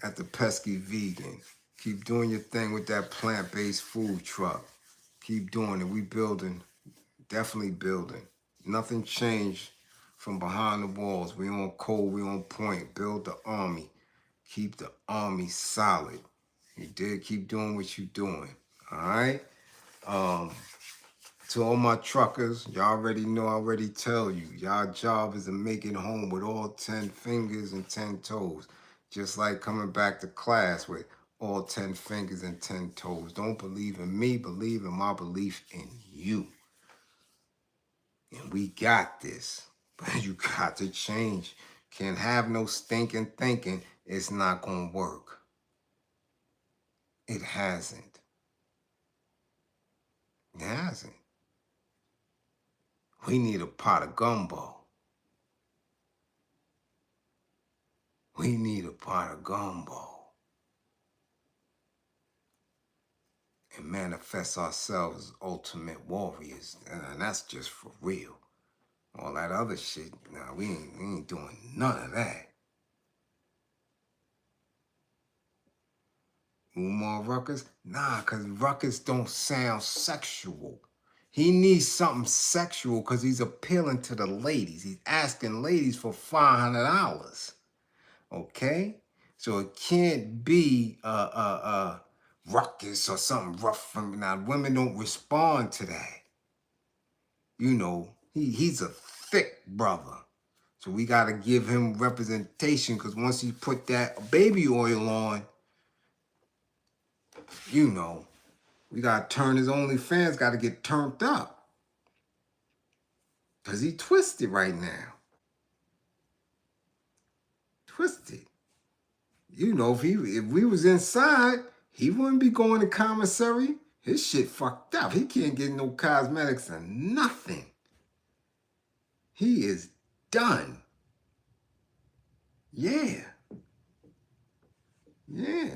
at the Pesky Vegan. Keep doing your thing with that plant-based food truck. Keep doing it. We building. Definitely building. Nothing changed from behind the walls. We on code, we on point. Build the army. Keep the army solid. You did keep doing what you doing. All right? To all my truckers, y'all already know, I already tell you, y'all job is to make it home with all 10 fingers and 10 toes. Just like coming back to class with all 10 fingers and 10 toes. Don't believe in me, believe in my belief in you. And we got this. But you got to change. Can't have no stinking thinking it's not going to work. It hasn't. It hasn't. We need a pot of gumbo. We need a pot of gumbo. And manifest ourselves as ultimate warriors. And that's just for real. All that other shit, nah, we ain't doing none of that. Umar Ruckus? Nah, because Ruckus don't sound sexual. He needs something sexual because he's appealing to the ladies. He's asking ladies for $500. Okay? So it can't be ruckus or something rough. Now, women don't respond to that. You know, he's a thick brother. So we got to give him representation because once he put that baby oil on, you know, we got to turn his OnlyFans, got to get turned up. Because he twisted right now. Twisted. You know, if we was inside, he wouldn't be going to commissary. His shit fucked up. He can't get no cosmetics or nothing. He is done. Yeah. Yeah.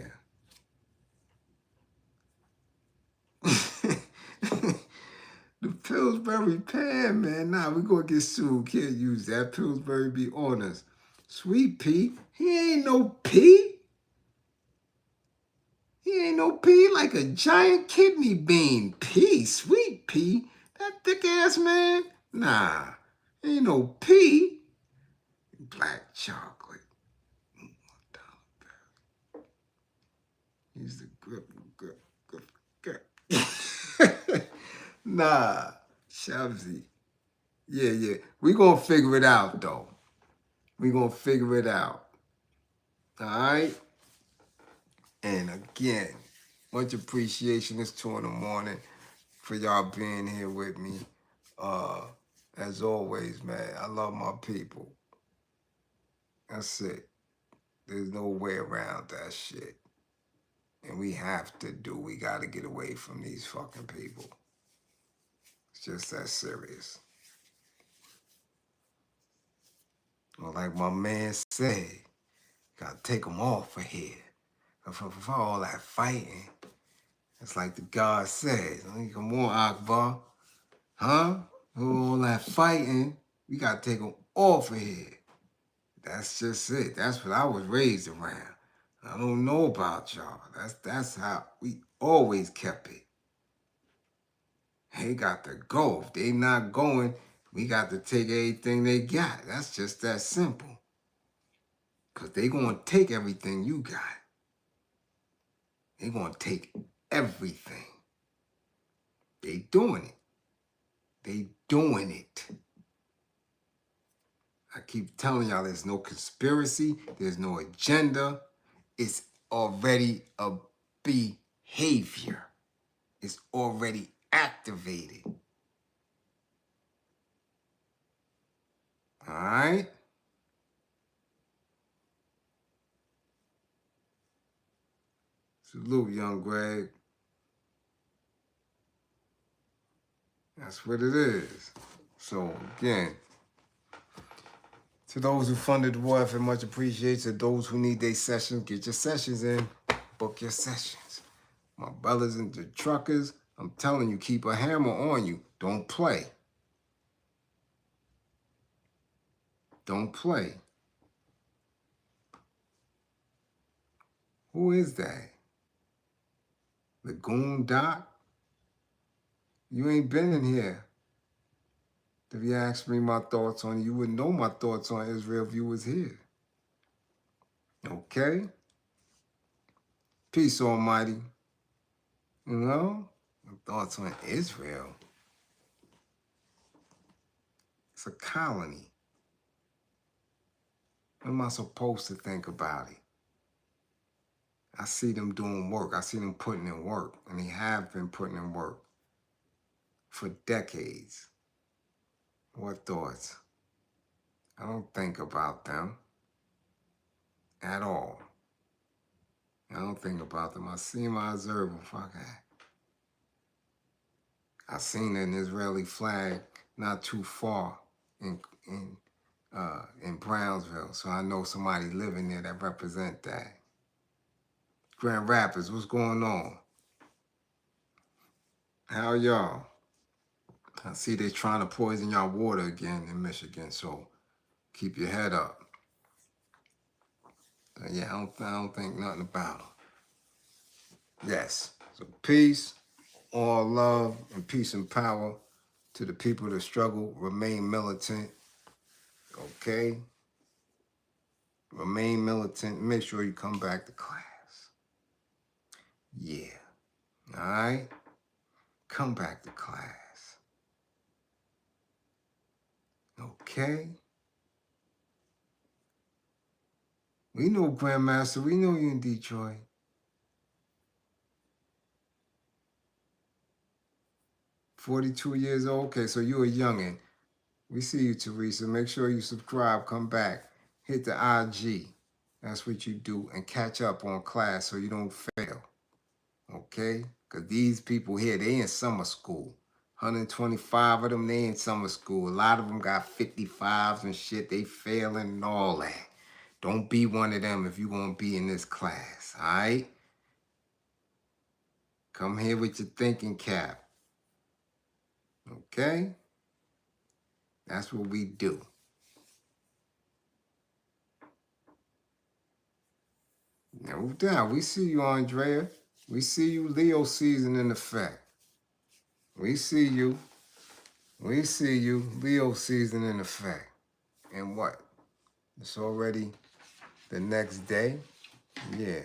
The Pillsbury pan, man. Nah, we gonna get sued. Can't use that. Pillsbury be on us. Sweet pea? He ain't no pea. He ain't no pea, like a giant kidney bean. Pea, sweet pea. That thick ass man? Nah, ain't no pea. Black chocolate. He's the grip. Nah, Shabzy. Yeah. We gonna figure it out, though. We gonna figure it out. All right? And again, much appreciation. It's 2 in the morning for y'all being here with me. As always, man, I love my people. That's it. There's no way around that shit. And we got to get away from these fucking people. It's just that serious. Well, like my man said, got to take them off of here. For all that fighting, it's like the God says, come on, Akbar. Huh? For all that fighting, we got to take them off of here. That's just it. That's what I was raised around. I don't know about y'all. That's how we always kept it. They got to go. If they not going, we got to take everything they got. That's just that simple. Because they going to take everything you got. They going to take everything. They doing it. They doing it. I keep telling y'all there's no conspiracy. There's no agenda. It's already a behavior. It's already activated. All right? Salute, young Greg. That's what it is. So, again, to those who funded the war effort, much appreciated. To those who need their sessions, get your sessions in. Book your sessions. My brothers and the truckers, I'm telling you, keep a hammer on you. Don't play. Don't play. Who is that? Lagoon Doc? You ain't been in here. If you asked me my thoughts on it, you wouldn't know my thoughts on Israel if you was here. Okay? Peace, Almighty. You know? My thoughts on Israel. It's a colony. What am I supposed to think about it? I see them doing work. I see them putting in work. And they have been putting in work for decades. What thoughts? I don't think about them at all. I don't think about them. I see them, I observe them. Fuck that. I seen an Israeli flag not too far in Brownsville, so I know somebody living there that represent that. Grand Rapids, what's going on? How are y'all? I see they trying to poison y'all water again in Michigan, so keep your head up. Yeah, I don't think nothing about them. Yes, so peace, all love, and peace and power to the people that struggle, remain militant, okay? Remain militant, make sure you come back to class. Yeah, all right? Come back to class. Okay? We know Grandmaster, we know you in Detroit. $42 years old, okay, so you a youngin'. We see you, Teresa. Make sure you subscribe, come back, hit the IG. That's what you do, and catch up on class so you don't fail. Okay? Because these people here, they in summer school. 125 of them, they in summer school. A lot of them got 55s and shit. They failing and all that. Don't be one of them if you're going to be in this class, all right? Come here with your thinking cap. Okay? That's what we do. No doubt. We see you, Andrea. We see you, Leo season in effect. We see you. We see you, Leo season in effect. And what? It's already the next day? Yeah.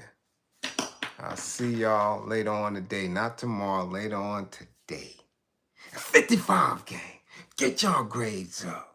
I'll see y'all later on today. Not tomorrow, later on today. 55 gang. Get y'all grades up.